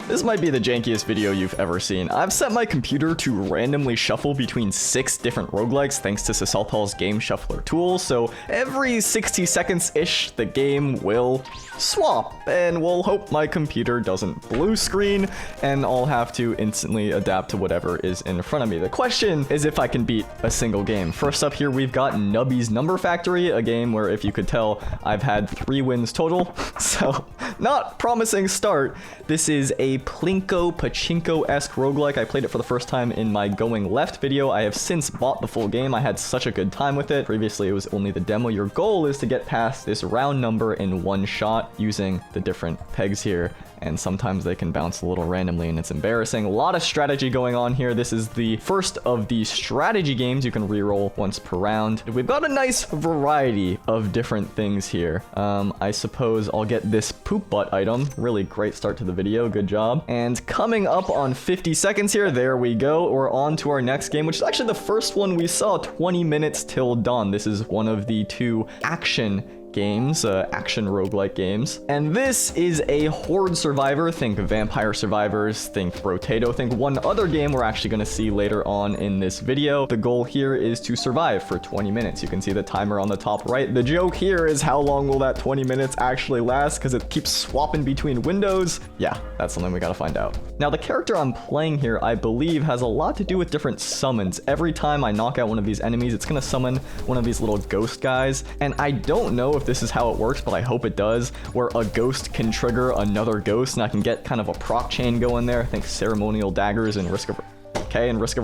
This might be the jankiest video you've ever seen. I've set my computer to randomly shuffle between 6 different roguelikes thanks to Sysalthal's game shuffler tool, so every 60 seconds-ish the game will swap, and we'll hope my computer doesn't blue screen, and I'll have to instantly adapt to whatever is in front of me. The question is if I can beat a single game. First up here, we've got Nubbies Number Factory, a game where, if you could tell, I've had 3 wins total, so not promising start. This is a Plinko Pachinko-esque roguelike. I played it for the first time in my Going Left video. I have since bought the full game. I had such a good time with it. Previously, it was only the demo. Your goal is to get past this round number in one shot using the different pegs here, and sometimes they can bounce a little randomly and it's embarrassing. A lot of strategy going on here. This is the first of the strategy games. You can reroll once per round. We've got a nice variety of different things here. I suppose I'll get this poop butt item. Really great start to the video. Good job. And coming up on 50 seconds here, there we go. We're on to our next game, which is actually the first one we saw, 20 minutes till dawn. This is one of the 2 action games, action roguelike games. And this is a horde survivor. Think Vampire Survivors, think Rotato, think one other game we're actually going to see later on in this video. The goal here is to survive for 20 minutes. You can see the timer on the top right. The joke here is how long will that 20 minutes actually last, because it keeps swapping between windows. Yeah, that's something we got to find out. Now, the character I'm playing here, I believe, has a lot to do with different summons. Every time I knock out one of these enemies, it's going to summon one of these little ghost guys. And I don't know if this is how it works, but I hope it does, where a ghost can trigger another ghost, and I can get kind of a proc chain going there. I think ceremonial daggers and Risk of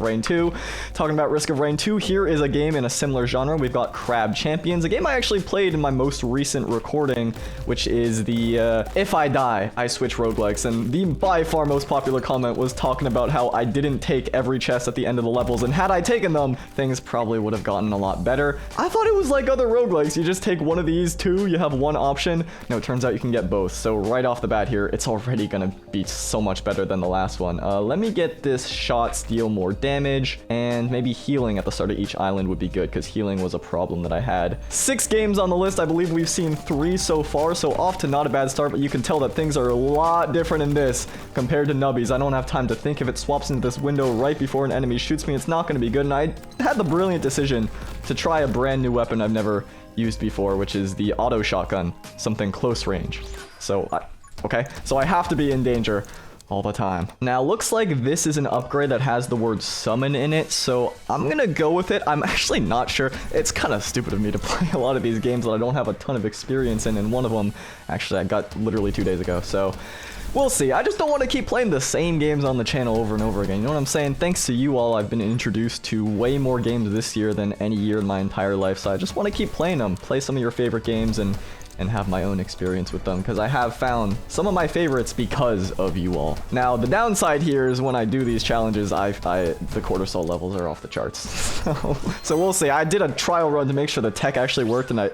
Rain 2. Talking about Risk of Rain 2, here is a game in a similar genre. We've got Crab Champions, a game I actually played in my most recent recording, which is the If I Die, I Switch roguelikes. And the by far most popular comment was talking about how I didn't take every chest at the end of the levels, and had I taken them, things probably would have gotten a lot better. I thought it was like other roguelikes. You just take one of these 2, you have one option. No, it turns out you can get both. So right off the bat here, it's already gonna be so much better than the last one. Let me get this shot, deal more damage, and maybe healing at the start of each island would be good, because healing was a problem that I had. 6 games on the list. I believe we've seen 3 so far, so off to not a bad start, but you can tell that things are a lot different in this compared to Nubbies. I don't have time to think. If it swaps into this window right before an enemy shoots me, it's not going to be good, and I had the brilliant decision to try a brand new weapon I've never used before, which is the auto shotgun, something close range. So, so I have to be in danger all the time. Now, looks like this is an upgrade that has the word summon in it, so I'm gonna go with it. I'm actually not sure. It's kind of stupid of me to play a lot of these games that I don't have a ton of experience in, and one of them, actually, I got literally 2 days ago, so we'll see. I just don't want to keep playing the same games on the channel over and over again. You know what I'm saying? Thanks to you all, I've been introduced to way more games this year than any year in my entire life, so I just want to keep playing them. Play some of your favorite games and have my own experience with them, because I have found some of my favorites because of you all. Now, the downside here is when I do these challenges, the cortisol levels are off the charts. So we'll see. I did a trial run to make sure the tech actually worked, and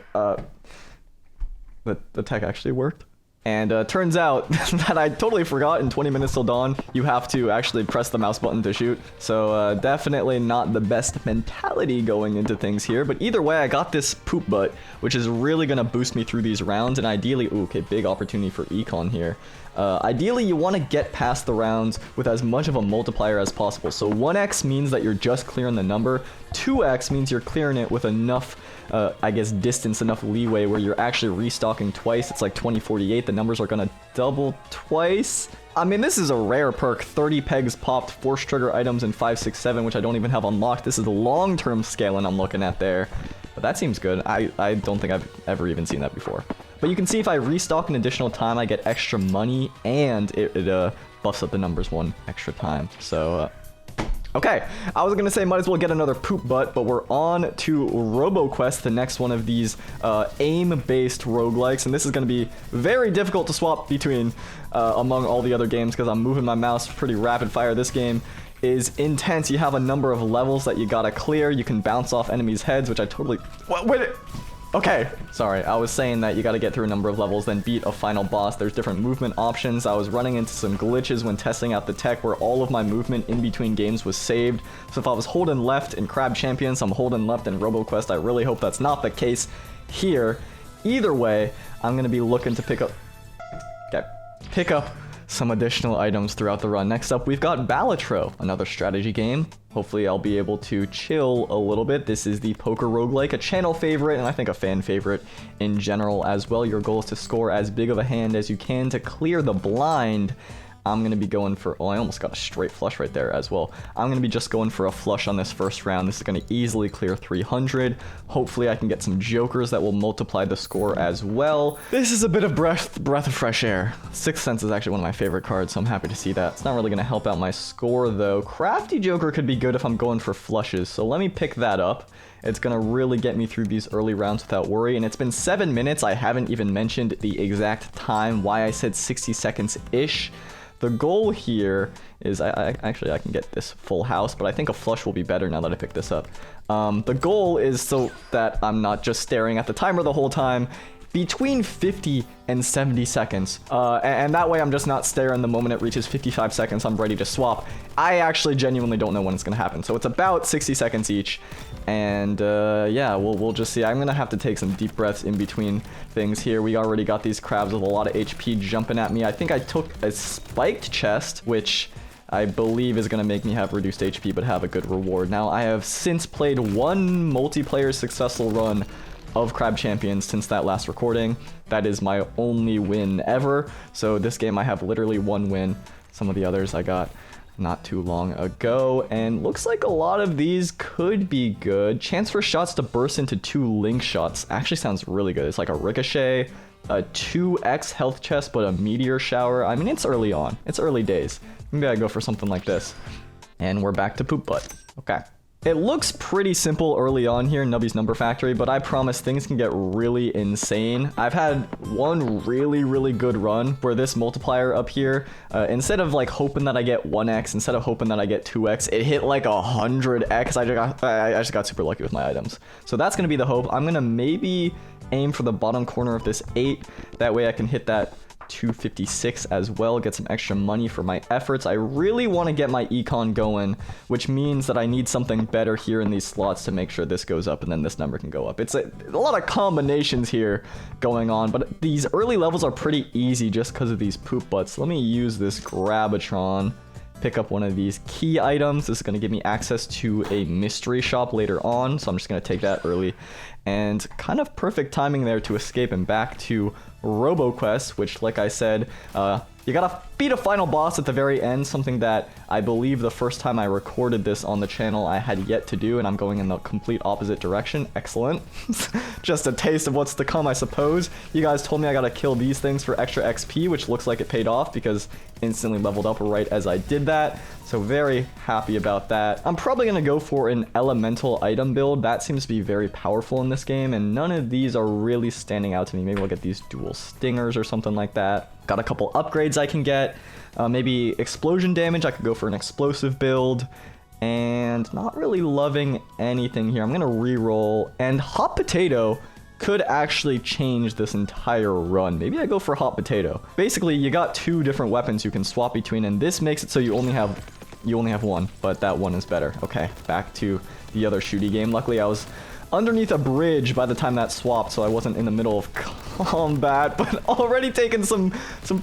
the tech actually worked. And turns out that I totally forgot in 20 minutes till dawn, you have to actually press the mouse button to shoot. So definitely not the best mentality going into things here. But either way, I got this poop butt, which is really going to boost me through these rounds. And ideally, ooh, okay, big opportunity for econ here. Ideally, you want to get past the rounds with as much of a multiplier as possible. So 1x means that you're just clearing the number. 2x means you're clearing it with enough, I guess, distance, enough leeway where you're actually restocking twice. It's like 2048. The numbers are going to double twice. I mean, this is a rare perk. 30 pegs popped, force trigger items in 5, 6, 7, which I don't even have unlocked. This is the long-term scaling I'm looking at there. But that seems good. I don't think I've ever even seen that before. But you can see if I restock an additional time, I get extra money, and it buffs up the numbers 1 extra time. So, okay, I was gonna say might as well get another poop butt, but we're on to Roboquest, the next one of these aim-based roguelikes, and this is gonna be very difficult to swap between among all the other games, because I'm moving my mouse pretty rapid fire. This game is intense. You have a number of levels that you gotta clear. You can bounce off enemies' heads, which I totally... Wait. Okay, sorry, I was saying that you gotta get through a number of levels, then beat a final boss. There's different movement options. I was running into some glitches when testing out the tech where all of my movement in between games was saved. So if I was holding left in Crab Champions, I'm holding left in Roboquest. I really hope that's not the case here. Either way, I'm gonna be looking to pick up some additional items throughout the run. Next up, we've got Balatro, another strategy game. Hopefully I'll be able to chill a little bit. This is the poker roguelike, a channel favorite, and I think a fan favorite in general as well. Your goal is to score as big of a hand as you can to clear the blind. I'm going to be going for, oh, I almost got a straight flush right there as well. I'm going to be just going for a flush on this first round. This is going to easily clear 300. Hopefully I can get some jokers that will multiply the score as well. This is a bit of breath of fresh air. Sixth Sense is actually one of my favorite cards, so I'm happy to see that. It's not really going to help out my score though. Crafty Joker could be good if I'm going for flushes, so let me pick that up. It's going to really get me through these early rounds without worry. And it's been 7 minutes. I haven't even mentioned the exact time, why I said 60 seconds-ish. The goal here is, actually I can get this full house, but I think a flush will be better now that I pick this up. The goal is so that I'm not just staring at the timer the whole time, between 50 and 70 seconds. And that way I'm just not staring the moment it reaches 55 seconds, I'm ready to swap. I actually genuinely don't know when it's gonna happen. So it's about 60 seconds each. And yeah, we'll just see. I'm gonna have to take some deep breaths in between things here. We already got these crabs with a lot of HP jumping at me. I think I took a spiked chest, which I believe is going to make me have reduced HP but have a good reward. Now, I have since played one multiplayer successful run of Crab Champions since that last recording. That is my only win ever. So this game I have literally one win. Some of the others I got not too long ago, and looks like a lot of these could be good. Chance for shots to burst into 2 link shots actually sounds really good. It's like a ricochet, a 2x health chest, but a meteor shower. I mean, it's early on. It's early days. Maybe I go for something like this. And we're back to poop butt. Okay. It looks pretty simple early on here in Nubbies Number Factory, but I promise things can get really insane. I've had one really good run where this multiplier up here, instead of like hoping that I get 1x, instead of hoping that I get 2x, it hit like 100x. I just got super lucky with my items. So that's going to be the hope. I'm going to maybe aim for the bottom corner of this 8. That way I can hit that 256 as well, get some extra money for my efforts. I really want to get my econ going, which means that I need something better here in these slots to make sure this goes up and then this number can go up. It's a lot of combinations here going on, but these early levels are pretty easy just because of these poop butts. Let me use this Grabatron, pick up one of these key items. This is going to give me access to a mystery shop later on, so I'm just going to take that early. And kind of perfect timing there to escape and back to Roboquest, which, like I said, you gotta beat a final boss at the very end, something that I believe the first time I recorded this on the channel I had yet to do, and I'm going in the complete opposite direction. Excellent. Just a taste of what's to come, I suppose. You guys told me I gotta kill these things for extra XP, which looks like it paid off because instantly leveled up right as I did that. So very happy about that. I'm probably gonna go for an elemental item build. That seems to be very powerful in this game, and none of these are really standing out to me. Maybe we'll get these dual stingers or something like that. Got a couple upgrades I can get. Maybe explosion damage. I could go for an explosive build. And not really loving anything here. I'm gonna re-roll. And hot potato could actually change this entire run. Maybe I go for hot potato. Basically, you got 2 different weapons you can swap between, and this makes it so you only have one, but that one is better. Okay, back to the other shooty game. Luckily, I was underneath a bridge by the time that swapped, so I wasn't in the middle of combat, but already taking some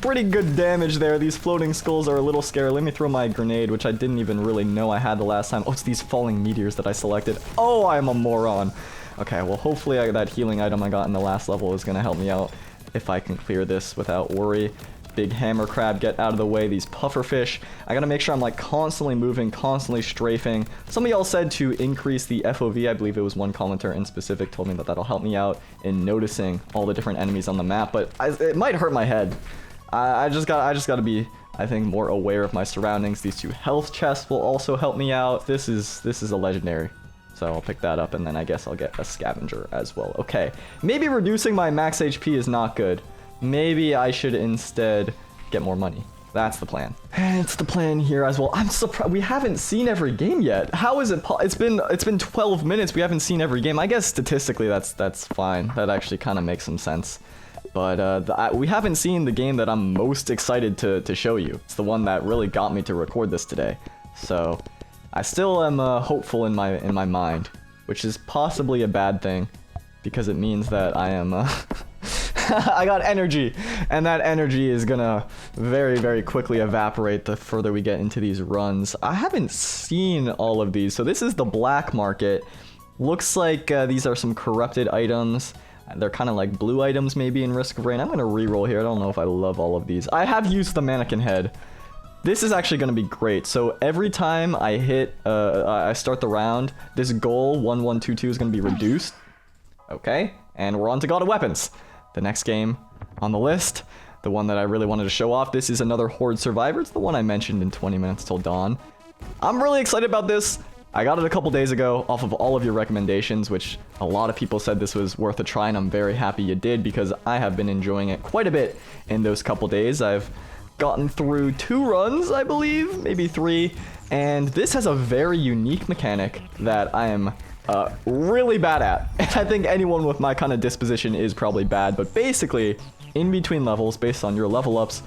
pretty good damage there. These floating skulls are a little scary. Let me throw my grenade, which I didn't even really know I had the last time. Oh, it's these falling meteors that I selected. Oh, I'm a moron. Okay, well, hopefully that healing item I got in the last level is going to help me out if I can clear this without worry. Big hammer crab, get out of the way. These puffer fish, I gotta make sure I'm like constantly moving, constantly strafing. Some of y'all said to increase the FOV. I believe it was one commenter in specific told me that that'll help me out in noticing all the different enemies on the map, but it might hurt my head. I just gotta be, I think, more aware of my surroundings. These 2 health chests will also help me out. This is a legendary, so I'll pick that up, and then I guess I'll get a scavenger as well. Okay, maybe reducing my max HP is not good. Maybe I should instead get more money. That's the plan. It's the plan here as well. I'm surprised we haven't seen every game yet. How is it? It's been 12 minutes. We haven't seen every game. I guess statistically that's fine. That actually kind of makes some sense. But we haven't seen the game that I'm most excited to show you. It's the one that really got me to record this today. So I still am hopeful in my mind, which is possibly a bad thing because it means that I am I got energy, and that energy is gonna very, very quickly evaporate the further we get into these runs. I haven't seen all of these, so this is the black market. Looks like these are some corrupted items. They're kind of like blue items maybe in Risk of Rain. I'm gonna reroll here. I don't know if I love all of these. I have used the mannequin head. This is actually gonna be great. So every time I hit, I start the round, this goal 1122 is gonna be reduced. Okay, and we're on to God of Weapons. The next game on the list, the one that I really wanted to show off. This is another Horde Survivor. It's the one I mentioned in 20 Minutes Till Dawn. I'm really excited about this. I got it a couple days ago off of all of your recommendations, which a lot of people said this was worth a try, and I'm very happy you did because I have been enjoying it quite a bit in those couple days. I've gotten through 2 runs, I believe, maybe 3, and this has a very unique mechanic that I am really bad at. And I think anyone with my kind of disposition is probably bad, but basically, in between levels, based on your level ups,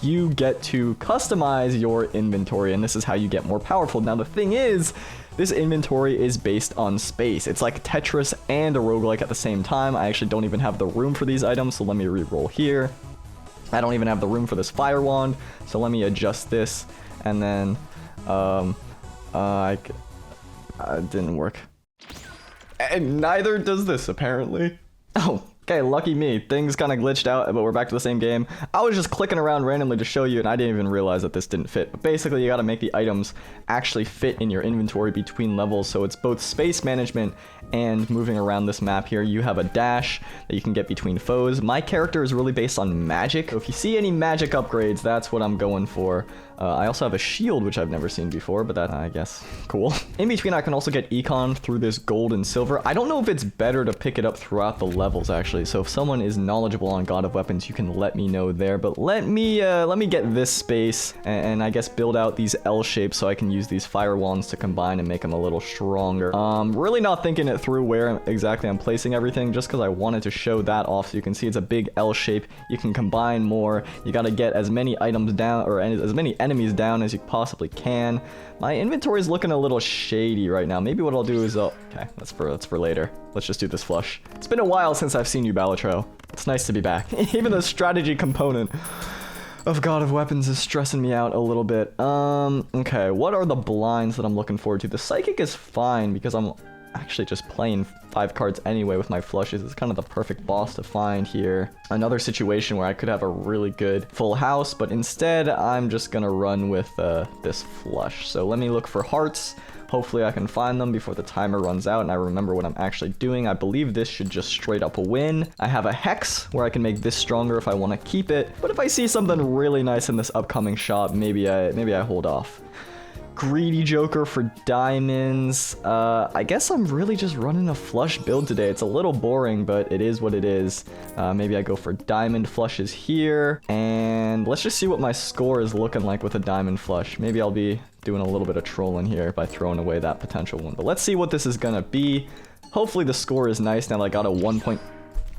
you get to customize your inventory, and this is how you get more powerful. Now, the thing is, this inventory is based on space. It's like Tetris and a roguelike at the same time. I actually don't even have the room for these items, so let me re-roll here. I don't even have the room for this fire wand, so let me adjust this, and then, it didn't work. And neither does this, apparently. Oh, okay, lucky me. Things kind of glitched out, but we're back to the same game. I was just clicking around randomly to show you, and I didn't even realize that this didn't fit. But basically, you gotta make the items actually fit in your inventory between levels, so it's both space management and moving around this map here. You have a dash that you can get between foes. My character is really based on magic, so if you see any magic upgrades, that's what I'm going for. I also have a shield, which I've never seen before, but that, I guess, cool. In between, I can also get econ through this gold and silver. I don't know if it's better to pick it up throughout the levels, actually. So if someone is knowledgeable on God of Weapons, you can let me know there. But let me get this space and I guess build out these L shapes so I can use these fire wands to combine and make them a little stronger. Really not thinking it through where exactly I'm placing everything, just because I wanted to show that off so you can see it's a big L shape. You can combine more. You got to get as many items down, or as many enemies down as you possibly can. My inventory is looking a little shady right now. Maybe what I'll do is, okay, that's for later. Let's just do this flush. It's been a while since I've seen you, Balatro. It's nice to be back. Even the strategy component of God of Weapons is stressing me out a little bit. Okay, what are the blinds that I'm looking forward to? The psychic is fine because I'm actually just playing 5 cards anyway with my flushes. It's kind of the perfect boss to find here. Another situation where I could have a really good full house, but instead I'm just gonna run with this flush. So let me look for hearts. Hopefully I can find them before the timer runs out and I remember what I'm actually doing. I believe this should just straight up win. I have a hex where I can make this stronger if I want to keep it, but if I see something really nice in this upcoming shop, maybe I hold off. Greedy Joker for diamonds. I guess I'm really just running a flush build today. It's a little boring, but it is what it is. Maybe I go for diamond flushes here, and let's just see what my score is looking like with a diamond flush. Maybe I'll be doing a little bit of trolling here by throwing away that potential one, but let's see what this is gonna be. Hopefully the score is nice now that I got a 1 point.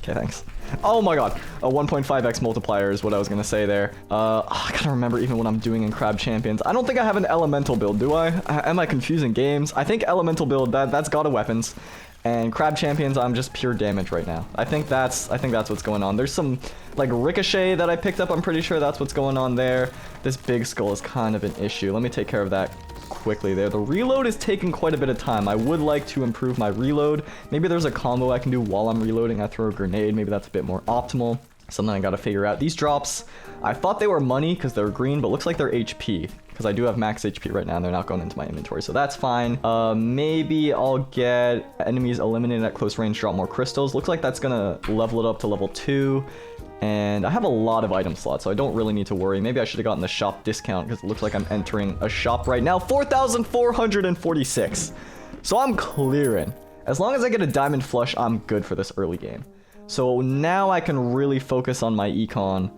Okay, thanks. Oh my god, a 1.5x multiplier is what I was gonna say there. I gotta remember even what I'm doing in Crab Champions. I don't think I have an elemental build, do I? Am I confusing games? I think elemental build, that's God of Weapons. And Crab Champions, I'm just pure damage right now. I think that's what's going on. There's some, like, ricochet that I picked up. I'm pretty sure that's what's going on there. This big skull is kind of an issue. Let me take care of that quickly there. The reload is taking quite a bit of time. I would like to improve my reload. Maybe there's a combo I can do while I'm reloading. I throw a grenade. Maybe that's a bit more optimal. Something I gotta figure out. These drops, I thought they were money because they're green, but looks like they're HP. Because I do have max HP right now and they're not going into my inventory, so that's fine. Maybe I'll get enemies eliminated at close range, drop more crystals. Looks like that's gonna level it up to level 2. And I have a lot of item slots, so I don't really need to worry. Maybe I should have gotten the shop discount because it looks like I'm entering a shop right now. 4,446. So I'm clearing. As long as I get a diamond flush, I'm good for this early game. So now I can really focus on my econ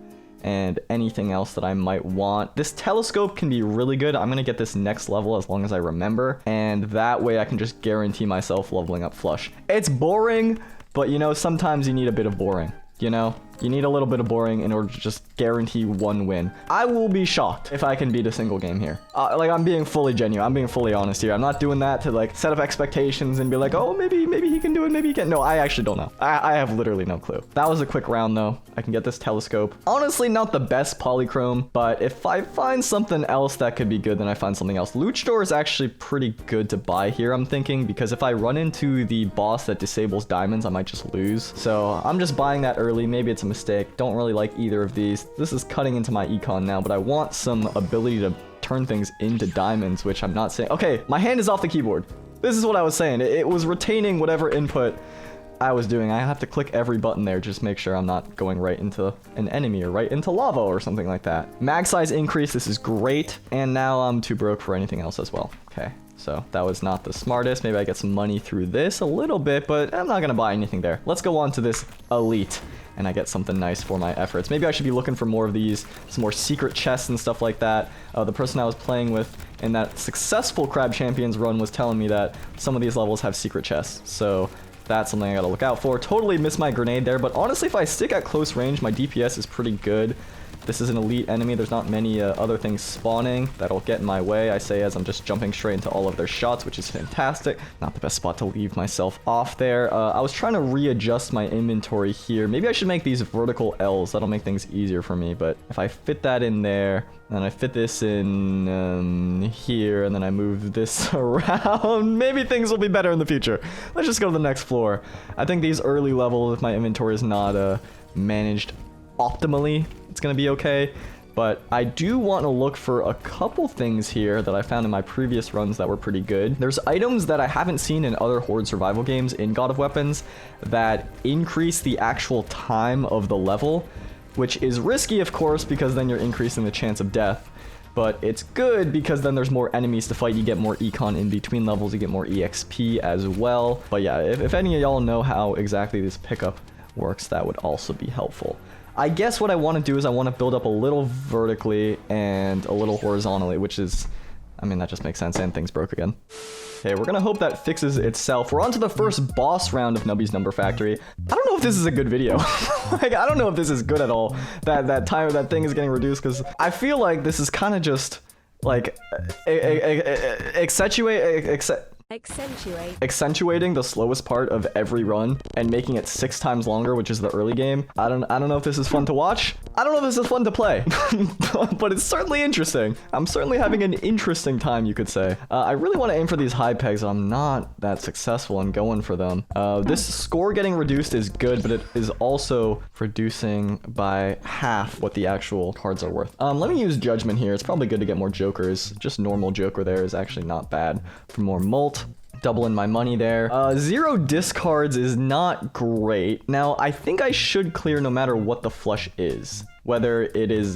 and anything else that I might want. This telescope can be really good. I'm gonna get this next level as long as I remember, and that way I can just guarantee myself leveling up flush. It's boring, but you know, sometimes you need a bit of boring, you know? You need a little bit of boring in order to just guarantee one win. I will be shocked if I can beat a single game here. Like, I'm being fully genuine. I'm being fully honest here. I'm not doing that to like set up expectations and be like, oh, maybe he can do it, maybe he can't. No, I actually don't know. I have literally no clue. That was a quick round though. I can get this telescope. Honestly, not the best polychrome, but if I find something else that could be good, then I find something else. Loot store is actually pretty good to buy here, I'm thinking, because if I run into the boss that disables diamonds, I might just lose. So I'm just buying that early. Maybe it's a mistake. Don't really like either of these. This is cutting into my econ now, but I want some ability to turn things into diamonds, which I'm not saying. Okay, my hand is off the keyboard. This is what I was saying. It was retaining whatever input I was doing. I have to click every button there, just make sure I'm not going right into an enemy or right into lava or something like that. Mag size increase, this is great. And now I'm too broke for anything else as well. Okay, so that was not the smartest. Maybe I get some money through this a little bit, but I'm not gonna buy anything there. Let's go on to this elite and I get something nice for my efforts. Maybe I should be looking for more of these, some more secret chests and stuff like that. The person I was playing with in that successful Crab Champions run was telling me that some of these levels have secret chests. So that's something I gotta look out for. Totally missed my grenade there, but honestly, if I stick at close range, my DPS is pretty good. This is an elite enemy. There's not many other things spawning that'll get in my way, I say, as I'm just jumping straight into all of their shots, which is fantastic. Not the best spot to leave myself off there. I was trying to readjust my inventory here. Maybe I should make these vertical L's. That'll make things easier for me, but if I fit that in there, and I fit this in here, and then I move this around, maybe things will be better in the future. Let's just go to the next floor. I think these early levels, if my inventory is not managed optimally, it's gonna be okay. But I do want to look for a couple things here that I found in my previous runs that were pretty good. There's items that I haven't seen in other Horde survival games in God of Weapons that increase the actual time of the level, which is risky, of course, because then you're increasing the chance of death. But it's good because then there's more enemies to fight. You get more econ in between levels. You get more EXP as well. But yeah, if any of y'all know how exactly this pickup works, that would also be helpful. I guess what I want to do is I want to build up a little vertically and a little horizontally, which is, I mean, that just makes sense, and things broke again. Okay, we're gonna hope that fixes itself. We're on to the first boss round of Nubbies Number Factory. I don't know if this is a good video. Like, I don't know if this is good at all. That time that thing is getting reduced, because I feel like this is kind of just like accentuating the slowest part of every run and making it 6 times longer, which is the early game. I don't know if this is fun to watch. I don't know if this is fun to play, but it's certainly interesting. I'm certainly having an interesting time, you could say. I really want to aim for these high pegs. I'm not that successful in going for them. This score getting reduced is good, but it is also reducing by half what the actual cards are worth. Let me use Judgment here. It's probably good to get more jokers. Just normal joker there is actually not bad for more mult. Doubling my money there. 0 discards is not great. Now, I think I should clear no matter what the flush is, whether it is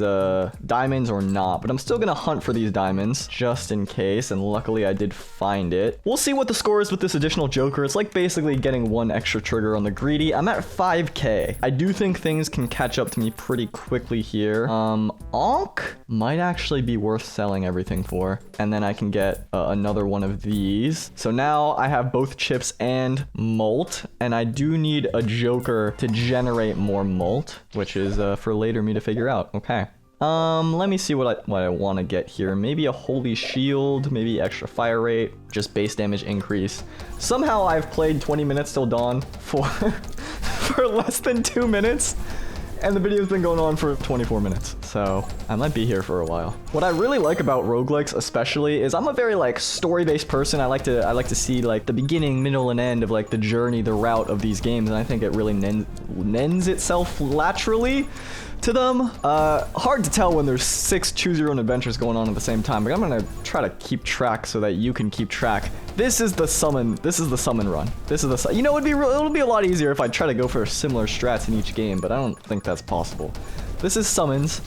diamonds or not, but I'm still gonna hunt for these diamonds just in case, and luckily I did find it. We'll see what the score is with this additional joker. It's like basically getting 1 extra trigger on the greedy. I'm at 5k. I do think things can catch up to me pretty quickly here. Onk might actually be worth selling everything for, and then I can get another one of these. So now I have both chips and molt, and I do need a joker to generate more molt, which is for later me to figure out. Okay. Let me see what I want to get here. Maybe a holy shield, maybe extra fire rate, just base damage increase. Somehow I've played 20 minutes till dawn for for less than 2 minutes. And the video's been going on for 24 minutes, so I might be here for a while. What I really like about roguelikes especially is I'm a very like story-based person. I like to see like the beginning, middle, and end of like the journey, the route of these games, and I think it really lends itself laterally to them. Hard to tell when there's 6 choose your own adventures going on at the same time, but I'm gonna try to keep track so that you can keep track. This is the summon run. This is the, you know, it'll be a lot easier if I try to go for similar strats in each game, but I don't think that's possible. This is summons,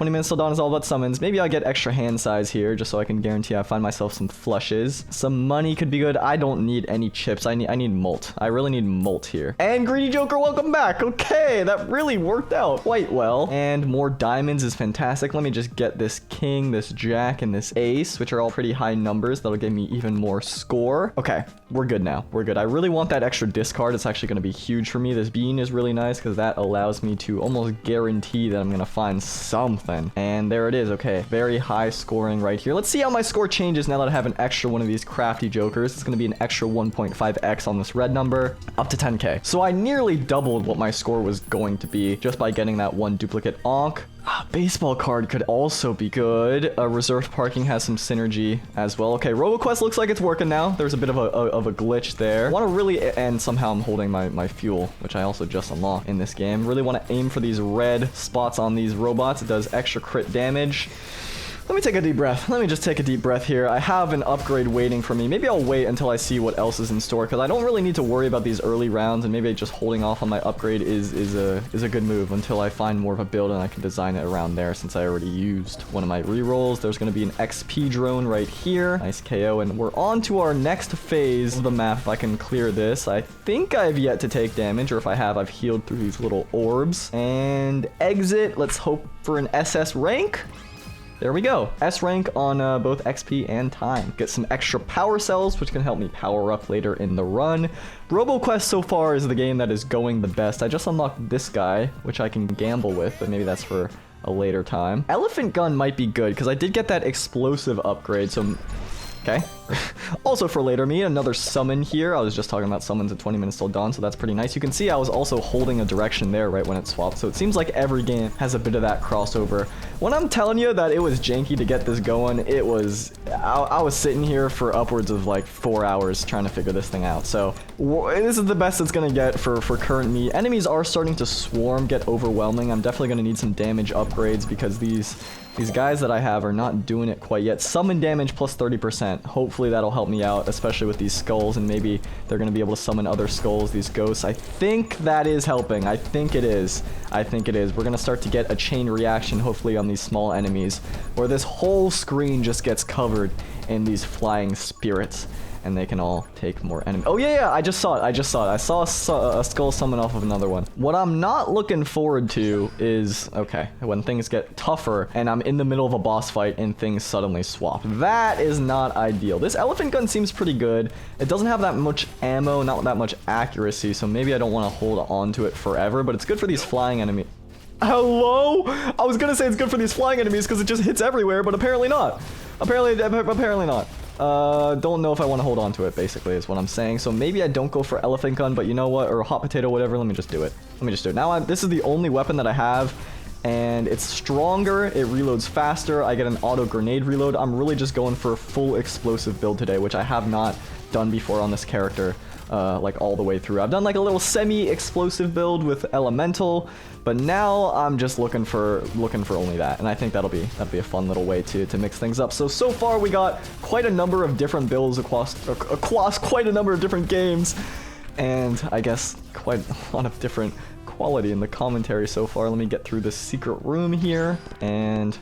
20 minutes till dawn is all about summons. Maybe I'll get extra hand size here just so I can guarantee I find myself some flushes. Some money could be good. I don't need any chips. I need molt. I really need molt here. And Greedy Joker, welcome back. Okay, that really worked out quite well. And more diamonds is fantastic. Let me just get this king, this jack, and this ace, which are all pretty high numbers. That'll give me even more score. Okay, we're good now. We're good. I really want that extra discard. It's actually going to be huge for me. This bean is really nice because that allows me to almost guarantee that I'm going to find something. And there it is. Okay, very high scoring right here. Let's see how my score changes now that I have an extra one of these crafty jokers. It's going to be an extra 1.5x on this red number, up to 10k. So I nearly doubled what my score was going to be just by getting that one duplicate onk. Baseball card could also be good. Reserved parking has some synergy as well. Okay, Roboquest looks like it's working now. There's a bit of a glitch there. I want to really, and somehow I'm holding my fuel, which I also just unlocked in this game. Really want to aim for these red spots on these robots. It does extra crit damage. Let me take a deep breath. Let me just take a deep breath here. I have an upgrade waiting for me. Maybe I'll wait until I see what else is in store because I don't really need to worry about these early rounds, and maybe just holding off on my upgrade is a good move until I find more of a build and I can design it around there since I already used one of my rerolls. There's going to be an XP drone right here. Nice KO, and we're on to our next phase of the map. If I can clear this, I think I've yet to take damage, or if I have, I've healed through these little orbs. And exit. Let's hope for an SS rank. There we go. S rank on both XP and time. Get some extra power cells, which can help me power up later in the run. Roboquest so far is the game that is going the best. I just unlocked this guy, which I can gamble with, but maybe that's for a later time. Elephant gun might be good, because I did get that explosive upgrade, so... Okay. Also for later, me, another summon here. I was just talking about summons at 20 minutes till dawn, so that's pretty nice. You can see I was also holding a direction there right when it swapped, so it seems like every game has a bit of that crossover. When I'm telling you that it was janky to get this going, it was... I was sitting here for upwards of like 4 hours trying to figure this thing out, so this is the best it's gonna get for current me. Enemies are starting to swarm, get overwhelming. I'm definitely gonna need some damage upgrades because these guys that I have are not doing it quite yet. Summon damage plus 30%. Hopefully that'll help me out, especially with these skulls, and maybe they're going to be able to summon other skulls, these ghosts. I think that is helping. I think it is. I think it is. We're going to start to get a chain reaction, hopefully, on these small enemies, where this whole screen just gets covered in these flying spirits. And they can all take more enemies. Oh, yeah, I just saw it. I saw a skull summon off of another one. What I'm not looking forward to is, okay, when things get tougher and I'm in the middle of a boss fight and things suddenly swap. That is not ideal. This elephant gun seems pretty good. It doesn't have that much ammo, not that much accuracy, so maybe I don't want to hold on to it forever, but it's good for these flying enemies. Hello? I was gonna say it's good for these flying enemies because it just hits everywhere, but apparently not. Apparently not. Don't know if I want to hold on to it, basically, is what I'm saying. So maybe I don't go for elephant gun, but you know what? Or hot potato, whatever. Let me just do it. Now, this is the only weapon that I have, and it's stronger. It reloads faster. I get an auto grenade reload. I'm really just going for a full explosive build today, which I have not done before on this character. Like all the way through. I've done like a little semi-explosive build with elemental, but now I'm just looking for only that, and I think that'll be a fun little way to mix things up. So far we got quite a number of different builds across quite a number of different games, and I guess quite a lot of different quality in the commentary so far. Let me get through this secret room here, and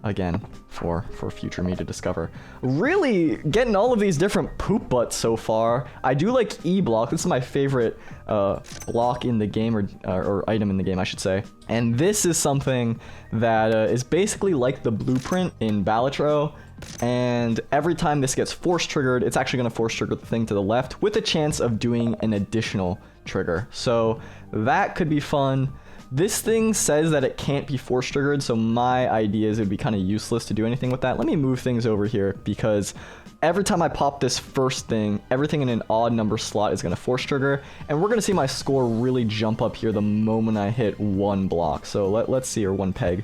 again, for future me to discover. Really getting all of these different poop butts so far. I do like E block. This is my favorite block in the game, or item in the game, I should say. And this is something that is basically like the blueprint in Balatro. And every time this gets force triggered, it's actually going to force trigger the thing to the left with a chance of doing an additional trigger. So that could be fun. This thing says that it can't be force triggered, so my idea is it would be kind of useless to do anything with that. Let me move things over here, because every time I pop this first thing, everything in an odd number slot is going to force trigger, and we're going to see my score really jump up here the moment I hit one block. So let's see, or one peg.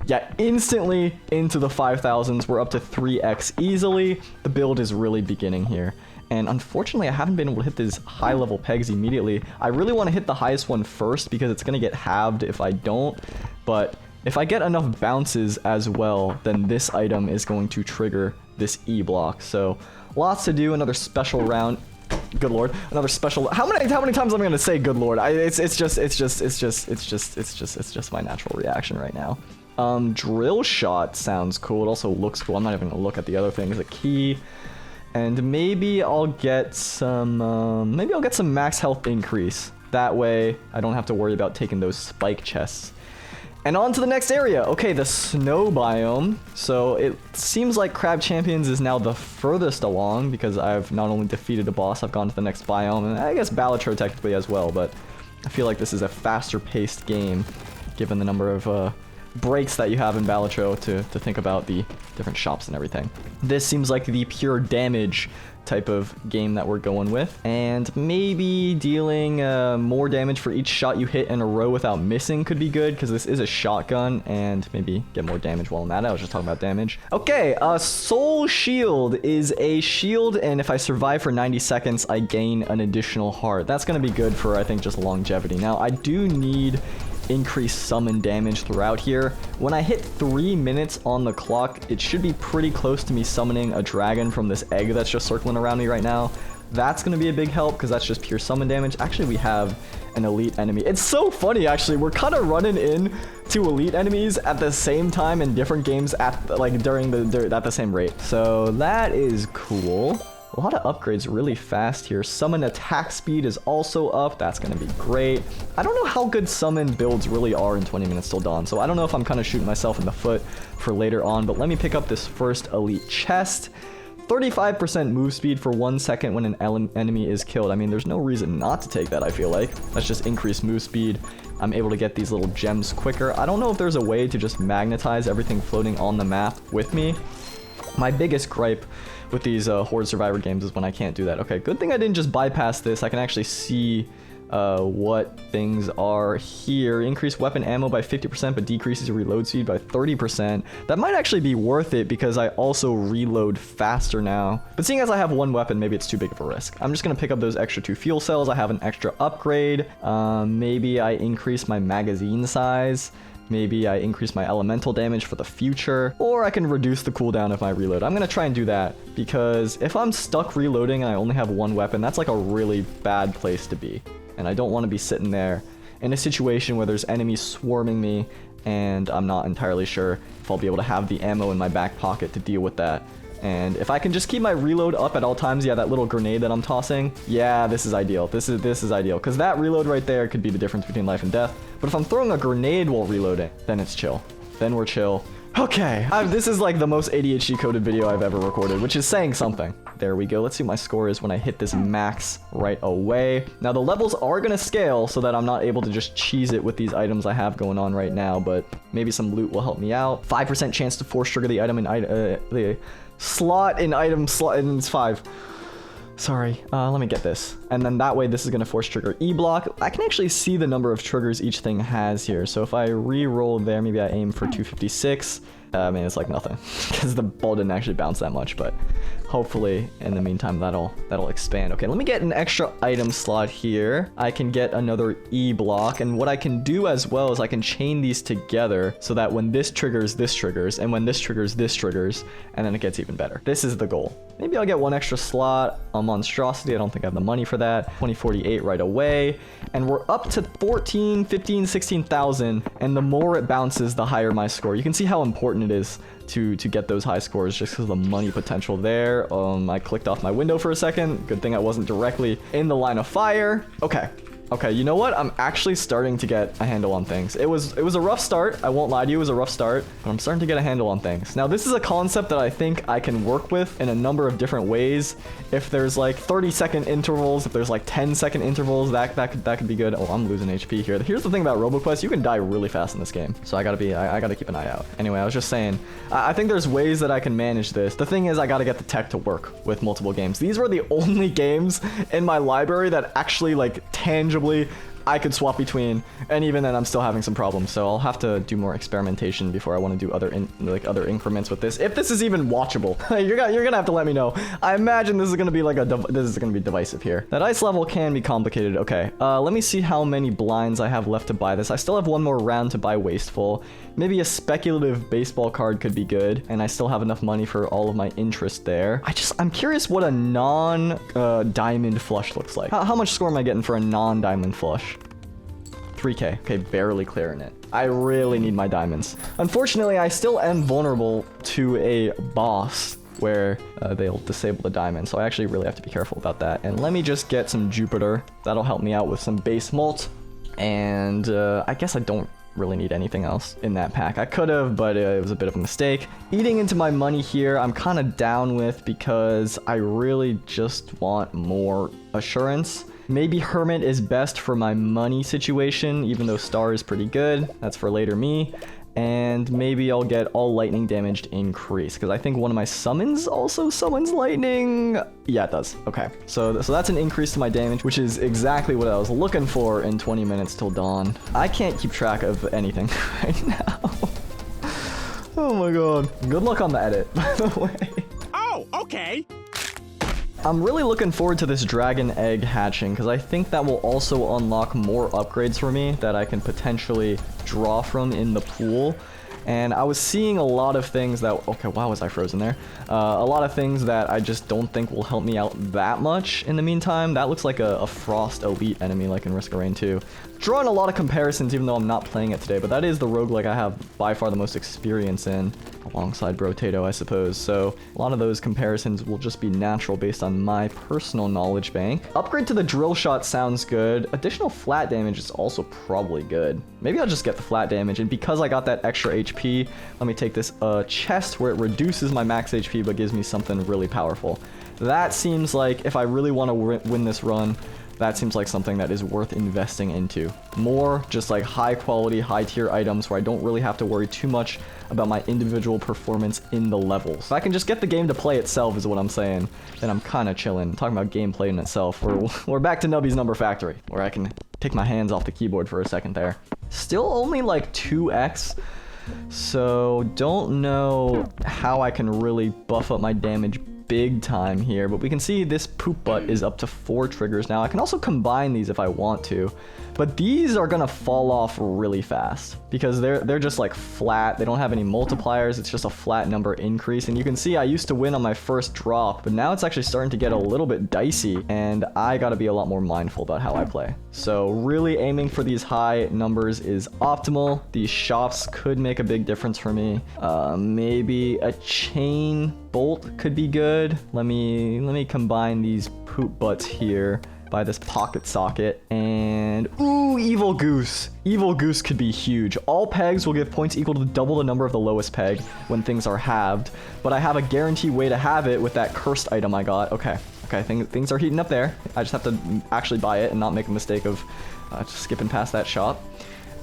Yeah, instantly into the 5,000s. We're up to 3x easily. The build is really beginning here. And unfortunately, I haven't been able to hit these high-level pegs immediately. I really want to hit the highest one first because it's going to get halved if I don't. But if I get enough bounces as well, then this item is going to trigger this E block. So lots to do. Another special round. Good lord, another special. How many times am I going to say good lord? It's just my natural reaction right now. Drill shot sounds cool. It also looks cool. I'm not even gonna look at the other things. A key. And maybe I'll get some max health increase. That way I don't have to worry about taking those spike chests. And on to the next area. Okay, the snow biome. So it seems like Crab Champions is now the furthest along because I've not only defeated a boss, I've gone to the next biome, and I guess Balatro technically as well, but I feel like this is a faster paced game given the number of breaks that you have in Balatro to think about the different shops and everything. This seems like the pure damage type of game that we're going with, and maybe dealing more damage for each shot you hit in a row without missing could be good because this is a shotgun, and maybe get more damage while I'm at it. I was just talking about damage. Okay, Soul Shield is a shield, and if I survive for 90 seconds I gain an additional heart. That's gonna be good for, I think, just longevity. Now I do need increased summon damage throughout here. When I hit 3 minutes on the clock, it should be pretty close to me summoning a dragon from this egg that's just circling around me right now. That's going to be a big help because that's just pure summon damage. Actually, we have an elite enemy. It's so funny, actually. We're kind of running in to elite enemies at the same time in different games at the same rate. So that is cool. A lot of upgrades really fast here. Summon attack speed is also up. That's going to be great. I don't know how good summon builds really are in 20 minutes till dawn, so I don't know if I'm kind of shooting myself in the foot for later on, but let me pick up this first elite chest. 35% move speed for 1 second when an enemy is killed. I mean, there's no reason not to take that, I feel like. That's just increased move speed. I'm able to get these little gems quicker. I don't know if there's a way to just magnetize everything floating on the map with me. My biggest gripe with these Horde Survivor games is when I can't do that. Okay, good thing I didn't just bypass this. I can actually see what things are here. Increase weapon ammo by 50%, but decreases your reload speed by 30%. That might actually be worth it because I also reload faster now. But seeing as I have one weapon, maybe it's too big of a risk. I'm just going to pick up those extra 2 fuel cells. I have an extra upgrade. Maybe I increase my magazine size. Maybe I increase my elemental damage for the future, or I can reduce the cooldown of my reload. I'm going to try and do that because if I'm stuck reloading and I only have one weapon, that's like a really bad place to be. And I don't want to be sitting there in a situation where there's enemies swarming me and I'm not entirely sure if I'll be able to have the ammo in my back pocket to deal with that. And if I can just keep my reload up at all times, yeah, that little grenade that I'm tossing, yeah, this is ideal. This is ideal, because that reload right there could be the difference between life and death. But if I'm throwing a grenade while reloading, then it's chill. Then we're chill. Okay, this is like the most ADHD coded video I've ever recorded, which is saying something. There we go. Let's see what my score is when I hit this max right away. Now the levels are going to scale so that I'm not able to just cheese it with these items I have going on right now, but maybe some loot will help me out. 5% chance to force trigger the item in the slot in item slot, and it's 5. Sorry, let me get this. And then that way this is going to force trigger E-block. I can actually see the number of triggers each thing has here. So if I re-roll there, maybe I aim for 256. I mean, it's like nothing because the ball didn't actually bounce that much, but hopefully in the meantime that'll expand. Okay, let me get an extra item slot here. I can get another E-block, and what I can do as well is I can chain these together so that when this triggers, and when this triggers, and then it gets even better. This is the goal. Maybe I'll get one extra slot on monstrosity. I don't think I have the money for that. 2048 right away, and we're up to 14, 15, 16,000, and the more it bounces, the higher my score. You can see how important it is to get those high scores just because of the money potential there. I clicked off my window for a second. Good thing I wasn't directly in the line of fire. Okay, you know what? I'm actually starting to get a handle on things. It was a rough start. I won't lie to you, it was a rough start, but I'm starting to get a handle on things. Now, this is a concept that I think I can work with in a number of different ways. If there's like 30-second intervals, if there's like 10-second intervals, that could be good. Oh, I'm losing HP here. Here's the thing about Roboquest, you can die really fast in this game. So I gotta keep an eye out. Anyway, I was just saying, I think there's ways that I can manage this. The thing is, I gotta get the tech to work with multiple games. These were the only games in my library that actually like tangibly I could swap between, and even then I'm still having some problems, so I'll have to do more experimentation before I want to do other increments with this, if this is even watchable. you're gonna have to let me know. I imagine this is gonna be like this is gonna be divisive here. That ice level can be complicated. Okay, let me see how many blinds I have left to buy this. I still have one more round to buy Wasteful. Maybe a speculative baseball card could be good, and I still have enough money for all of my interest there. I'm curious what a non-diamond flush looks like. How much score am I getting for a non-diamond flush? 3K. Okay, barely clearing it. I really need my diamonds. Unfortunately, I still am vulnerable to a boss where they'll disable the diamond. So I actually really have to be careful about that. And let me just get some Jupiter. That'll help me out with some base malt. And I guess I don't really need anything else in that pack. I could have, but it was a bit of a mistake. Eating into my money here, I'm kind of down with because I really just want more assurance. Maybe Hermit is best for my money situation, even though Star is pretty good. That's for later me. And maybe I'll get all lightning damaged increase, because I think one of my summons also summons lightning. Yeah, it does. Okay, so that's an increase to my damage, which is exactly what I was looking for in 20 minutes till dawn. I can't keep track of anything right now. Oh my god. Good luck on the edit, by the way. Oh, okay. I'm really looking forward to this dragon egg hatching because I think that will also unlock more upgrades for me that I can potentially draw from in the pool. And I was seeing a lot of things that, okay, why was I frozen there? A lot of things that I just don't think will help me out that much in the meantime. That looks like a Frost Elite enemy like in Risk of Rain 2. Drawing a lot of comparisons even though I'm not playing it today, but that is the roguelike I have by far the most experience in, alongside Brotato, I suppose. So a lot of those comparisons will just be natural based on my personal knowledge bank. Upgrade to the drill shot sounds good. Additional flat damage is also probably good. Maybe I'll just get the flat damage, and because I got that extra HP, let me take this chest where it reduces my max HP but gives me something really powerful. That seems like, if I really want to win this run, that seems like something that is worth investing into. More just like high quality, high tier items where I don't really have to worry too much about my individual performance in the levels. If I can just get the game to play itself is what I'm saying, then I'm kind of chilling. Talking about gameplay in itself, we're back to Nubbies Number Factory, where I can take my hands off the keyboard for a second there. Still only like 2x, so don't know how I can really buff up my damage big time here, but we can see this poop butt is up to 4 triggers now. I can also combine these if I want to, but these are gonna fall off really fast because they're just like flat. They don't have any multipliers. It's just a flat number increase, and you can see I used to win on my first drop, but now it's actually starting to get a little bit dicey, and I gotta be a lot more mindful about how I play. So really aiming for these high numbers is optimal. These shops could make a big difference for me. Maybe a chain bolt could be good. Let me combine these poop butts here by this pocket socket, and ooh, evil goose. Evil goose could be huge. All pegs will give points equal to double the number of the lowest peg when things are halved, but I have a guaranteed way to have it with that cursed item I got. Okay, things are heating up there. I just have to actually buy it and not make a mistake of just skipping past that shop.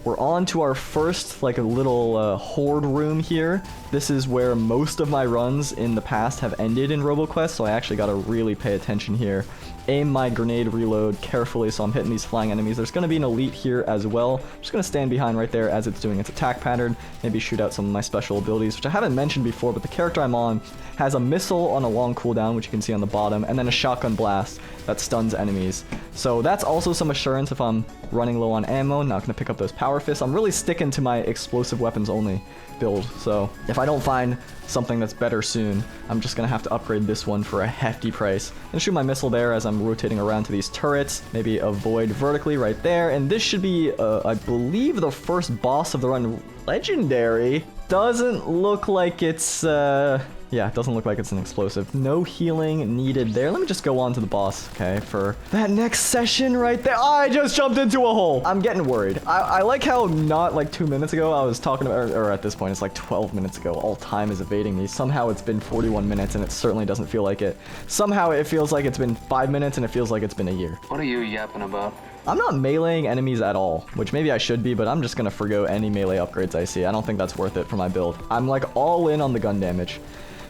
We're on to our first, like, a little horde room here. This is where most of my runs in the past have ended in Roboquest, so I actually gotta really pay attention here. Aim my grenade reload carefully so I'm hitting these flying enemies. There's gonna be an elite here as well. I'm just gonna stand behind right there as it's doing its attack pattern. Maybe shoot out some of my special abilities, which I haven't mentioned before, but the character I'm on has a missile on a long cooldown, which you can see on the bottom, and then a shotgun blast that stuns enemies. So that's also some assurance if I'm running low on ammo. Not gonna pick up those power fists. I'm really sticking to my explosive weapons only build, so if I don't find something that's better soon, I'm just gonna have to upgrade this one for a hefty price. I'm gonna shoot my missile there as I'm rotating around to these turrets, maybe avoid vertically right there, and this should be, I believe, the first boss of the run. Legendary? Doesn't look like it's, yeah, it doesn't look like it's an explosive. No healing needed there. Let me just go on to the boss, okay, for that next session right there. I just jumped into a hole. I'm getting worried. I like how not like 2 minutes ago I was talking about, or at this point it's like 12 minutes ago. All time is evading me. Somehow it's been 41 minutes and it certainly doesn't feel like it. Somehow it feels like it's been 5 minutes and it feels like it's been a year. What are you yapping about? I'm not meleeing enemies at all, which maybe I should be, but I'm just gonna forgo any melee upgrades I see. I don't think that's worth it for my build. I'm like all in on the gun damage,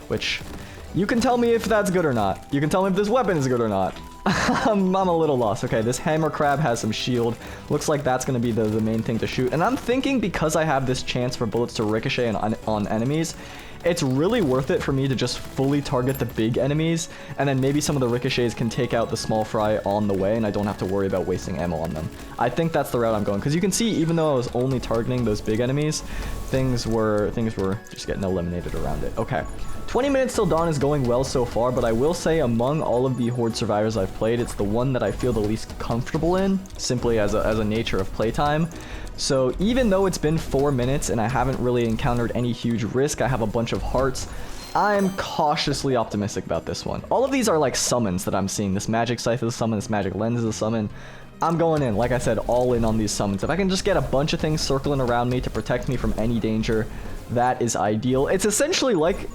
which you can tell me if that's good or not. You can tell me if this weapon is good or not. I'm a little lost. Okay, this hammer crab has some shield. Looks like that's going to be the main thing to shoot. And I'm thinking because I have this chance for bullets to ricochet on enemies, it's really worth it for me to just fully target the big enemies, and then maybe some of the ricochets can take out the small fry on the way, and I don't have to worry about wasting ammo on them. I think that's the route I'm going, because you can see even though I was only targeting those big enemies, things were just getting eliminated around it. Okay. 20 minutes till dawn is going well so far, but I will say among all of the Horde survivors I've played, it's the one that I feel the least comfortable in, simply as a nature of playtime. So even though it's been 4 minutes and I haven't really encountered any huge risk, I have a bunch of hearts, I'm cautiously optimistic about this one. All of these are like summons that I'm seeing. This magic scythe is a summon, this magic lens is a summon. I'm going in, like I said, all in on these summons. If I can just get a bunch of things circling around me to protect me from any danger, that is ideal. It's essentially like,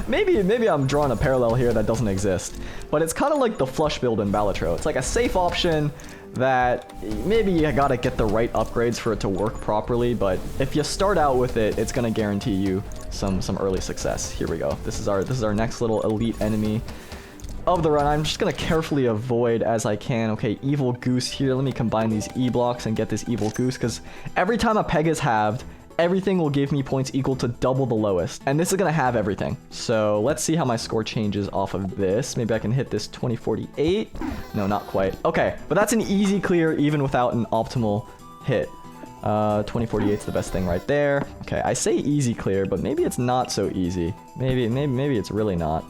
maybe I'm drawing a parallel here that doesn't exist, but it's kind of like the flush build in Balatro. It's like a safe option that maybe you gotta get the right upgrades for it to work properly, but if you start out with it, it's gonna guarantee you some early success. Here we go. This is our next little elite enemy of the run. I'm just gonna carefully avoid as I can. Okay, evil goose here. Let me combine these E blocks and get this evil goose, because every time a peg is halved, everything will give me points equal to double the lowest, and this is gonna have everything. So let's see how my score changes off of this. Maybe I can hit this 2048. No, not quite. Okay, but that's an easy clear even without an optimal hit. 2048 is the best thing right there. Okay, I say easy clear, but maybe it's not so easy. Maybe it's really not.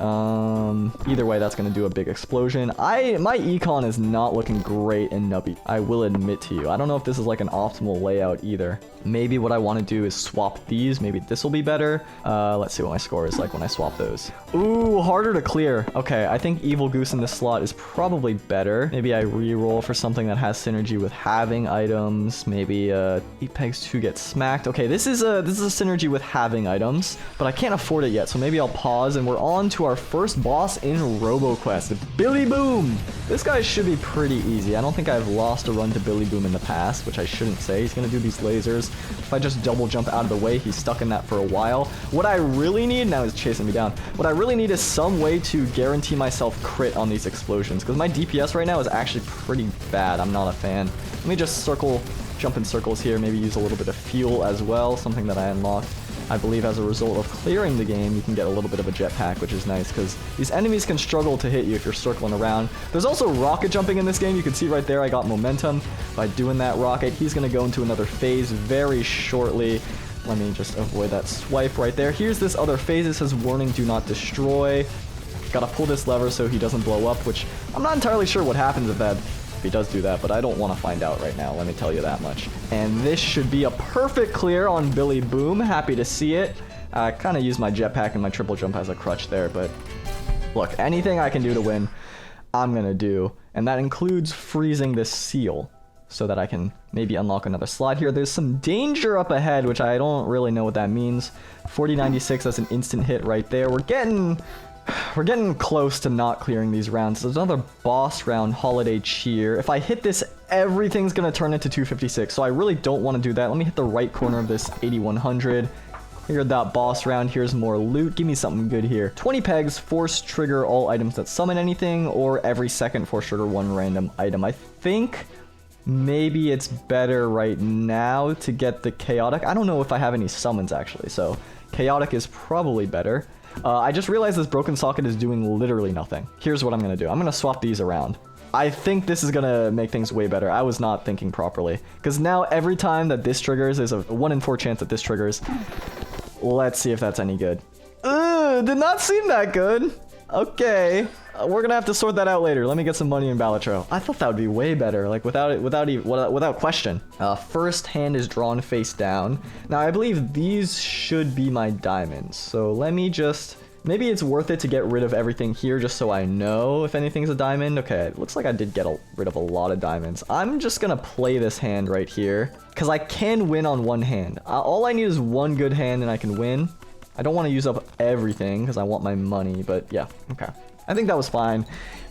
Either way, that's gonna do a big explosion. My econ is not looking great in Nubby, I will admit to you. I don't know if this is like an optimal layout either. Maybe what I want to do is swap these. Maybe this will be better. Let's see what my score is like when I swap those. Ooh, harder to clear. Okay, I think evil goose in this slot is probably better. Maybe I re-roll for something that has synergy with having items. Maybe 8 pegs to get smacked. Okay, this is a synergy with having items, but I can't afford it yet, so maybe I'll pause, and we're on to our first boss in Roboquest, Billy Boom. This guy should be pretty easy. I don't think I've lost a run to Billy Boom in the past, which I shouldn't say. He's gonna do these lasers. If I just double jump out of the way, he's stuck in that for a while. What I really need, now he's chasing me down, what I really need is some way to guarantee myself crit on these explosions, because my DPS right now is actually pretty bad. I'm not a fan. Let me just jump in circles here, maybe use a little bit of fuel as well, something that I unlocked. I believe as a result of clearing the game, you can get a little bit of a jetpack, which is nice, because these enemies can struggle to hit you if you're circling around. There's also rocket jumping in this game. You can see right there I got momentum by doing that rocket. He's going to go into another phase very shortly. Let me just avoid that swipe right there. Here's this other phase. It says warning, do not destroy. Gotta pull this lever so he doesn't blow up, which I'm not entirely sure what happens if he does do that, but I don't want to find out right now, let me tell you that much. And this should be a perfect clear on Billy Boom. Happy to see it. I kind of used my jetpack and my triple jump as a crutch there, but look, anything I can do to win, I'm gonna do. And that includes freezing this seal so that I can maybe unlock another slot here. There's some danger up ahead, which I don't really know what that means. 4096, that's an instant hit right there. We're getting close to not clearing these rounds. There's another boss round, Holiday Cheer. If I hit this, everything's gonna turn into 256, so I really don't want to do that. Let me hit the right corner of this 8100. Cleared that boss round. Here's more loot. Give me something good here. 20 pegs, force trigger all items that summon anything, or every second force trigger one random item. I think maybe it's better right now to get the chaotic. I don't know if I have any summons actually, so chaotic is probably better. I just realized this broken socket is doing literally nothing. Here's what I'm gonna do. I'm gonna swap these around. I think this is gonna make things way better. I was not thinking properly, because now every time that this triggers, there's a 1 in 4 chance that this triggers. Let's see if that's any good. Did not seem that good. Okay, we're gonna have to sort that out later. Let me get some money in Balatro. I thought that would be way better, like without question. First hand is drawn face down. Now I believe these should be my diamonds. So let me just, maybe it's worth it to get rid of everything here just so I know if anything's a diamond. Okay, it looks like I did get rid of a lot of diamonds. I'm just gonna play this hand right here, because I can win on one hand. All I need is one good hand and I can win. I don't want to use up everything because I want my money, but yeah, okay. I think that was fine.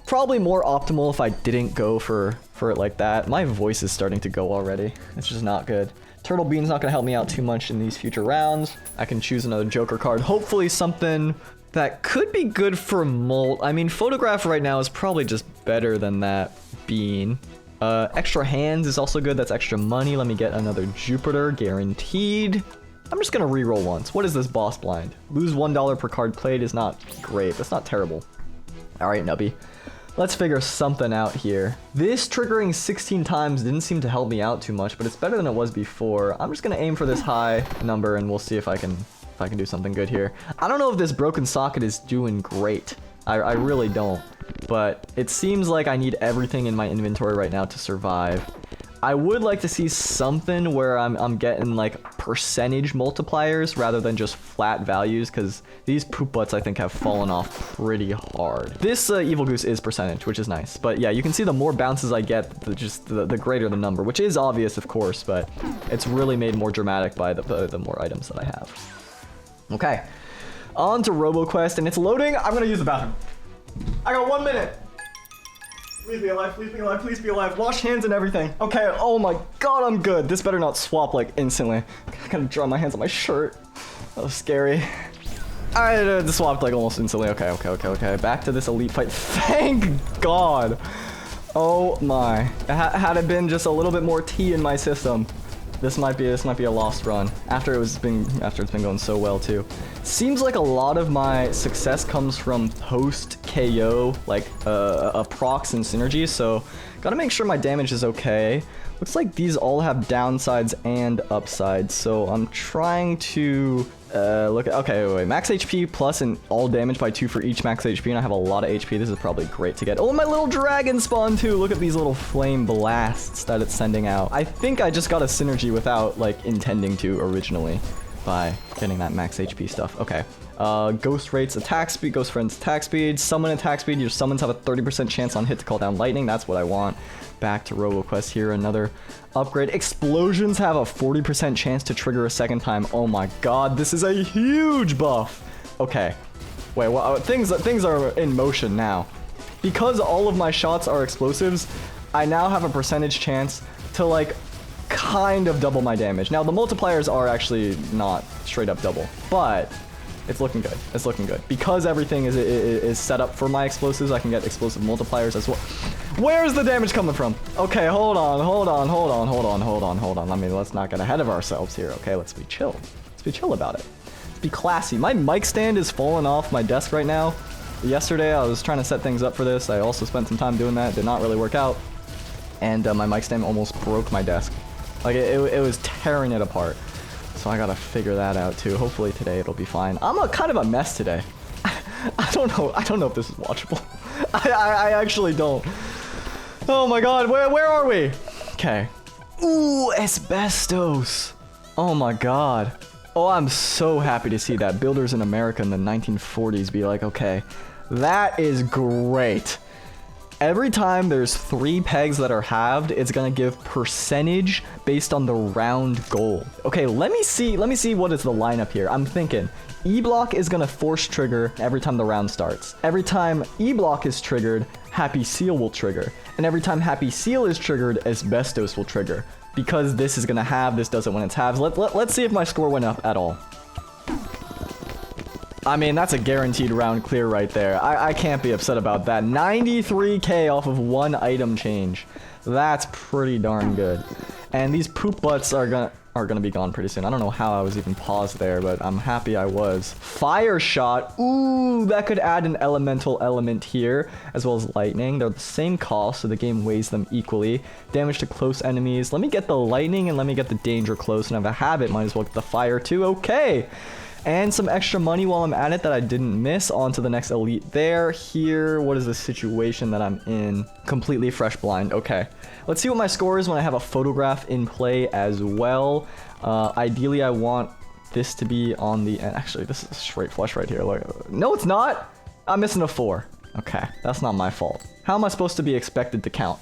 Probably more optimal if I didn't go for it like that. My voice is starting to go already. It's just not good. Turtle Bean's not going to help me out too much in these future rounds. I can choose another Joker card. Hopefully something that could be good for Molt. I mean, Photograph right now is probably just better than that Bean. Extra hands is also good. That's extra money. Let me get another Jupiter, guaranteed. I'm just gonna reroll once. What is this boss blind? Lose $1 per card played is not great. That's not terrible. All right, Nubby. Let's figure something out here. This triggering 16 times didn't seem to help me out too much, but it's better than it was before. I'm just gonna aim for this high number and we'll see if I can do something good here. I don't know if this broken socket is doing great. I really don't, but it seems like I need everything in my inventory right now to survive. I would like to see something where I'm getting like percentage multipliers rather than just flat values, because these poop butts I think have fallen off pretty hard. This evil goose is percentage, which is nice, but yeah, you can see the more bounces I get, the greater the number, which is obvious of course, but it's really made more dramatic by the more items that I have. Okay, on to Roboquest, and it's loading. I'm gonna use the bathroom. I got 1 minute. Please be alive, please be alive, please be alive. Wash hands and everything. Okay, oh my god, I'm good. This better not swap like instantly. I gotta dry my hands on my shirt. That was scary. I swapped like almost instantly. Okay. Back to this elite fight. Thank god. Oh my. Had it been just a little bit more tea in my system, this might be a lost run. After it's been going so well too. Seems like a lot of my success comes from post KO, like procs and synergy. So gotta make sure my damage is okay. Looks like these all have downsides and upsides. So I'm trying to look at, okay, wait, max HP plus and all damage by 2 for each max HP, and I have a lot of HP. This is probably great to get. Oh, my little dragon spawn too. Look at these little flame blasts that it's sending out. I think I just got a synergy without like intending to originally by getting that max HP stuff. Okay. Ghost rates attack speed, ghost friends attack speed, summon attack speed. Your summons have a 30% chance on hit to call down lightning. That's what I want. Back to Roboquest here, another upgrade. Explosions have a 40% chance to trigger a second time. Oh my god, this is a huge buff. Okay, wait, well, things are in motion now. Because all of my shots are explosives, I now have a percentage chance to like kind of double my damage. Now the multipliers are actually not straight up double, but it's looking good. It's looking good. Because everything is set up for my explosives, I can get explosive multipliers as well. Where's the damage coming from? Okay, hold on. I mean, let's not get ahead of ourselves here, okay? Let's be chill. Let's be chill about it. Let's be classy. My mic stand is falling off my desk right now. Yesterday, I was trying to set things up for this. I also spent some time doing that. Did not really work out. And my mic stand almost broke my desk. Like, it was tearing it apart. So I gotta figure that out too. Hopefully today it'll be fine. I'm kind of a mess today. I don't know if this is watchable. I actually don't. Oh my god, where are we? Okay. Ooh, asbestos. Oh my god. Oh, I'm so happy to see that. Builders in America in the 1940s be like, okay, that is great. Every time there's 3 pegs that are halved, it's gonna give percentage based on the round goal. Okay, let me see what is the lineup here. I'm thinking E block is gonna force trigger every time the round starts. Every time E block is triggered, Happy Seal will trigger. And every time Happy Seal is triggered, Asbestos will trigger. Because this is gonna halve, this doesn't when it's halves. Let's see if my score went up at all. I mean, that's a guaranteed round clear right there. I can't be upset about that. 93k off of 1 item change. That's pretty darn good. And these poop butts are gonna be gone pretty soon. I don't know how I was even paused there, but I'm happy I was. Fire shot. Ooh, that could add an elemental element here, as well as lightning. They're the same cost, so the game weighs them equally. Damage to close enemies. Let me get the lightning and let me get the danger close. And if I have it, might as well get the fire too. Okay. And some extra money while I'm at it that I didn't miss. On to the next elite there. Here, what is the situation that I'm in? Completely fresh blind. Okay. Let's see what my score is when I have a photograph in play as well. Ideally, I want this to be on the end. Actually, this is a straight flush right here. Look. No, it's not. I'm missing a 4. Okay, that's not my fault. How am I supposed to be expected to count?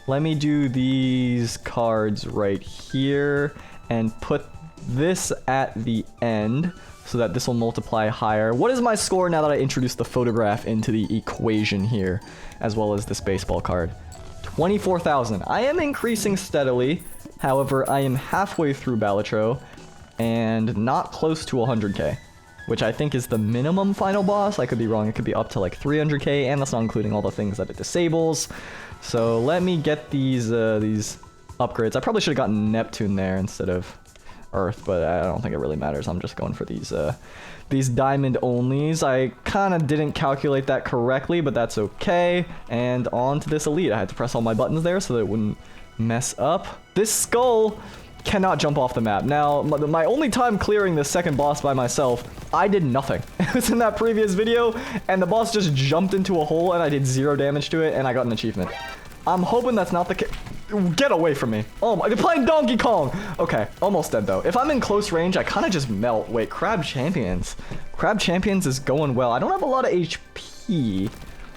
Let me do these cards right here and put this at the end, so that this will multiply higher. What is my score now that I introduced the photograph into the equation here, as well as this baseball card? 24,000. I am increasing steadily. However, I am halfway through Balatro and not close to 100k, which I think is the minimum final boss. I could be wrong. It could be up to like 300k, and that's not including all the things that it disables. So let me get these upgrades. I probably should have gotten Neptune there instead of earth, but I don't think it really matters. I'm just going for these diamond onlys. I kind of didn't calculate that correctly, but that's okay. And on to this elite. I had to press all my buttons there so that it wouldn't mess up. This skull cannot jump off the map. Now, my only time clearing this second boss by myself, I did nothing. It was in that previous video, and the boss just jumped into a hole, and I did 0 damage to it, and I got an achievement. I'm hoping that's not the case. Get away from me. Oh my, they're playing Donkey Kong. Okay, almost dead though. If I'm in close range, I kind of just melt. Wait, Crab Champions. Crab Champions is going well. I don't have a lot of HP.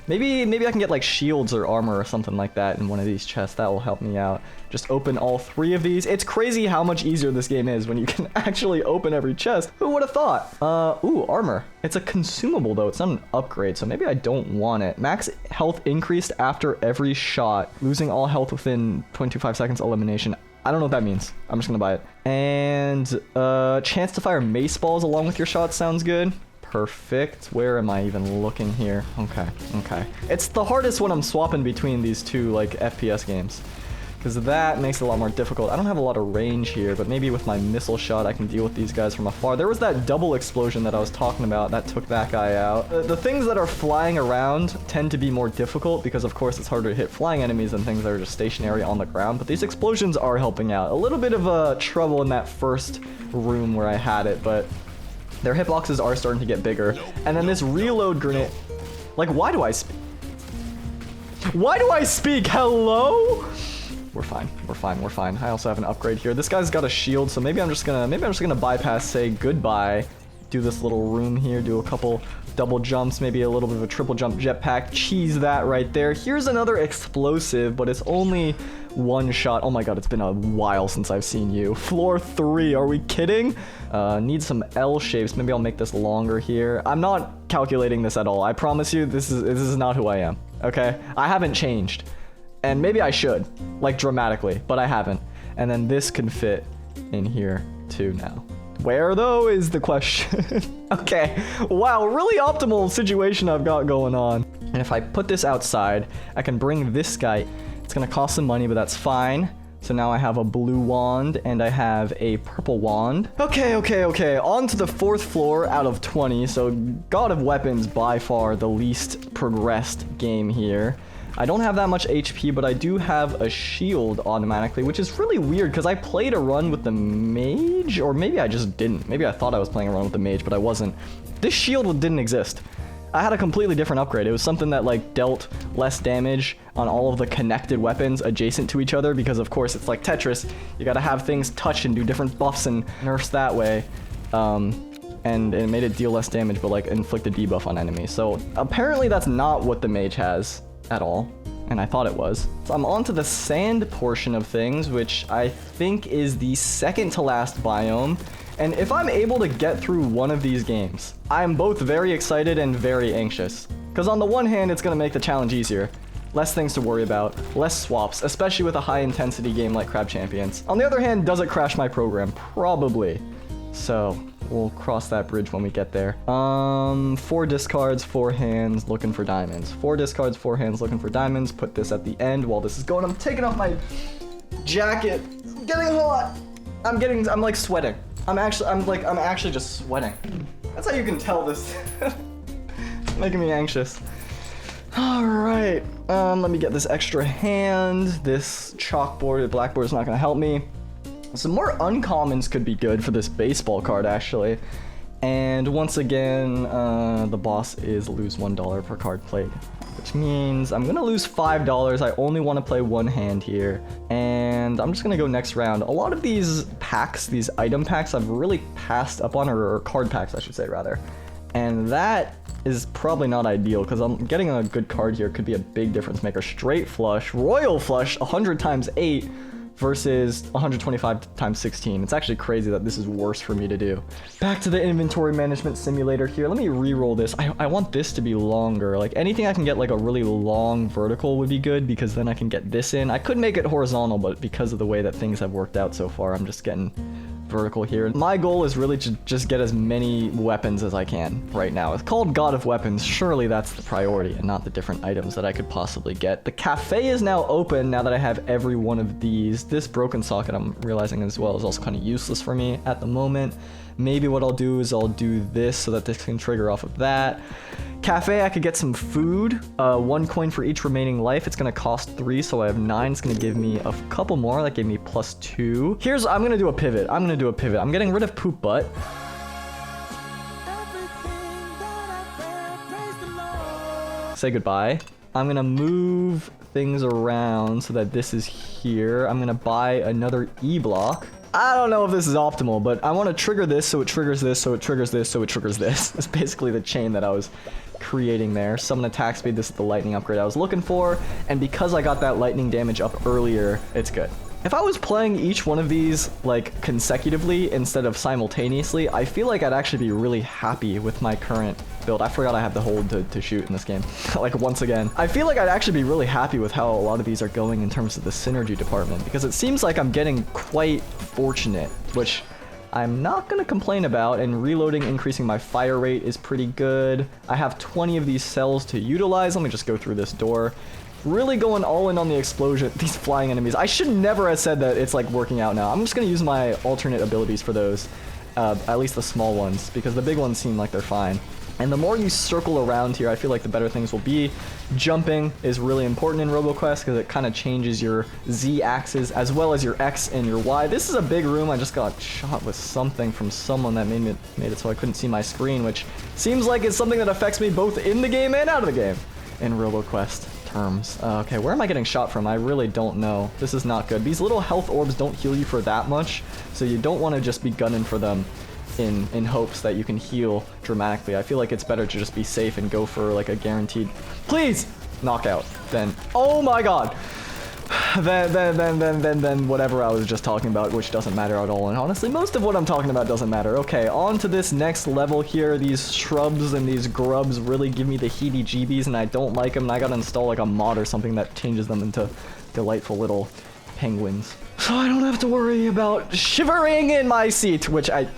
Maybe I can get like shields or armor or something like that in one of these chests. That will help me out. Just open all 3 of these. It's crazy how much easier this game is when you can actually open every chest. Who would have thought? Ooh, armor. It's a consumable though. It's not an upgrade, so maybe I don't want it. Max health increased after every shot. Losing all health within 0.25 seconds elimination. I don't know what that means. I'm just gonna buy it. And chance to fire mace balls along with your shots sounds good. Perfect. Where am I even looking here? Okay, okay. It's the hardest when I'm swapping between these two, like, FPS games. Because that makes it a lot more difficult. I don't have a lot of range here, but maybe with my missile shot I can deal with these guys from afar. There was that double explosion that I was talking about. That took that guy out. The things that are flying around tend to be more difficult because, of course, it's harder to hit flying enemies than things that are just stationary on the ground. But these explosions are helping out. A little bit of trouble in that first room where I had it, but their hitboxes are starting to get bigger. And then this reload grenade... Like, why do I speak? Why do I speak? Hello? We're fine. We're fine. We're fine. I also have an upgrade here. This guy's got a shield, so maybe I'm just gonna bypass, say goodbye. Do this little room here. Do a couple double jumps, maybe a little bit of a triple jump jetpack. Cheese that right there. Here's another explosive, but it's only 1 shot. Oh my god, it's been a while since I've seen you. Floor 3, are we kidding? Need some L shapes. Maybe I'll make this longer here. I'm not calculating this at all. I promise you, this is not who I am, okay? I haven't changed. And maybe I should, like dramatically, but I haven't. And then this can fit in here too now. Where though is the question. Okay, wow, really optimal situation I've got going on. And if I put this outside, I can bring this guy. It's gonna cost some money, but that's fine. So now I have a blue wand and I have a purple wand. Okay. On to the 4th floor out of 20. So God of Weapons, by far the least progressed game here. I don't have that much HP, but I do have a shield automatically, which is really weird because I played a run with the mage, or maybe I just didn't. Maybe I thought I was playing a run with the mage, but I wasn't. This shield didn't exist. I had a completely different upgrade. It was something that like dealt less damage on all of the connected weapons adjacent to each other because of course it's like Tetris. You gotta have things touch and do different buffs and nerfs that way. And it made it deal less damage but like inflict a debuff on enemies. So apparently that's not what the mage has at all, and I thought it was. So I'm on to the sand portion of things, which I think is the second to last biome. And if I'm able to get through one of these games, I'm both very excited and very anxious. Because on the one hand, it's going to make the challenge easier. Less things to worry about, less swaps, especially with a high-intensity game like Crab Champions. On the other hand, does it crash my program? Probably. So we'll cross that bridge when we get there. 4 discards, 4 hands, looking for diamonds. 4 discards, 4 hands, looking for diamonds. Put this at the end while this is going. I'm taking off my jacket. It's getting hot. I'm like sweating. I'm actually just sweating. That's how you can tell this. Making me anxious. All right. Let me get this extra hand. This chalkboard, blackboard is not gonna help me. Some more uncommons could be good for this baseball card, actually. And once again, the boss is lose $1 per card played, which means I'm gonna lose $5. I only want to play 1 hand here, and I'm just gonna go next round. A lot of these packs, these item packs, I've really passed up on, or card packs, I should say, rather. And that is probably not ideal, because I'm getting a good card here could be a big difference maker. Straight flush, royal flush, 100 times 8. Versus 125 times 16. It's actually crazy that this is worse for me to do. Back to the inventory management simulator here. Let me re-roll this. I want this to be longer. Like anything I can get like a really long vertical would be good because then I can get this in. I could make it horizontal, but because of the way that things have worked out so far, I'm just getting vertical here. My goal is really to just get as many weapons as I can right now. It's called God of Weapons. Surely that's the priority and not the different items that I could possibly get. The cafe is now open now that I have every one of these. This broken socket, I'm realizing as well, is also kind of useless for me at the moment. Maybe what I'll do is I'll do this so that this can trigger off of that. Cafe, I could get some food. 1 coin for each remaining life. It's gonna cost 3, so I have 9. It's gonna give me a couple more. That gave me +2. I'm gonna do a pivot. I'm getting rid of poop butt. Say goodbye. I'm gonna move things around so that this is here. I'm gonna buy another E block. I don't know if this is optimal, but I want to trigger this so it triggers this, so it triggers this, so it triggers this. It's basically the chain that I was creating there. Summon attack speed, this is the lightning upgrade I was looking for, and because I got that lightning damage up earlier, it's good. If I was playing each one of these like consecutively instead of simultaneously, I feel like I'd actually be really happy with my current build. I forgot I have the hold to shoot in this game, like once again. I feel like I'd actually be really happy with how a lot of these are going in terms of the synergy department, because it seems like I'm getting quite fortunate, which I'm not gonna complain about, and reloading, increasing my fire rate is pretty good. I have 20 of these cells to utilize. Let me just go through this door. Really going all in on the explosion, these flying enemies. I should never have said that it's like working out now. I'm just gonna use my alternate abilities for those, at least the small ones, because the big ones seem like they're fine. And the more you circle around here, I feel like the better things will be. Jumping is really important in Roboquest because it kind of changes your Z axis as well as your X and your Y. This is a big room. I just got shot with something from someone that made it so I couldn't see my screen, which seems like it's something that affects me both in the game and out of the game in Roboquest terms. Okay, where am I getting shot from? I really don't know. This is not good. These little health orbs don't heal you for that much, so you don't want to just be gunning for them in hopes that you can heal dramatically. I feel like it's better to just be safe and go for like a guaranteed, please, knockout. Then, oh my god. Then whatever I was just talking about, which doesn't matter at all. And honestly, most of what I'm talking about doesn't matter. Okay, on to this next level here. These shrubs and these grubs really give me the heebie-jeebies, and I don't like them. And I gotta install like a mod or something that changes them into delightful little penguins, so I don't have to worry about shivering in my seat, which I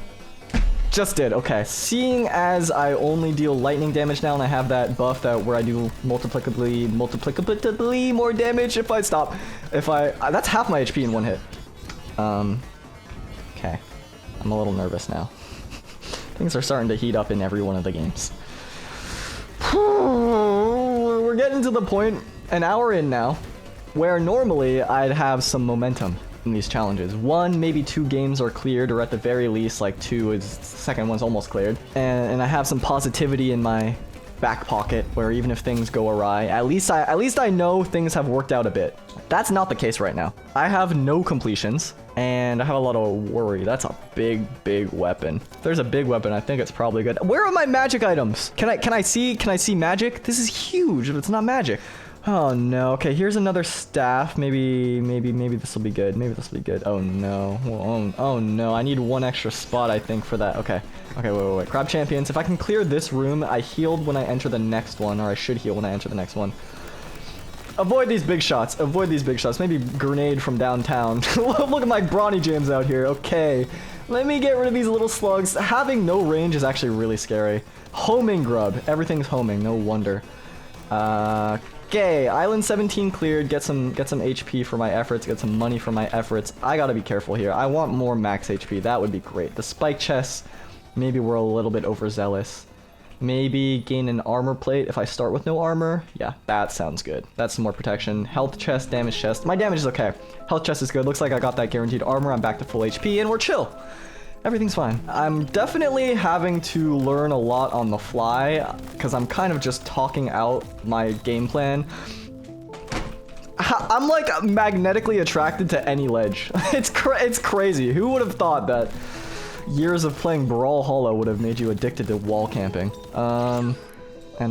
just did. Okay, seeing as I only deal lightning damage now, and I have that buff that where I do multiplicably more damage if I stop. That's half my HP in one hit. Okay, I'm a little nervous now. Things are starting to heat up in every one of the games. We're getting to the point, an hour in now, where normally I'd have some momentum in these challenges. 1, maybe 2 games are cleared, or at the very least like 2 is the second one's almost cleared, and I have some positivity in my back pocket where even if things go awry, at least I know things have worked out a bit. That's not the case right now. I have no completions and I have a lot of worry. That's a big weapon. If there's a big weapon, I think it's probably good. Where are my magic items? Can I see magic? This is huge, but it's not magic. Oh no. Okay, here's another staff. Maybe this will be good. Maybe this will be good. Oh no. Oh no. I need 1 extra spot, I think, for that. Okay. Okay, wait. Crab champions. If I can clear this room, I healed when I enter the next one, or I should heal when I enter the next one. Avoid these big shots. Avoid these big shots. Maybe grenade from downtown. Look at my brawny jams out here. Okay. Let me get rid of these little slugs. Having no range is actually really scary. Homing grub. Everything's homing. No wonder. Okay, Island 17 cleared. Get some HP for my efforts. Get some money for my efforts. I gotta be careful here. I want more max HP. That would be great. The spike chests, maybe we're a little bit overzealous. Maybe gain an armor plate if I start with no armor. Yeah, that sounds good. That's some more protection. Health chest, damage chest. My damage is okay. Health chest is good. Looks like I got that guaranteed armor. I'm back to full HP and we're chill. Everything's fine. I'm definitely having to learn a lot on the fly because I'm kind of just talking out my game plan. I'm like magnetically attracted to any ledge. It's crazy. Who would have thought that years of playing Brawlhalla would have made you addicted to wall camping? And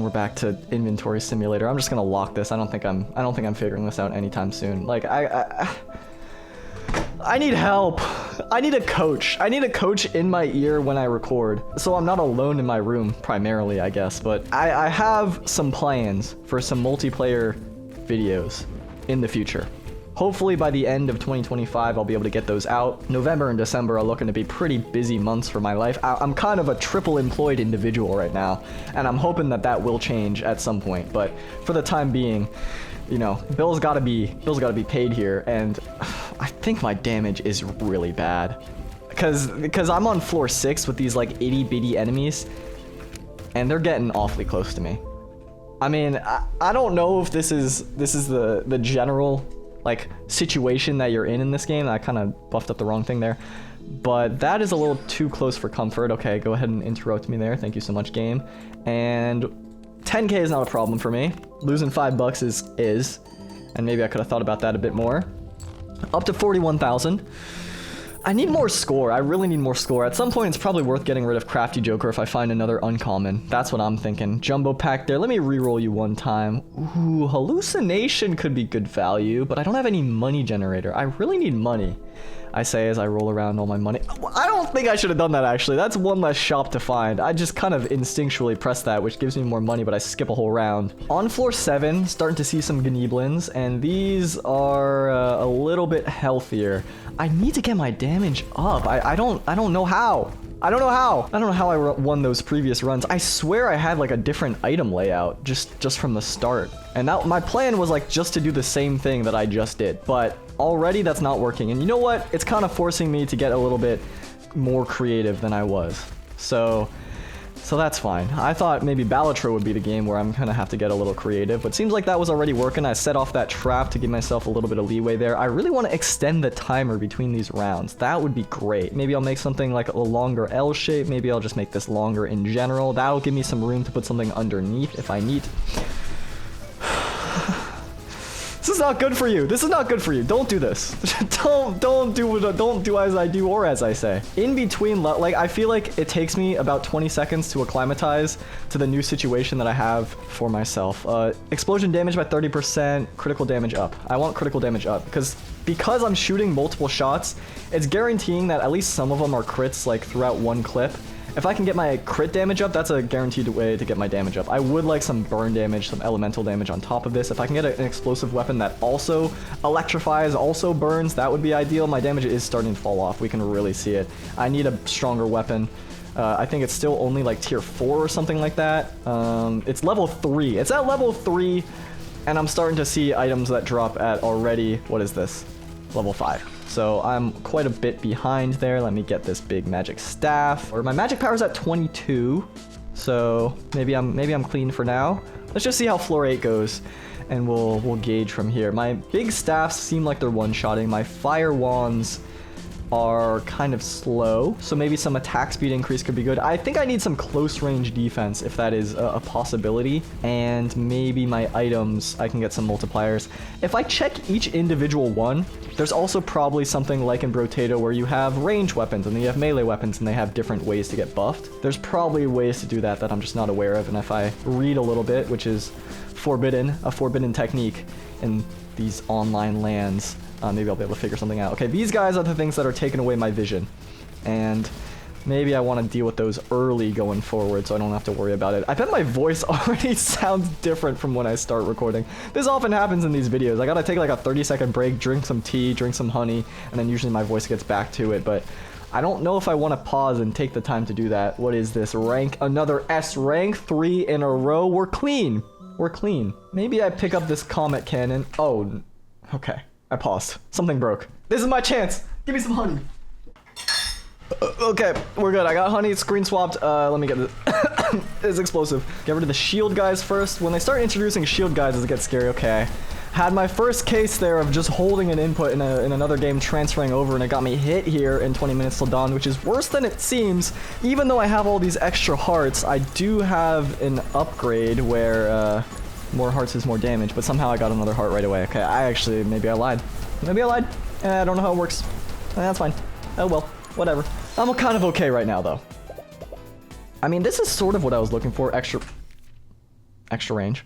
we're back to inventory simulator. I'm just gonna lock this. I don't think I'm figuring this out anytime soon. Like I need help. I need a coach. I need a coach in my ear when I record, so I'm not alone in my room, primarily, I guess. But I have some plans for some multiplayer videos in the future. Hopefully by the end of 2025, I'll be able to get those out. November and December are looking to be pretty busy months for my life. I'm kind of a triple employed individual right now, and I'm hoping that that will change at some point. But for the time being, you know, bills gotta be paid here, and I think my damage is really bad. Because I'm on floor 6 with these like itty bitty enemies, and they're getting awfully close to me. I mean, I don't know if this is the general like situation that you're in this game. I kind of buffed up the wrong thing there, but that is a little too close for comfort. Okay, go ahead and interrupt me there. Thank you so much, game. And 10k is not a problem for me. Losing $5 is, and maybe I could have thought about that a bit more. Up to 41,000. I need more score. I really need more score. At some point, it's probably worth getting rid of Crafty Joker if I find another uncommon. That's what I'm thinking. Jumbo pack there. Let me reroll you one time. Ooh, hallucination could be good value, but I don't have any money generator. I really need money, I say as I roll around all my money. I don't think I should have done that, actually. That's one less shop to find. I just kind of instinctually press that, which gives me more money, but I skip a whole round. On floor 7, starting to see some Gneeblins, and these are a little bit healthier. I need to get my damage up. I don't know how. I don't know how I won those previous runs. I swear I had like a different item layout just from the start. And that my plan was like just to do the same thing that I just did. But already that's not working. And you know what? It's kind of forcing me to get a little bit more creative than I was. So that's fine. I thought maybe Balatro would be the game where I'm gonna have to get a little creative, but seems like that was already working. I set off that trap to give myself a little bit of leeway there. I really want to extend the timer between these rounds. That would be great. Maybe I'll make something like a longer L shape. Maybe I'll just make this longer in general. That'll give me some room to put something underneath if I need. This is not good for you. This is not good for you. Don't do this. don't do as I do or as I say. In between, like I feel like it takes me about 20 seconds to acclimatize to the new situation that I have for myself. Explosion damage by 30%, critical damage up. I want critical damage up because I'm shooting multiple shots, it's guaranteeing that at least some of them are crits like throughout one clip. If I can get my crit damage up, that's a guaranteed way to get my damage up. I would like some burn damage, some elemental damage on top of this. If I can get an explosive weapon that also electrifies, also burns, that would be ideal. My damage is starting to fall off. We can really see it. I need a stronger weapon. I think it's still only like tier 4 or something like that. It's level 3. It's at level 3, and I'm starting to see items that drop at already, what is this? Level 5. So I'm quite a bit behind there. Let me get this big magic staff. Or my magic power's at 22. So maybe I'm clean for now. Let's just see how floor 8 goes, and we'll gauge from here. My big staffs seem like they're one-shotting. My fire wands are kind of slow, so maybe some attack speed increase could be good. I think I need some close range defense if that is a possibility, and maybe my items, I can get some multipliers. If I check each individual one, there's also probably something like in Brotato where you have range weapons and then you have melee weapons and they have different ways to get buffed. There's probably ways to do that I'm just not aware of, and if I read a little bit, which is a forbidden technique in these online lands, maybe I'll be able to figure something out. Okay, these guys are the things that are taking away my vision, and maybe I want to deal with those early going forward so I don't have to worry about it. I bet my voice already sounds different from when I start recording. This often happens in these videos. I gotta take like a 30-second break, drink some tea, drink some honey, and then usually my voice gets back to it, but I don't know if I want to pause and take the time to do that. What is this? Rank, another S rank, 3 in a row. We're clean. We're clean. Maybe I pick up this comet cannon. Oh, okay. I paused. Something broke. This is my chance. Give me some honey. Okay, we're good. I got honey. Screen swapped. Let me get this. It's explosive. Get rid of the shield guys first. When they start introducing shield guys, it gets scary. Okay. Had my first case there of just holding an input in another game, transferring over, and it got me hit here in 20 minutes till dawn, which is worse than it seems. Even though I have all these extra hearts, I do have an upgrade where more hearts is more damage, but somehow I got another heart right away. Okay, maybe I lied. Maybe I lied. I don't know how it works. That's fine. Oh well, whatever. I'm kind of okay right now, though. I mean, this is sort of what I was looking for. Extra range.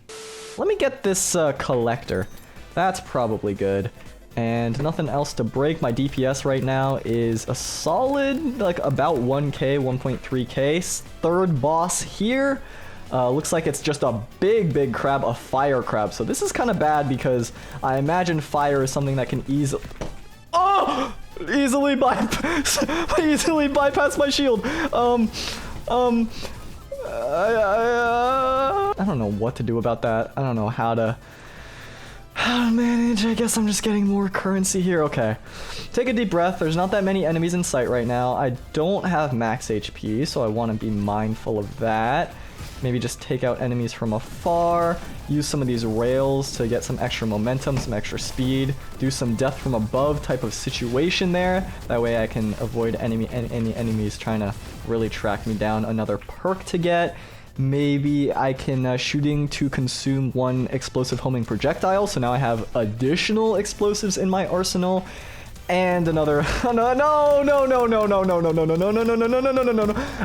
Let me get this collector. That's probably good. And nothing else to break. My DPS right now is a solid, like about 1k, 1.3k. Third boss here. Looks like it's just a big crab, a fire crab. So this is kind of bad because I imagine fire is something that can easily... Oh! Easily bypass my shield. I don't know what to do about that. I don't know how to manage. I guess I'm just getting more currency here. Okay. Take a deep breath. There's not that many enemies in sight right now. I don't have max HP, so I want to be mindful of that. Maybe just take out enemies from afar. Use some of these rails to get some extra momentum, some extra speed. Do some death from above type of situation there. That way I can avoid any enemies trying to really track me down. Another perk to get. Maybe I can shooting to consume 1 explosive homing projectile. So now I have additional explosives in my arsenal. And another no.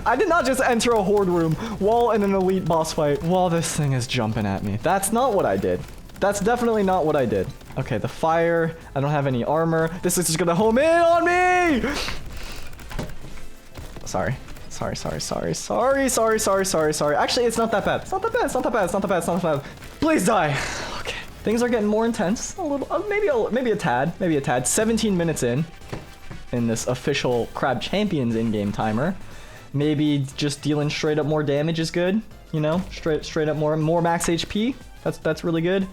I did not just enter a horde room while in an elite boss fight while this thing is jumping at me. That's not what I did. That's definitely not what I did. Okay, the fire. I don't have any armor. This is just gonna home in on me. Sorry. Actually, it's not that bad. It's not that bad. Please die. Okay. Things are getting more intense. A little, maybe a tad. 17 minutes in this official Crab Champions in-game timer. Maybe just dealing straight up more damage is good. You know, straight up more max HP. That's really good.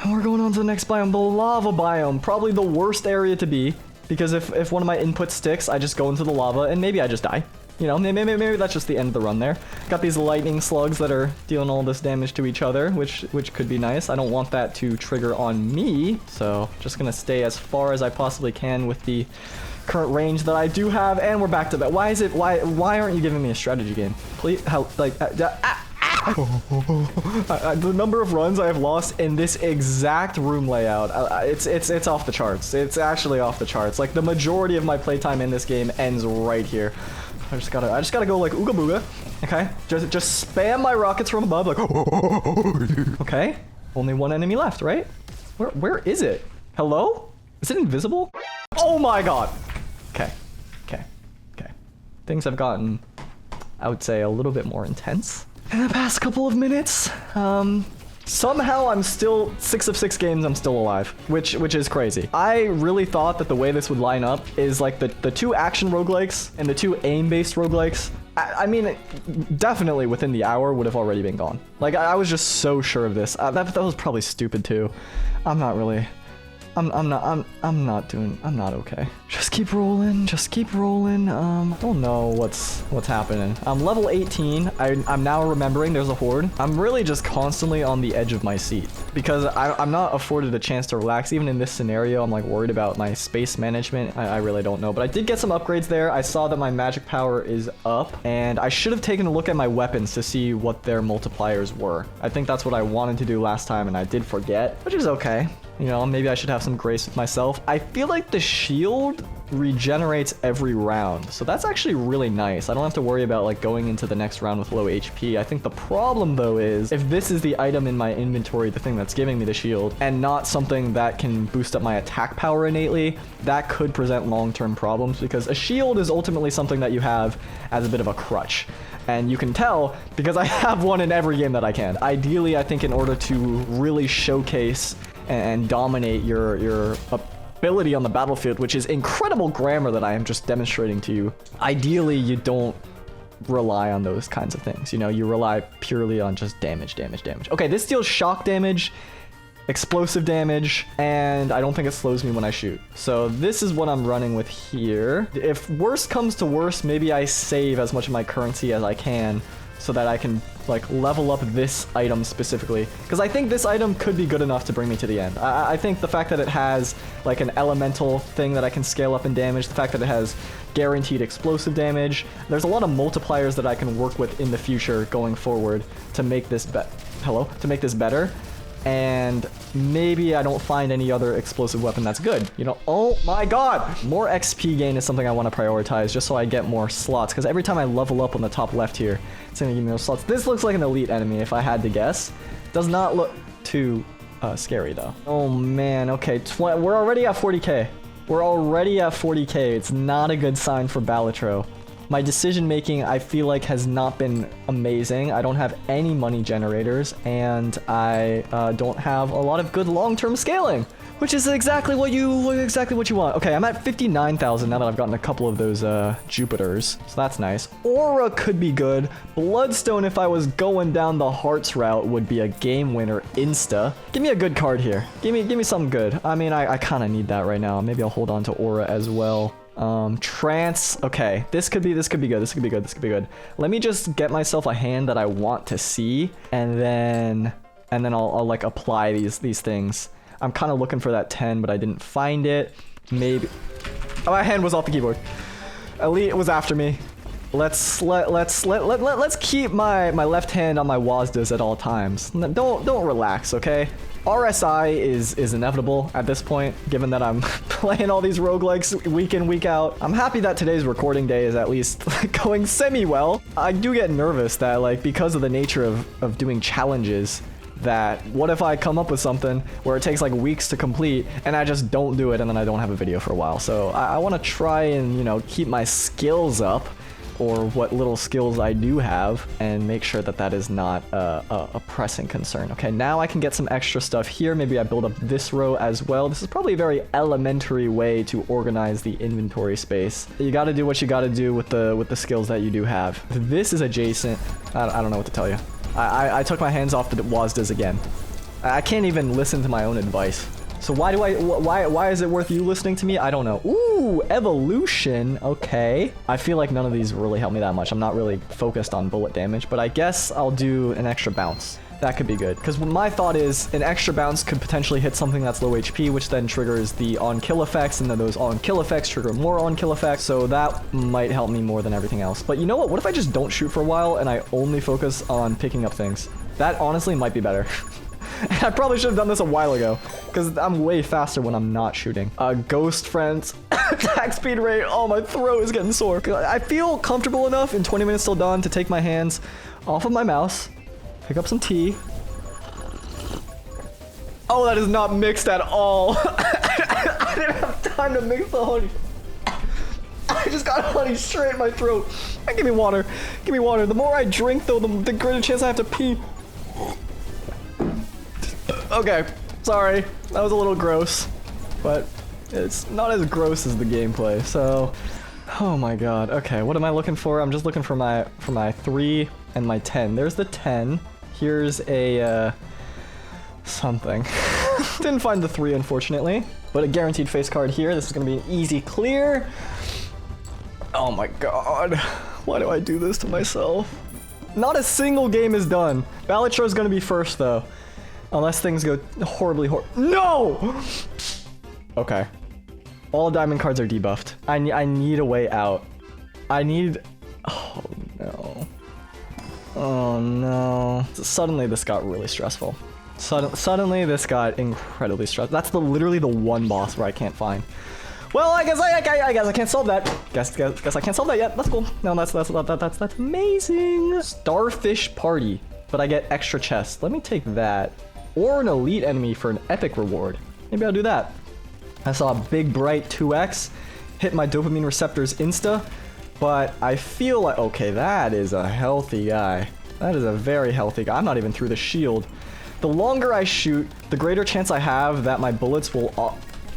And we're going on to the next biome, the lava biome. Probably the worst area to be, because if one of my inputs sticks, I just go into the lava and maybe I just die. You know, maybe that's just the end of the run there. Got these lightning slugs that are dealing all this damage to each other, which could be nice. I don't want that to trigger on me, so just gonna stay as far as I possibly can with the current range that I do have, and we're back to that. Why aren't you giving me a strategy game? Please, help, like, the number of runs I have lost in this exact room layout, it's off the charts. It's actually off the charts. Like, the majority of my playtime in this game ends right here. I just gotta go like ooga booga. Okay, just spam my rockets from above, like. Okay, only 1 enemy left, right? Where is it? Hello? Is it invisible? Oh my god. Okay. Things have gotten, I would say, a little bit more intense in the past couple of minutes. Somehow I'm still 6 of 6 games. I'm still alive, which is crazy. I really thought that the way this would line up is like the 2 action roguelikes and the 2 aim-based roguelikes. I mean, definitely within the hour would have already been gone. Like, I was just so sure of this. That was probably stupid too. I'm not okay. Just keep rolling. I don't know what's happening. I'm level 18. I'm now remembering there's a horde. I'm really just constantly on the edge of my seat because I'm not afforded a chance to relax. Even in this scenario, I'm like worried about my space management. I really don't know, but I did get some upgrades there. I saw that my magic power is up, and I should have taken a look at my weapons to see what their multipliers were. I think that's what I wanted to do last time, and I did forget, which is okay. You know, maybe I should have some grace with myself. I feel like the shield regenerates every round, so that's actually really nice. I don't have to worry about like going into the next round with low HP. I think the problem though is if this is the item in my inventory, the thing that's giving me the shield, and not something that can boost up my attack power innately, that could present long-term problems because a shield is ultimately something that you have as a bit of a crutch. And you can tell because I have one in every game that I can. Ideally, I think in order to really showcase and dominate your ability on the battlefield, which is incredible grammar that I am just demonstrating to you. Ideally, you don't rely on those kinds of things. You know, you rely purely on just damage. Okay, this deals shock damage, explosive damage, and I don't think it slows me when I shoot. So this is what I'm running with here. If worst comes to worst, maybe I save as much of my currency as I can so that I can like level up this item specifically, because I think this item could be good enough to bring me to the end. I think the fact that it has like an elemental thing that I can scale up in damage, the fact that it has guaranteed explosive damage, there's a lot of multipliers that I can work with in the future going forward to make this better. And maybe I don't find any other explosive weapon that's good. You know, oh my god! More XP gain is something I want to prioritize just so I get more slots, because every time I level up on the top left here, it's going to give me those slots. This looks like an elite enemy if I had to guess. Does not look too scary though. Oh man, okay, we're already at 40k. We're already at 40k. It's not a good sign for Balatro. My decision making, I feel like, has not been amazing. I don't have any money generators, and I don't have a lot of good long-term scaling, which is exactly what you want. Okay, I'm at 59,000 now that I've gotten a couple of those Jupiters, so that's nice. Aura could be good. Bloodstone, if I was going down the hearts route, would be a game winner insta. Give me a good card here. Give me something good. I mean, I kind of need that right now. Maybe I'll hold on to Aura as well. Trance. Okay, this could be good. Let me just get myself a hand that I want to see, and then I'll like apply these things. I'm kind of looking for that 10, but I didn't find it. Maybe. Oh, my hand was off the keyboard. Elite was after me. Let's keep my left hand on my WASDs at all times. Don't relax, okay? RSI is inevitable at this point, given that I'm playing all these roguelikes week in, week out. I'm happy that today's recording day is at least going semi-well. I do get nervous that, like, because of the nature of doing challenges, that what if I come up with something where it takes like weeks to complete and I just don't do it and then I don't have a video for a while. So I want to try and, you know, keep my skills up, or what little skills I do have, and make sure that that is not a pressing concern. Okay, now I can get some extra stuff here. Maybe I build up this row as well. This is probably a very elementary way to organize the inventory space. You got to do what you got to do with the skills that you do have. This is adjacent. I don't know what to tell you. I took my hands off the WASDs again. I can't even listen to my own advice. So why is it worth you listening to me? I don't know. Ooh, evolution. Okay. I feel like none of these really help me that much. I'm not really focused on bullet damage, but I guess I'll do an extra bounce. That could be good, because my thought is an extra bounce could potentially hit something that's low HP, which then triggers the on-kill effects, and then those on-kill effects trigger more on-kill effects, so that might help me more than everything else. But you know what? What if I just don't shoot for a while and I only focus on picking up things? That honestly might be better. I probably should have done this a while ago, because I'm way faster when I'm not shooting. Ghost friends, attack speed rate. Oh, my throat is getting sore. I feel comfortable enough in 20 minutes till dawn to take my hands off of my mouse, pick up some tea. Oh, that is not mixed at all. I didn't have time to mix the honey. I just got honey straight in my throat. Give me water. Give me water. The more I drink, though, the greater chance I have to pee. Okay, sorry, that was a little gross, but it's not as gross as the gameplay, so, oh my god. Okay, what am I looking for? I'm just looking for my 3 and my 10. There's the 10. Here's a, something. Didn't find the 3, unfortunately, but a guaranteed face card here. This is gonna be an easy clear. Oh my god, why do I do this to myself? Not a single game is done. Balatro is gonna be first, though. Unless things go horribly No! Okay. All diamond cards are debuffed. I need a way out. I need... Oh, no. Oh, no. Suddenly, this got really stressful. Suddenly, this got incredibly stressful. That's literally the one boss where I can't find. Well, I guess I can't solve that. Guess I can't solve that yet. That's cool. No, that's amazing. Starfish Party. But I get extra chests. Let me take that. Or an elite enemy for an epic reward. Maybe I'll do that. I saw a big bright 2x hit my dopamine receptors insta, but I feel like, okay, that is a healthy guy. That is a very healthy guy. I'm not even through the shield. The longer I shoot, the greater chance I have that my bullets will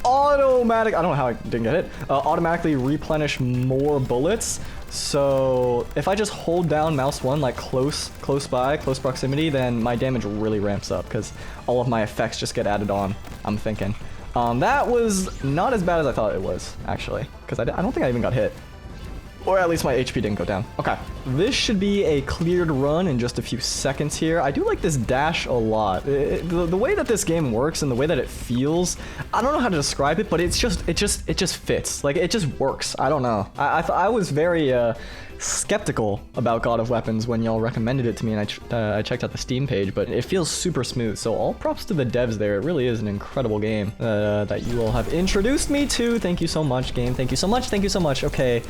automatic, I don't know how I didn't get it, automatically replenish more bullets. So if I just hold down mouse 1 like close by, close proximity, then my damage really ramps up because all of my effects just get added on, I'm thinking. That was not as bad as I thought it was, actually, because I don't think I even got hit. Or at least my HP didn't go down. Okay, this should be a cleared run in just a few seconds here. I do like this dash a lot. The way that this game works and the way that it feels, I don't know how to describe it, but it just fits. Like, it just works. I don't know. I was very skeptical about God of Weapons when y'all recommended it to me, and I checked out the Steam page, but it feels super smooth. So all props to the devs there. It really is an incredible game that you all have introduced me to. Thank you so much, game. Thank you so much. Thank you so much. Okay.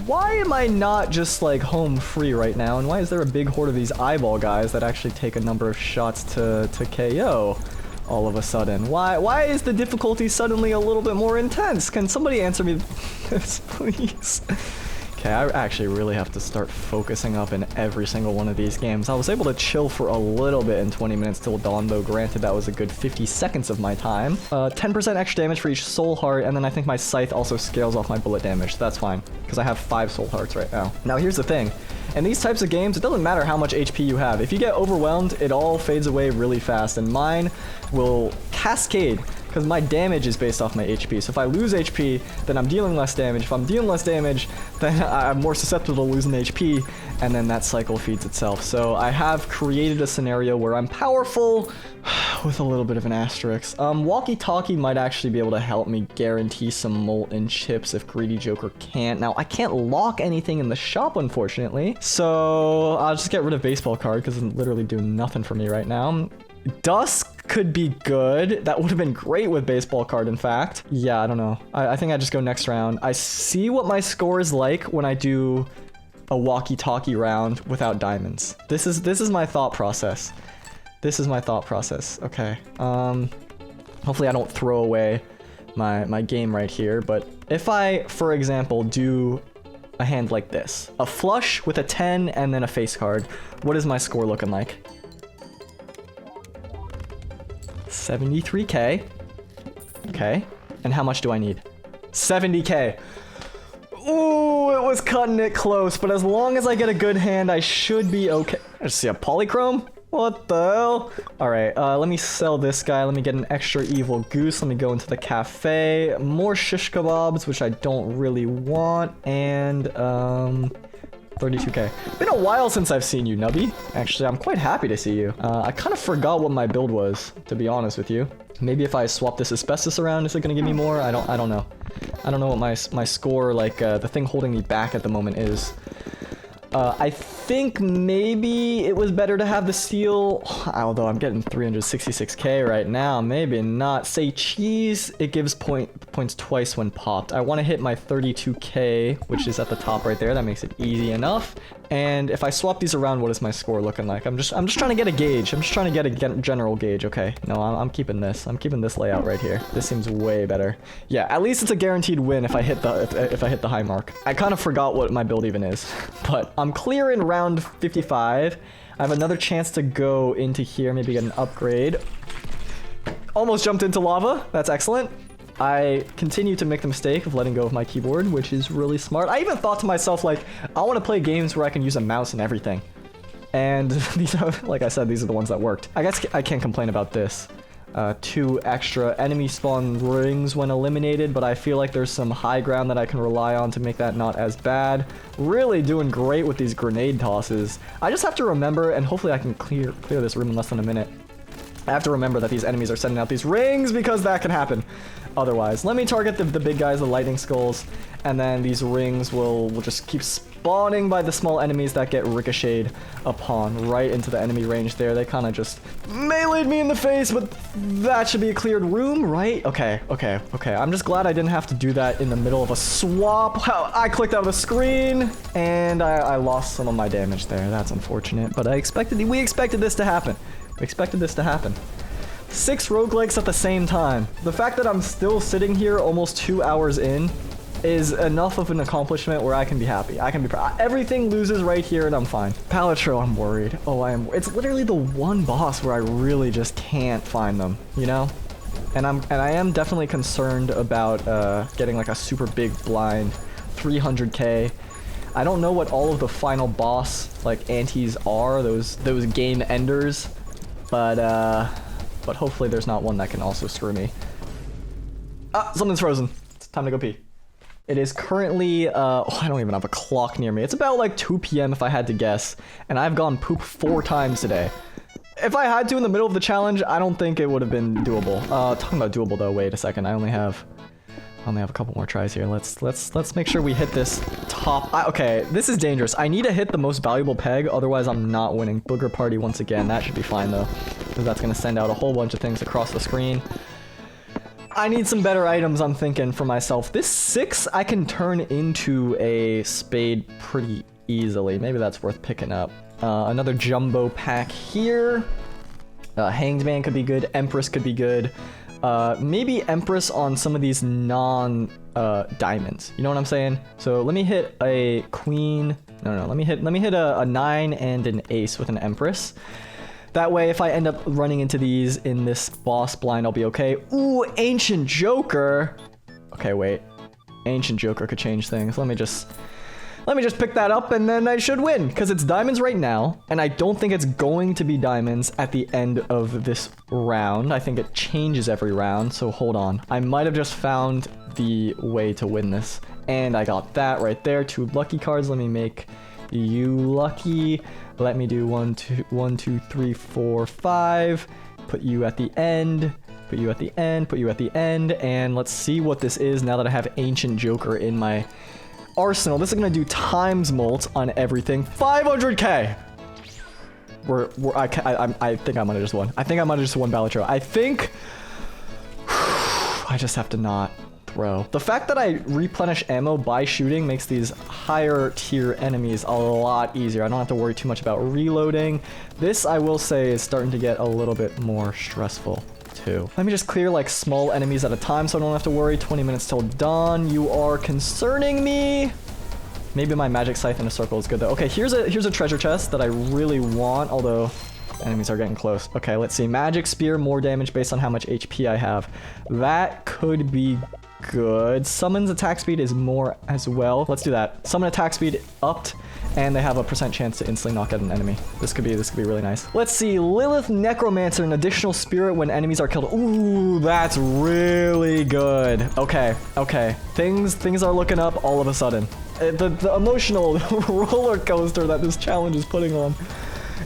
Why am I not just like home free right now, and why is there a big horde of these eyeball guys that actually take a number of shots to KO all of a sudden? Why is the difficulty suddenly a little bit more intense? Can somebody answer me this, please? Okay, I actually really have to start focusing up in every single one of these games. I was able to chill for a little bit in 20 minutes till dawn, though granted that was a good 50 seconds of my time. 10% extra damage for each soul heart, and then I think my scythe also scales off my bullet damage, so that's fine, because I have 5 soul hearts right now. Now here's the thing. In these types of games, it doesn't matter how much HP you have. If you get overwhelmed, it all fades away really fast, and mine will cascade, because my damage is based off my HP. So if I lose HP, then I'm dealing less damage. If I'm dealing less damage, then I'm more susceptible to losing HP, and then that cycle feeds itself. So I have created a scenario where I'm powerful with a little bit of an asterisk. Walkie-talkie might actually be able to help me guarantee some molten chips if Greedy Joker can't. Now, I can't lock anything in the shop, unfortunately. So I'll just get rid of baseball card because it's literally doing nothing for me right now. Dusk could be good. That would have been great with baseball card, in fact. Yeah, I don't know. I think I just go next round. I see what my score is like when I do a walkie-talkie round without diamonds. This is my thought process. This is my thought process. Okay. Hopefully I don't throw away my game right here, but if I, for example, do a hand like this, a flush with a 10 and then a face card, what is my score looking like? 73k. Okay. And how much do I need? 70k. Ooh, it was cutting it close, but as long as I get a good hand, I should be okay. I just see a polychrome? What the hell? Alright, let me sell this guy. Let me get an extra evil goose. Let me go into the cafe. More shish kebabs, which I don't really want. And, 32k. Been a while since I've seen you, Nubby. Actually, I'm quite happy to see you. I kind of forgot what my build was, to be honest with you. Maybe if I swap this asbestos around, is it gonna give me more? I don't know. I don't know what my score, like, the thing holding me back at the moment is. I think maybe it was better to have the steel, although I'm getting 366k right now, maybe not. Say cheese, it gives points twice when popped. I want to hit my 32k, which is at the top right there. That makes it easy enough. And if I swap these around, what is my score looking like? I'm just trying to get a gauge. I'm just trying to get a general gauge. Okay, no, I'm keeping this. I'm keeping this layout right here. This seems way better. Yeah, at least it's a guaranteed win if I hit the high mark. I kind of forgot what my build even is, but I'm clear in round 55. I have another chance to go into here, maybe get an upgrade. Almost jumped into lava. That's excellent. I continue to make the mistake of letting go of my keyboard, which is really smart. I even thought to myself, like, I want to play games where I can use a mouse and everything. And these are, like I said, these are the ones that worked. I guess I can't complain about this. 2 extra enemy spawn rings when eliminated, but I feel like there's some high ground that I can rely on to make that not as bad. Really doing great with these grenade tosses. I just have to remember, and hopefully I can clear this room in less than a minute. I have to remember that these enemies are sending out these rings because that can happen otherwise. Let me target the big guys, the lightning skulls, and then these rings will just keep spawning by the small enemies that get ricocheted upon right into the enemy range there. They kind of just meleeed me in the face, but that should be a cleared room, right? Okay. I'm just glad I didn't have to do that in the middle of a swap. I clicked out of the screen, and I lost some of my damage there. That's unfortunate, but we expected this to happen. We expected this to happen. 6 roguelikes at the same time. The fact that I'm still sitting here almost 2 hours in is enough of an accomplishment where I can be happy. I can be proud. Everything loses right here and I'm fine. Balatro, I'm worried. Oh, I am. It's literally the one boss where I really just can't find them, you know? And I am definitely concerned about getting like a super big blind 300k. I don't know what all of the final boss like antis are, those game enders. But hopefully there's not one that can also screw me. Ah, something's frozen. It's time to go pee. It is currently, I don't even have a clock near me. It's about like 2 p.m. if I had to guess, and I've gone poop 4 times today. If I had to in the middle of the challenge, I don't think it would have been doable. Talking about doable though, wait a second. I only have a couple more tries here. Let's make sure we hit this top. Okay, this is dangerous. I need to hit the most valuable peg, otherwise I'm not winning. Booger party once again. That should be fine though, because that's gonna send out a whole bunch of things across the screen. I need some better items, I'm thinking, for myself. This 6 I can turn into a spade pretty easily. Maybe that's worth picking up. Another jumbo pack here. Hanged Man could be good. Empress could be good. maybe Empress on some of these non-diamonds. You know what I'm saying? So let me hit a queen. No, let me hit a 9 and an ace with an Empress. That way, if I end up running into these in this boss blind, I'll be okay. Ooh, Ancient Joker. Okay, wait. Ancient Joker could change things. Let me just pick that up and then I should win, because it's diamonds right now, and I don't think it's going to be diamonds at the end of this round. I think it changes every round, so hold on. I might have just found the way to win this, and I got that right there. 2 lucky cards. Let me make you lucky. Let me do 1, 2, 3, 4, 5. Put you at the end. Put you at the end. Put you at the end. And let's see what this is now that I have Ancient Joker in my arsenal. This is gonna do times mult on everything. 500k. I think I might have just won. I think I might have just won Balatro. I think I just have to not throw. The fact that I replenish ammo by shooting makes these higher tier enemies a lot easier. I don't have to worry too much about reloading. This, I will say, is starting to get a little bit more stressful too. Let me just clear like small enemies at a time so I don't have to worry. 20 minutes till dawn. You are concerning me. Maybe my magic scythe in a circle is good though. Okay, here's a treasure chest that I really want, although enemies are getting close. Okay, let's see. Magic spear, more damage based on how much HP I have. That could be good. Summon's attack speed is more as well. Let's do that. Summon attack speed upped, and they have a % chance to instantly knock out an enemy. This could be really nice. Let's see. Lilith Necromancer, an additional spirit when enemies are killed. Ooh, that's really good. Okay. Things are looking up all of a sudden. The emotional roller coaster that this challenge is putting on.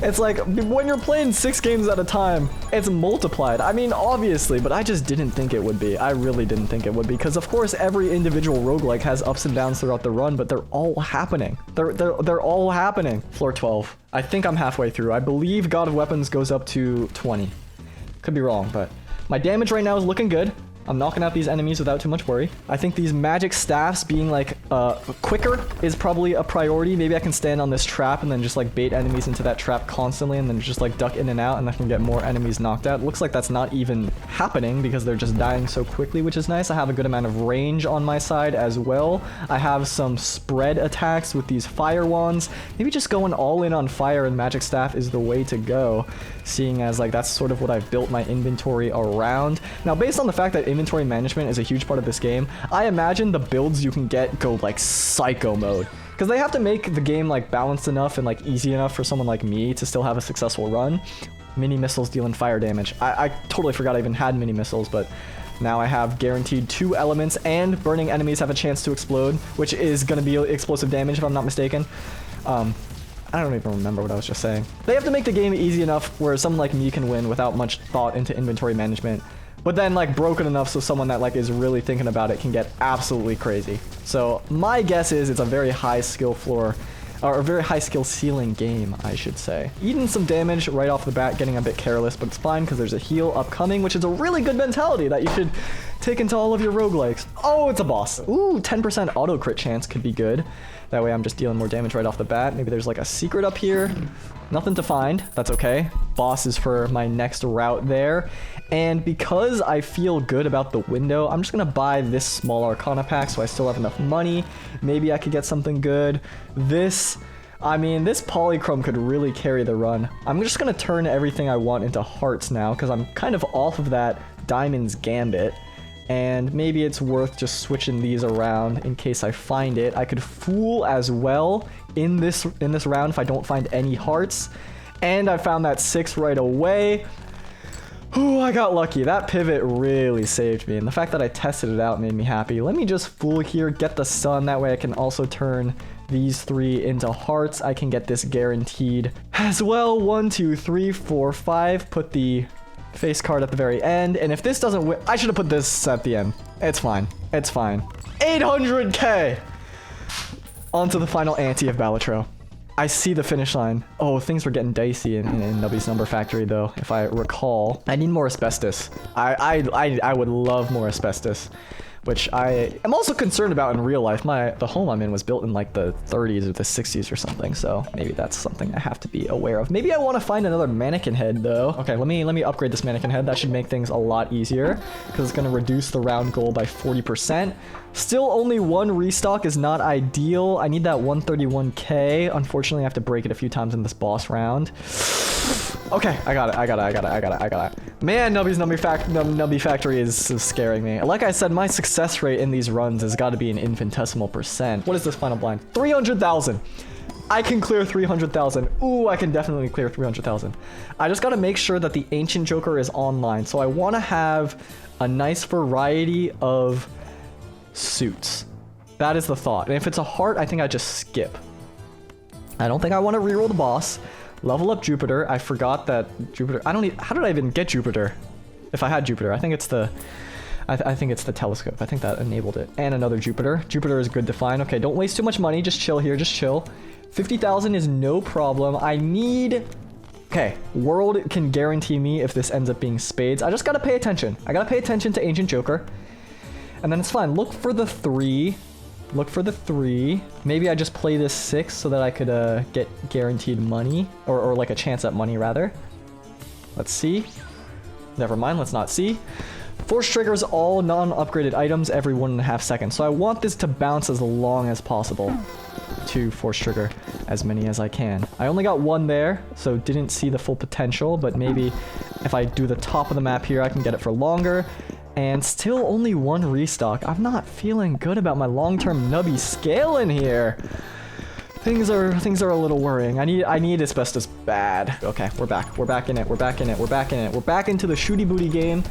It's like, when you're playing 6 games at a time, it's multiplied. I mean, obviously, but I just didn't think it would be. I really didn't think it would be, because of course every individual roguelike has ups and downs throughout the run, but they're all happening. They're all happening. Floor 12. I think I'm halfway through. I believe God of Weapons goes up to 20. Could be wrong, but my damage right now is looking good. I'm knocking out these enemies without too much worry. I think these magic staffs being like quicker is probably a priority. Maybe I can stand on this trap and then just like bait enemies into that trap constantly and then just like duck in and out, and I can get more enemies knocked out. It looks like that's not even happening because they're just dying so quickly, which is nice. I have a good amount of range on my side as well. I have some spread attacks with these fire wands. Maybe just going all in on fire and magic staff is the way to go, seeing as like that's sort of what I've built my inventory around. Now, based on the fact that inventory management is a huge part of this game, I imagine the builds you can get go like psycho mode, because they have to make the game like balanced enough and like easy enough for someone like me to still have a successful run. Mini missiles dealing fire damage. I totally forgot I even had mini missiles, but now I have guaranteed 2 elements, and burning enemies have a chance to explode, which is going to be explosive damage if I'm not mistaken. I don't even remember what I was just saying. They have to make the game easy enough where someone like me can win without much thought into inventory management, but then like broken enough so someone that like is really thinking about it can get absolutely crazy. So my guess is it's a very high skill floor, or a very high skill ceiling game, I should say. Eating some damage right off the bat, getting a bit careless, but it's fine because there's a heal upcoming, which is a really good mentality that you should take into all of your roguelikes. Oh, it's a boss. Ooh, 10% auto crit chance could be good. That way I'm just dealing more damage right off the bat. Maybe there's like a secret up here. Nothing to find. That's okay. Boss is for my next route there. And because I feel good about the window, I'm just going to buy this small Arcana pack so I still have enough money. Maybe I could get something good. This polychrome could really carry the run. I'm just going to turn everything I want into hearts now because I'm kind of off of that Diamond's Gambit. And maybe it's worth just switching these around in case I find it. I could Fool as well in this round if I don't find any hearts. And I found that 6 right away. Ooh, I got lucky. That pivot really saved me. And the fact that I tested it out made me happy. Let me just Fool here, get the sun. That way I can also turn these 3 into hearts. I can get this guaranteed as well. 1, 2, 3, 4, 5. Put the face card at the very end, and if this doesn't win, I should have put this at the end. It's fine. It's fine. 800k! On to the final ante of Balatro. I see the finish line. Oh, things were getting dicey in Nubbies Number Factory, though, if I recall. I need more asbestos. I would love more asbestos. which I am also concerned about in real life. The home I'm in was built in like the 30s or the 60s or something, so maybe that's something I have to be aware of. Maybe I want to find another mannequin head though. Okay, let me upgrade this mannequin head. That should make things a lot easier because it's going to reduce the round goal by 40%. Still, only one restock is not ideal. I need that 131k. Unfortunately, I have to break it a few times in this boss round. Okay, I got it. Man, Nubby Factory is scaring me. Like I said, my success rate in these runs has got to be an infinitesimal percent. What is this final blind? 300,000. I can clear 300,000. Ooh, I can definitely clear 300,000. I just got to make sure that the Ancient Joker is online. So I want to have a nice variety of suits. That is the thought. And if it's a heart, I think I just skip. I don't think I want to reroll the boss. Level up Jupiter. I forgot that Jupiter. I don't need. How did I even get Jupiter? If I had Jupiter, I think it's the. I think it's the telescope. I think that enabled it. And another Jupiter. Jupiter is good to find. Okay, don't waste too much money. Just chill here. Just chill. 50,000 is no problem. I need. Okay, World can guarantee me if this ends up being spades. I just gotta pay attention. I gotta pay attention to Ancient Joker. And then it's fine. Look for the 3. Look for the 3. Maybe I just play this 6 so that I could get guaranteed money. Or like a chance at money, rather. Let's see. Never mind, let's not see. Force triggers all non-upgraded items every 1.5 seconds. So I want this to bounce as long as possible. To force trigger as many as I can. I only got 1 there, so didn't see the full potential. But maybe if I do the top of the map here, I can get it for longer. And still only 1 restock. I'm not feeling good about my long-term Nubby scaling here. Things are a little worrying. I need asbestos bad. Okay, we're back. We're back in it. We're back in it. We're back in it. We're back into the shooty booty game.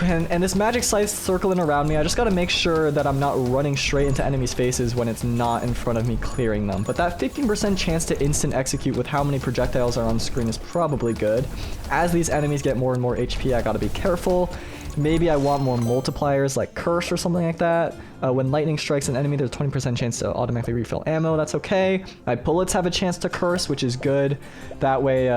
And this magic sight's circling around me. I just gotta make sure that I'm not running straight into enemies' faces when it's not in front of me clearing them. But that 15% chance to instant execute with how many projectiles are on screen is probably good. As these enemies get more and more HP, I gotta be careful. Maybe I want more multipliers like Curse or something like that. When lightning strikes an enemy, there's a 20% chance to automatically refill ammo. That's okay. My bullets have a chance to curse, which is good. That way,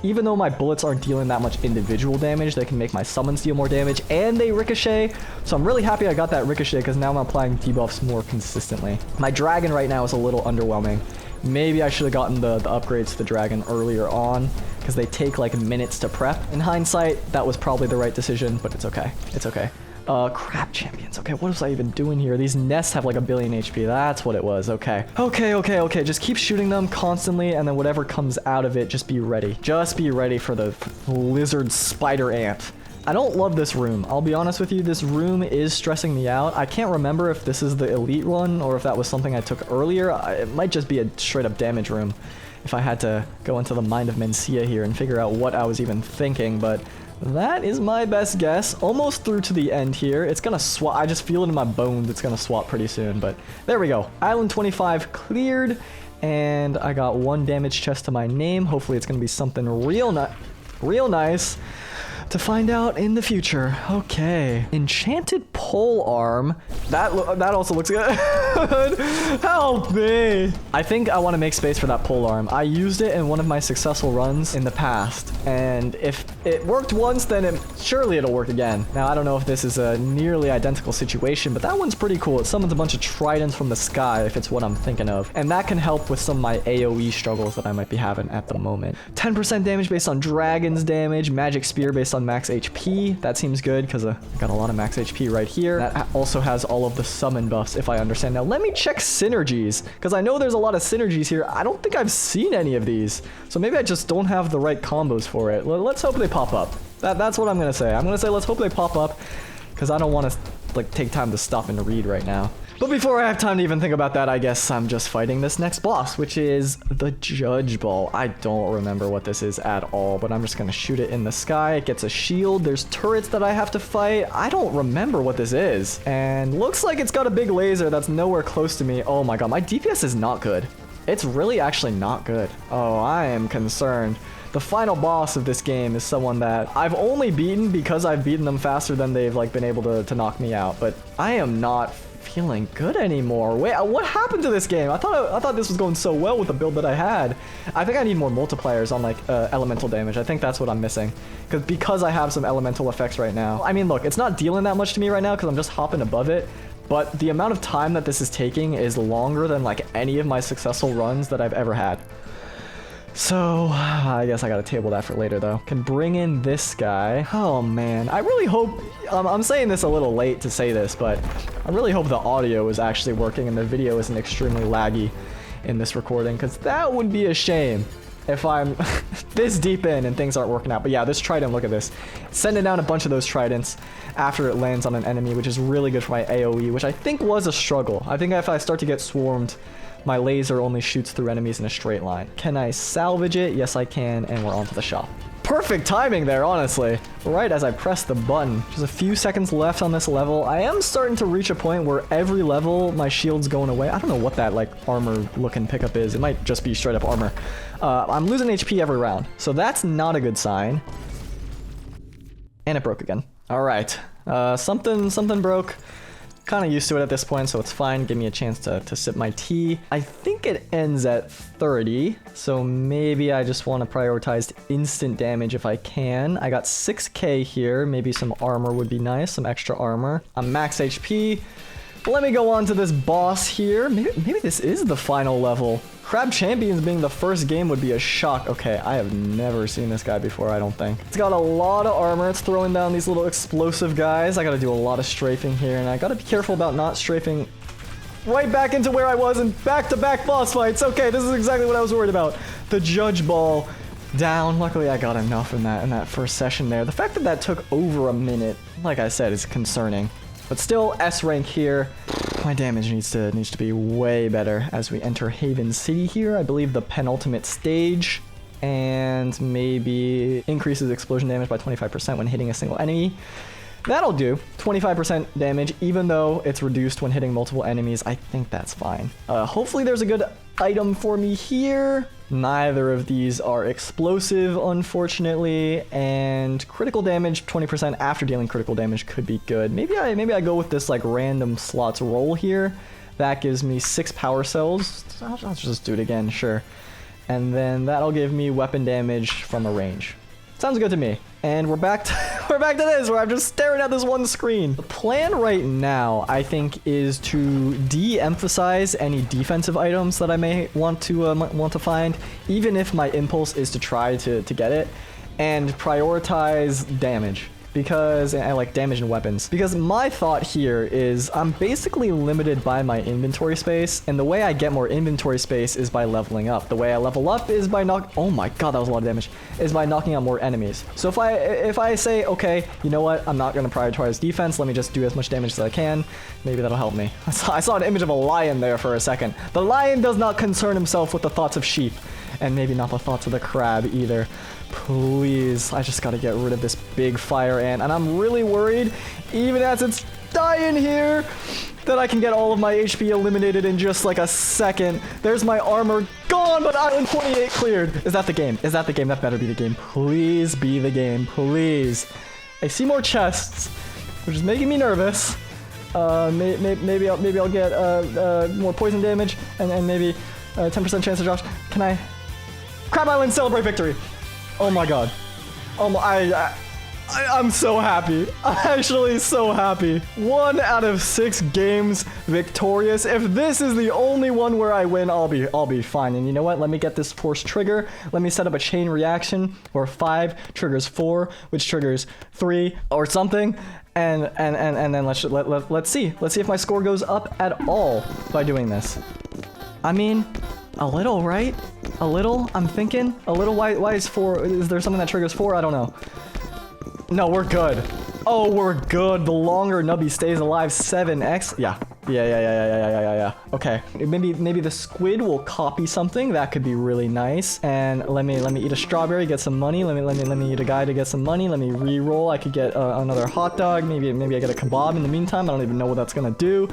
even though my bullets aren't dealing that much individual damage, they can make my summons deal more damage, and they ricochet. So I'm really happy I got that ricochet because now I'm applying debuffs more consistently. My dragon right now is a little underwhelming. Maybe I should have gotten the upgrades to the dragon earlier on because they take like minutes to prep. In hindsight, that was probably the right decision, but it's okay. It's okay. Crap champions. Okay, what was I even doing here? These nests have like 1 billion HP. That's what it was. Okay. Okay. Just keep shooting them constantly, and then whatever comes out of it, just be ready. Just be ready for the lizard spider ant. I don't love this room. I'll be honest with you, this room is stressing me out. I can't remember if this is the elite one or if that was something I took earlier. It might just be a straight up damage room if I had to go into the mind of Mencia here and figure out what I was even thinking, but that is my best guess. Almost through to the end here. It's gonna swap. I just feel it in my bones. It's gonna swap pretty soon, but there we go. Island 25 cleared, and I got 1 damage chest to my name. Hopefully it's gonna be something real nice to find out in the future. Okay. Enchanted pole arm. That also looks good. Help me. I think I want to make space for that pole arm. I used it in one of my successful runs in the past, and if it worked once, then surely it'll work again. Now, I don't know if this is a nearly identical situation, but that one's pretty cool. It summons a bunch of tridents from the sky, if it's what I'm thinking of, and that can help with some of my AoE struggles that I might be having at the moment. 10% damage based on dragon's damage, magic spear based on max HP. That seems good because I got a lot of max HP right here. That also has all of the summon buffs, if I understand. Now let me check synergies, because I know there's a lot of synergies here. I don't think I've seen any of these, so maybe I just don't have the right combos for it. Let's hope they pop up. That's what I'm gonna say. I'm gonna say let's hope they pop up, because I don't want to like take time to stop and read right now. But before I have time to even think about that, I guess I'm just fighting this next boss, which is the Judge Ball. I don't remember what this is at all, but I'm just gonna shoot it in the sky. It gets a shield. There's turrets that I have to fight. I don't remember what this is. And looks like it's got a big laser that's nowhere close to me. Oh my god, my DPS is not good. It's really actually not good. Oh, I am concerned. The final boss of this game is someone that I've only beaten because I've beaten them faster than they've like been able to knock me out, but I am not feeling good anymore. Wait, what happened to this game? I thought this was going so well with the build that I had. I think I need more multipliers on like elemental damage. I think that's what I'm missing. Because I have some elemental effects right now. I mean, look, it's not dealing that much to me right now because I'm just hopping above it. But the amount of time that this is taking is longer than like any of my successful runs that I've ever had. So, I guess I gotta table that for later though. Can bring in this guy. Oh man, I really hope, I'm saying this a little late to say this, but I really hope the audio is actually working and the video isn't extremely laggy in this recording, because that would be a shame if I'm this deep in and things aren't working out. But yeah, this trident, look at this. Sending down a bunch of those tridents after it lands on an enemy, which is really good for my AoE, which I think was a struggle. I think if I start to get swarmed, my laser only shoots through enemies in a straight line. Can I salvage it? Yes, I can, and we're on to the shop. Perfect timing there, honestly. Right as I press the button. Just a few seconds left on this level. I am starting to reach a point where every level, my shield's going away. I don't know what that, like, armor-looking pickup is. It might just be straight-up armor. I'm losing HP every round, so that's not a good sign. And it broke again. All right. Something broke. Kind of used to it at this point, so it's fine. Give me a chance to sip my tea. I think it ends at 30, so maybe I just want to prioritize instant damage if I can. I got 6k here. Maybe some armor would be nice, some extra armor. I'm max HP. Let me go on to this boss here. Maybe this is the final level. Crab Champions being the first game would be a shock. Okay, I have never seen this guy before, I don't think. It's got a lot of armor. It's throwing down these little explosive guys. I gotta do a lot of strafing here, and I gotta be careful about not strafing right back into where I was in back-to-back boss fights. Okay, this is exactly what I was worried about. The judge ball down. Luckily, I got enough in that first session there. The fact that that took over a minute, like I said, is concerning. But still, S rank here. My damage needs to be way better as we enter Haven City here. I believe the penultimate stage. And maybe increases explosion damage by 25% when hitting a single enemy. That'll do. 25% damage, even though it's reduced when hitting multiple enemies. I think that's fine. Hopefully there's a good item for me here. Neither of these are explosive, unfortunately, and critical damage 20% after dealing critical damage could be good. Maybe I go with this like random slots roll here. That gives me 6 power cells. I'll just do it again, sure. And then that'll give me weapon damage from a range. Sounds good to me. And we're back to this, where I'm just staring at this one screen. The plan right now, I think, is to de-emphasize any defensive items that I may want to find, even if my impulse is to try to get it, and prioritize damage. Because I like damage and weapons. Because my thought here is I'm basically limited by my inventory space, and the way I get more inventory space is by leveling up. The way I level up is by oh my god, that was a lot of damage, is by knocking out more enemies. So if I say, okay, you know what, I'm not going to prioritize defense, let me just do as much damage as I can, maybe that'll help me. I saw an image of a lion there for a second. The lion does not concern himself with the thoughts of sheep, and maybe not the thoughts of the crab either. Please, I just gotta get rid of this big fire ant, and I'm really worried, even as it's dying here, that I can get all of my HP eliminated in just like a second. There's my armor gone, but Island 28 cleared. Is that the game? Is that the game? That better be the game. Please be the game, please. I see more chests, which is making me nervous. Maybe I'll get more poison damage, and maybe 10% chance to drop. Can I? Crab Island, celebrate victory! Oh my god. Oh my, I'm so happy. I'm actually so happy. 1 out of 6 games victorious. If this is the only one where I win, I'll be fine. And you know what? Let me get this force trigger. Let me set up a chain reaction where 5 triggers 4, which triggers 3 or something. And then let's see. Let's see if my score goes up at all by doing this. I mean, a little, right? A little, I'm thinking. A little, why is 4? Is there something that triggers 4? I don't know. No, we're good. Oh, we're good. The longer Nubby stays alive, 7x. Yeah. Okay. Maybe the squid will copy something. That could be really nice. And let me eat a strawberry, get some money. Let me eat a guy to get some money. Let me re-roll. I could get another hot dog. Maybe I get a kebab in the meantime. I don't even know what that's gonna do.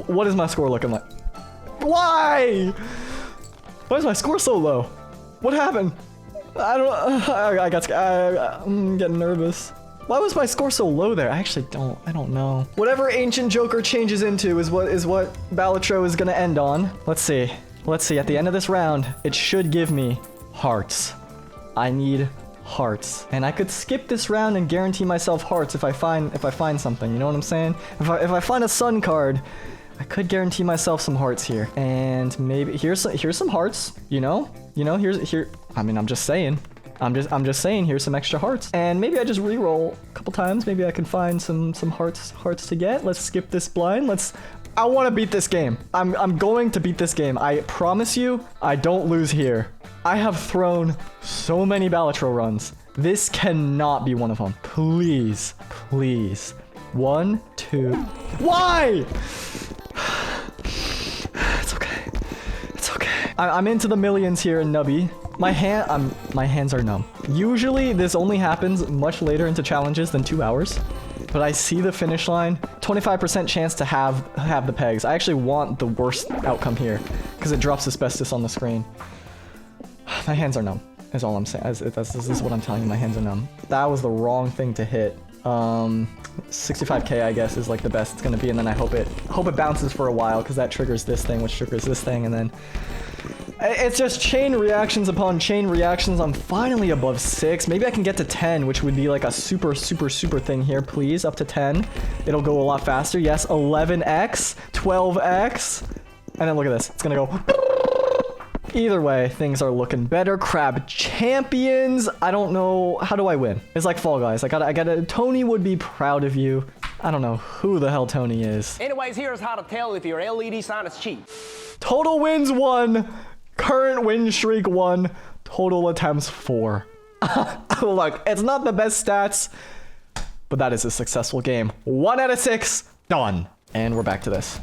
What is my score looking like? Why? Why is my score so low? What happened? I don't. I got scared. I'm getting nervous. Why was my score so low there? I don't know. Whatever Ancient Joker changes into is what Balatro is gonna end on. Let's see. Let's see, at the end of this round, it should give me hearts. I need hearts. And I could skip this round and guarantee myself hearts if I find something, you know what I'm saying? If I find a sun card, I could guarantee myself some hearts here. And maybe here's some hearts, you know? Here I mean, I'm just saying. I'm just saying, here's some extra hearts. And maybe I just re-roll a couple times. Maybe I can find some hearts to get. Let's skip this blind. I want to beat this game. I'm going to beat this game. I promise you, I don't lose here. I have thrown so many Balatro runs. This cannot be one of them. Please, please. 1, 2. Why? It's okay. It's okay. I'm into the millions here in Nubby. My hands are numb. Usually this only happens much later into challenges than 2 hours. But I see the finish line. 25% chance to have the pegs. I actually want the worst outcome here because it drops asbestos on the screen. My hands are numb, is all I'm saying. This is what I'm telling you, my hands are numb. That was the wrong thing to hit. 65k, I guess, is like the best it's gonna be, and then I hope it bounces for a while because that triggers this thing, which triggers this thing, and then it's just chain reactions upon chain reactions. I'm finally above 6. Maybe I can get to 10, which would be like a super thing here. Please, up to 10. It'll go a lot faster. Yes, 11x, 12x, and then look at this. It's gonna go. Either way, things are looking better. Crab champions. I don't know. How do I win? It's like Fall Guys. I gotta. Tony would be proud of you. I don't know who the hell Tony is. Anyways, here's how to tell if your LED sign is cheap. Total wins 1. Current win streak 1. Total attempts 4. Look, it's not the best stats, but that is a successful game. 1 out of 6. Done. And we're back to this.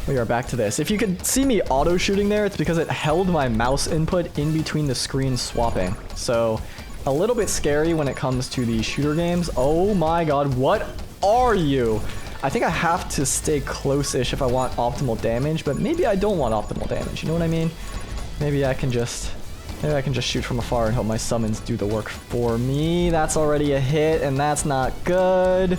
We are back to this. If you could see me auto shooting there, it's because it held my mouse input in between the screens swapping. So a little bit scary when it comes to the shooter games. Oh my god, what are you? I think I have to stay close-ish if I want optimal damage, but maybe I don't want optimal damage, you know what I mean? Maybe I can just shoot from afar and hope my summons do the work for me. That's already a hit, and that's not good.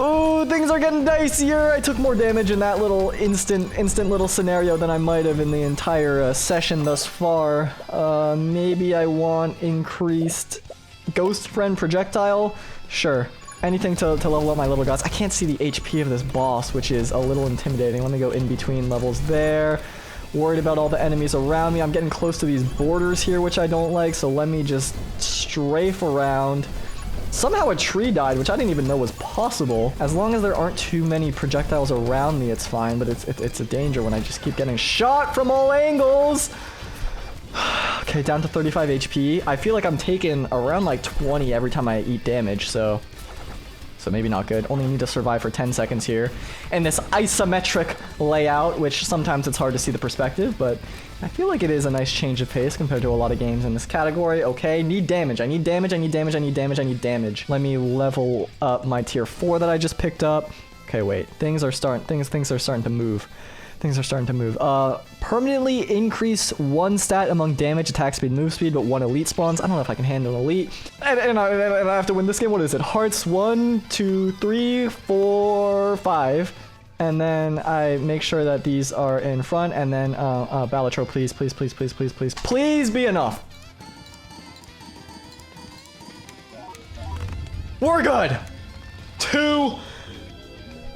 Oh, things are getting dicier. I took more damage in that little instant little scenario than I might have in the entire session thus far. Maybe I want increased ghost friend projectile. Sure. Anything to level up my little gods. I can't see the HP of this boss, which is a little intimidating. Let me go in between levels there. Worried about all the enemies around me. I'm getting close to these borders here, which I don't like, so let me just strafe around. Somehow a tree died, which I didn't even know was possible. As long as there aren't too many projectiles around me, it's fine, but it's a danger when I just keep getting shot from all angles. Okay, down to 35 HP. I feel like I'm taking around like 20 every time I eat damage, so maybe not good. Only need to survive for 10 seconds here. And this isometric layout, which sometimes it's hard to see the perspective, but I feel like it is a nice change of pace compared to a lot of games in this category. Okay, need damage. I need damage, I need damage, I need damage, I need damage. Let me level up my tier 4 that I just picked up. Okay, wait. Things are starting to move. Things are starting to move. Permanently increase 1 stat among damage, attack speed, move speed, but 1 elite spawns. I don't know if I can handle elite. And I have to win this game. What is it? Hearts 1, 2, 3, 4, 5. And then I make sure that these are in front. And then Balatro, please, please, please, please, please, please, please be enough. We're good. 2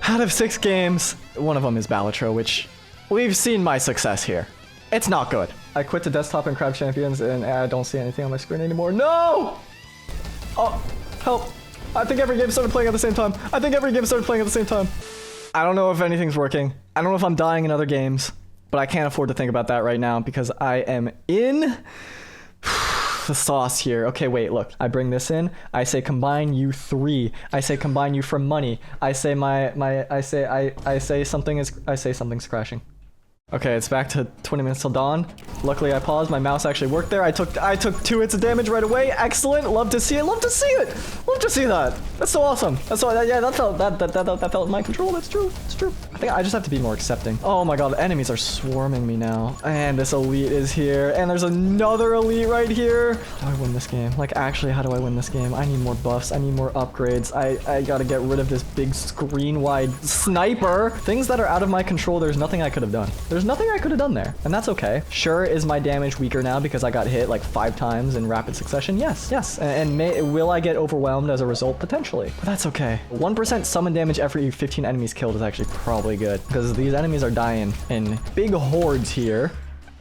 out of 6 games. One of them is Balatro, which we've seen my success here. It's not good. I quit the desktop and Crab Champions and I don't see anything on my screen anymore. No! Oh, help. I think every game started playing at the same time. I don't know if anything's working. I don't know if I'm dying in other games, but I can't afford to think about that right now because I am in the sauce here. Okay, wait, look. I bring this in. I say combine you 3. I say combine you for money. I say I say something's crashing. Okay, it's back to 20 minutes till dawn. Luckily I paused. My mouse actually worked there. I took 2 hits of damage right away. Excellent. Love to see it. Love to see it. Love to see that. That's so awesome. That's so yeah, that felt in my control. That's true. It's true. I think I just have to be more accepting. Oh my god, enemies are swarming me now. And this elite is here. And there's another elite right here. How do I win this game? Like, actually, how do I win this game? I need more buffs. I need more upgrades. I gotta get rid of this big screen-wide sniper. Things that are out of my control, there's nothing I could have done. There's nothing I could have done there. And that's okay. Sure, is my damage weaker now because I got hit like 5 times in rapid succession? Yes. And will I get overwhelmed as a result? Potentially. But that's okay. 1% summon damage every 15 enemies killed is actually probably good because these enemies are dying in big hordes here.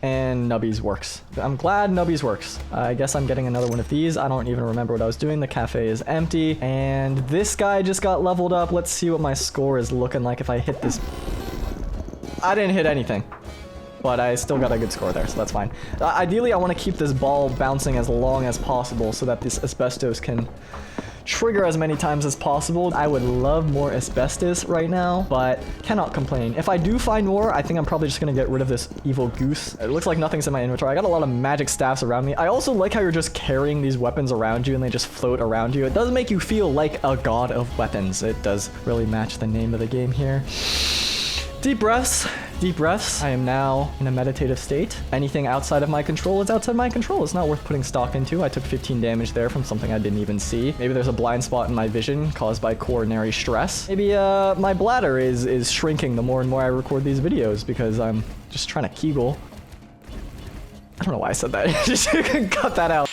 And Nubbies works. I'm glad Nubbies works. I guess I'm getting another one of these. I don't even remember what I was doing. The cafe is empty. And this guy just got leveled up. Let's see what my score is looking like if I hit this. I didn't hit anything. But I still got a good score there, so that's fine. Ideally, I want to keep this ball bouncing as long as possible so that this asbestos can trigger as many times as possible. I would love more asbestos right now, but cannot complain. If I do find more, I think I'm probably just gonna get rid of this evil goose. It looks like nothing's in my inventory. I got a lot of magic staffs around me. I also like how you're just carrying these weapons around you and they just float around you. It does make you feel like a god of weapons. It does really match the name of the game here. Deep breaths. Deep breaths. I am now in a meditative state. Anything outside of my control is outside my control. It's not worth putting stock into. I took 15 damage there from something I didn't even see. Maybe there's a blind spot in my vision caused by coronary stress. Maybe my bladder is shrinking the more and more I record these videos because I'm just trying to Kegel. I don't know why I said that. Just cut that out.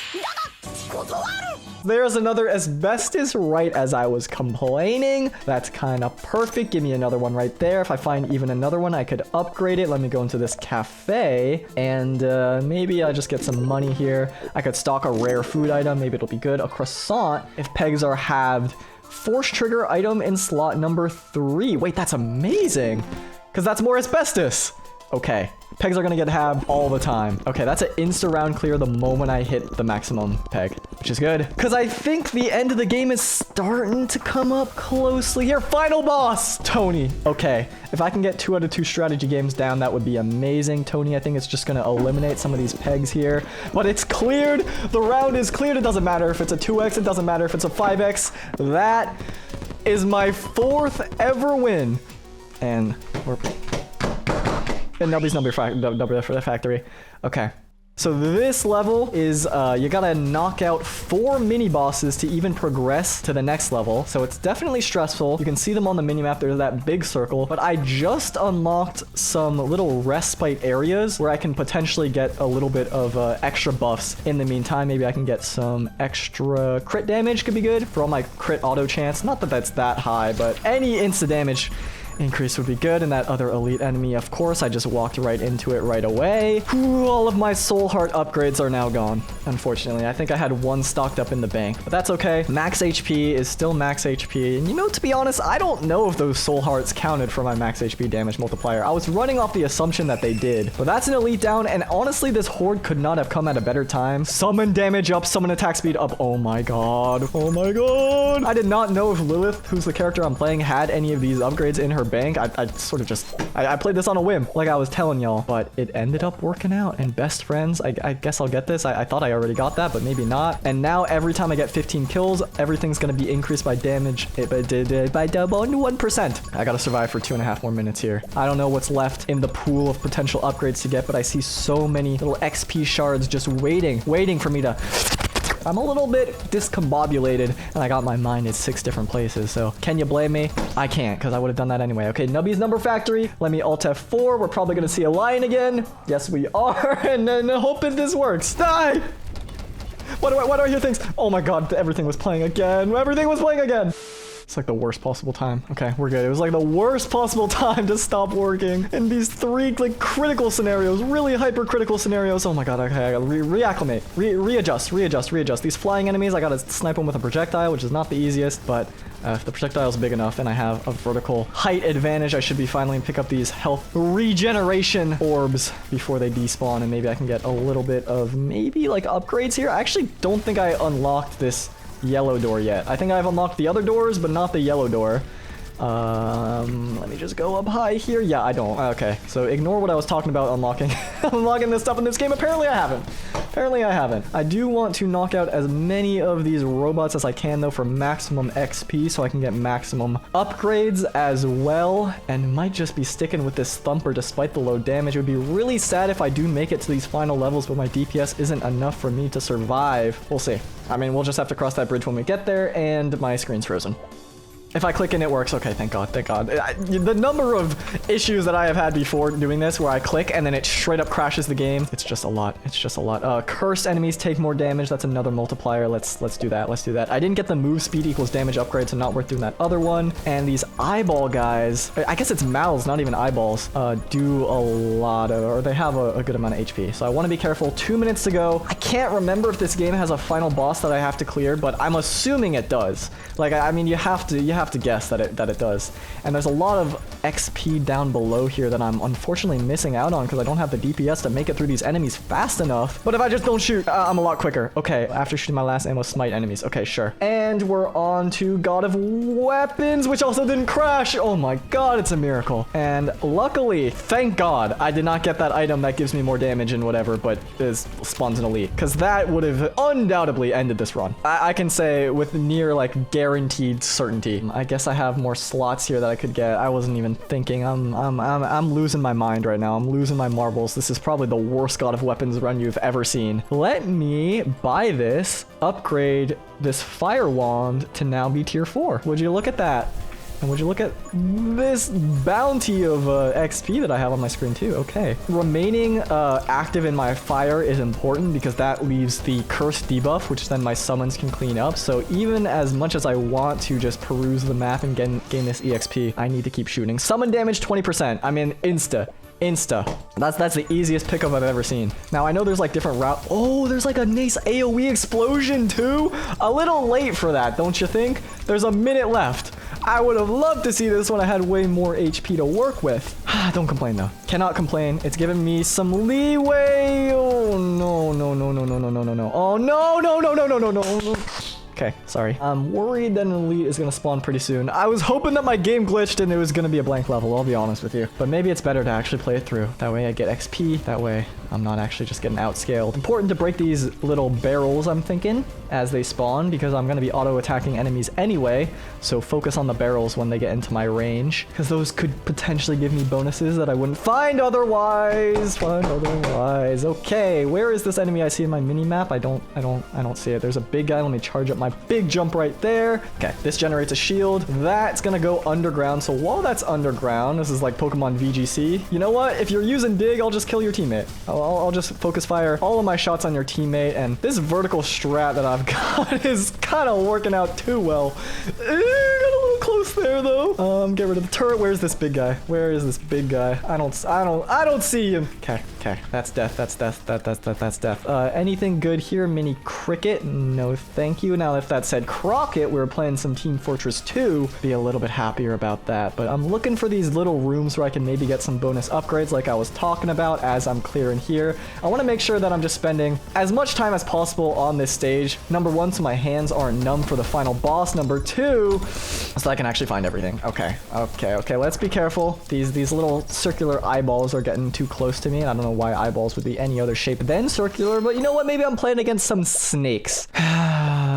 There's another asbestos right as I was complaining. That's kind of perfect. Give me another one right there. If I find even another one, I could upgrade it. Let me go into this cafe and maybe I'll just get some money here. I could stock a rare food item. Maybe it'll be good. A croissant if pegs are halved. Force trigger item in slot number 3. Wait, that's amazing because that's more asbestos. Okay, pegs are gonna get halved all the time. Okay, that's an insta round clear the moment I hit the maximum peg, which is good. Because I think the end of the game is starting to come up closely here. Final boss, Tony. Okay, if I can get 2 out of 2 strategy games down, that would be amazing. Tony, I think it's just gonna eliminate some of these pegs here. But it's cleared. The round is cleared. It doesn't matter if it's a 2x. It doesn't matter if it's a 5x. That is my 4th ever win. And we're... And Nubbies number factory. Okay. So this level is, you gotta knock out 4 mini bosses to even progress to the next level. So it's definitely stressful. You can see them on the minimap. There's that big circle. But I just unlocked some little respite areas where I can potentially get a little bit of extra buffs. In the meantime, maybe I can get some extra crit damage. Could be good for all my crit auto chance. Not that that's that high, but any insta damage increase would be good. And that other elite enemy, of course, I just walked right into it right away. Whew, all of my soul heart upgrades are now gone. Unfortunately, I think I had 1 stocked up in the bank, but that's okay. Max HP is still max HP. And you know, to be honest, I don't know if those soul hearts counted for my max HP damage multiplier. I was running off the assumption that they did, but that's an elite down. And honestly, this horde could not have come at a better time. Summon damage up, summon attack speed up. Oh my god. Oh my god. I did not know if Lilith, who's the character I'm playing, had any of these upgrades in her bank. I sort of just, I played this on a whim, like I was telling y'all, but it ended up working out. And best friends, I guess I'll get this. I thought I already got that, but maybe not. And now every time I get 15 kills, everything's gonna be increased by damage by double 1%. I gotta survive for 2.5 more minutes here. I don't know what's left in the pool of potential upgrades to get, but I see so many little XP shards just waiting for me to... I'm a little bit discombobulated, and I got my mind in 6 different places, so can you blame me? I can't, because I would have done that anyway. Okay, Nubbies number factory. Let me Alt F4. We're probably going to see a lion again. Yes, we are, and then hoping this works. Die! Why do I hear things? Oh my god, everything was playing again. Everything was playing again. It's like the worst possible time. Okay, we're good. It was like the worst possible time to stop working in these 3 like critical scenarios, really hypercritical scenarios. Oh my god, okay, I gotta reacclimate, readjust. These flying enemies, I gotta snipe them with a projectile, which is not the easiest, but if the projectile's big enough and I have a vertical height advantage, I should be finally pick up these health regeneration orbs before they despawn, and maybe I can get a little bit of maybe like upgrades here. I actually don't think I unlocked this yellow door yet. I think I've unlocked the other doors, but not the yellow door. Let me just go up high here. Yeah, I don't. Okay, so ignore what I was talking about unlocking. Unlocking this stuff in this game. Apparently I haven't. Apparently I haven't. I do want to knock out as many of these robots as I can, though, for maximum XP, so I can get maximum upgrades as well, and might just be sticking with this thumper despite the low damage. It would be really sad if I do make it to these final levels, but my DPS isn't enough for me to survive. We'll see. I mean, we'll just have to cross that bridge when we get there, and my screen's frozen. If I click and it works, okay, thank God, thank God. The number of issues that I have had before doing this where I click and then it straight up crashes the game, it's just a lot, it's just a lot. Cursed enemies take more damage, that's another multiplier, let's do that, let's do that. I didn't get the move speed equals damage upgrade, so not worth doing that other one. And these eyeball guys, I guess it's mouths, not even eyeballs, do a lot of, or they have a good amount of HP. So I want to be careful. 2 minutes to go. I can't remember if this game has a final boss that I have to clear, but I'm assuming it does. Like, I mean, you have to guess that it does. And there's a lot of XP down below here that I'm unfortunately missing out on because I don't have the DPS to make it through these enemies fast enough. But if I just don't shoot, I'm a lot quicker. Okay, after shooting my last ammo, smite enemies. Okay, sure. And we're on to God of Weapons, which also didn't crash. Oh my God, it's a miracle. And luckily, thank God, I did not get that item that gives me more damage and whatever, but spawns an elite, because that would have undoubtedly ended this run. I can say with near like guaranteed certainty. I guess I have more slots here that I could get. I wasn't even thinking. I'm losing my mind right now. I'm losing my marbles. This is probably the worst God of Weapons run you've ever seen. Let me buy this, upgrade this fire wand to now be tier 4. Would you look at that? And would you look at this bounty of XP that I have on my screen too? Okay. Remaining active in my fire is important because that leaves the curse debuff, which then my summons can clean up. So even as much as I want to just peruse the map and gain this EXP, I need to keep shooting. Summon damage 20%. I mean, insta. That's the easiest pickup I've ever seen. Now I know there's like different route. Oh, there's like a nice AoE explosion too. A little late for that, don't you think? There's a minute left. I would have loved to see this when I had way more HP to work with. Don't complain though. Cannot complain. It's giving me some leeway. Oh no. Oh no. Okay, sorry. I'm worried that an elite is gonna spawn pretty soon. I was hoping that my game glitched and it was gonna be a blank level, I'll be honest with you. But maybe it's better to actually play it through. That way I get XP. That way I'm not actually just getting outscaled. Important to break these little barrels, I'm thinking, as they spawn, because I'm gonna be auto-attacking enemies anyway. So focus on the barrels when they get into my range, because those could potentially give me bonuses that I wouldn't find otherwise. Okay, where is this enemy I see in my mini-map? I don't see it. There's a big guy. Let me charge up my big jump right there. Okay, this generates a shield. That's gonna go underground. So while that's underground, this is like Pokemon VGC. You know what? If you're using dig, I'll just kill your teammate. I'll just focus fire all of my shots on your teammate, and this vertical strat that I've got is kind of working out too well. Got a little close there though. Get rid of the turret. Where's this big guy? Where is this big guy? I don't see him. Okay, that's death. That's death. Anything good here? Mini cricket? No, thank you. Now, if that said Crockett, we were playing some Team Fortress 2, be a little bit happier about that. But I'm looking for these little rooms where I can maybe get some bonus upgrades like I was talking about as I'm clearing here. I want to make sure that I'm just spending as much time as possible on this stage. Number 1, so my hands aren't numb for the final boss. Number 2, so I can actually find everything. Okay, let's be careful. These little circular eyeballs are getting too close to me, and I don't know why eyeballs would be any other shape than circular, but you know what? Maybe I'm playing against some snakes.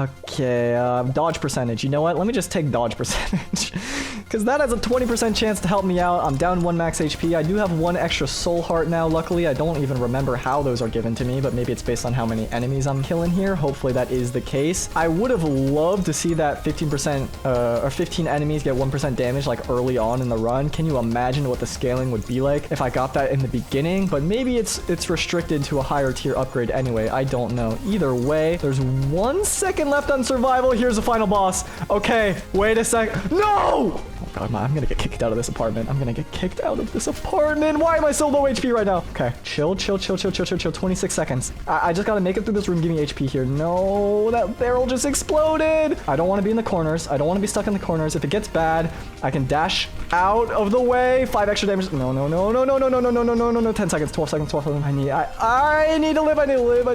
Okay, dodge percentage. You know what? Let me just take dodge percentage. Because that has a 20% chance to help me out. I'm down 1 max HP. I do have 1 extra soul heart now, luckily. I don't even remember how those are given to me, but maybe it's based on how many enemies I'm killing here. Hopefully that is the case. I would have loved to see that 15% or 15 enemies get 1% damage like early on in the run. Can you imagine what the scaling would be like if I got that in the beginning? But maybe it's restricted to a higher tier upgrade anyway. I don't know. Either way, there's 1 second left on survival. Here's the final boss. Okay, wait a sec. No! Oh God, I'm gonna get kicked out of this apartment. I'm gonna get kicked out of this apartment. Why am I so low HP right now? Okay, chill. 26 seconds. I just gotta make it through this room. Give me HP here. No, that barrel just exploded. I don't want to be in the corners. I don't want to be stuck in the corners. If it gets bad, I can dash out of the way. 5 extra damage. No. 10 seconds. 12 seconds. I need to live. I need to live.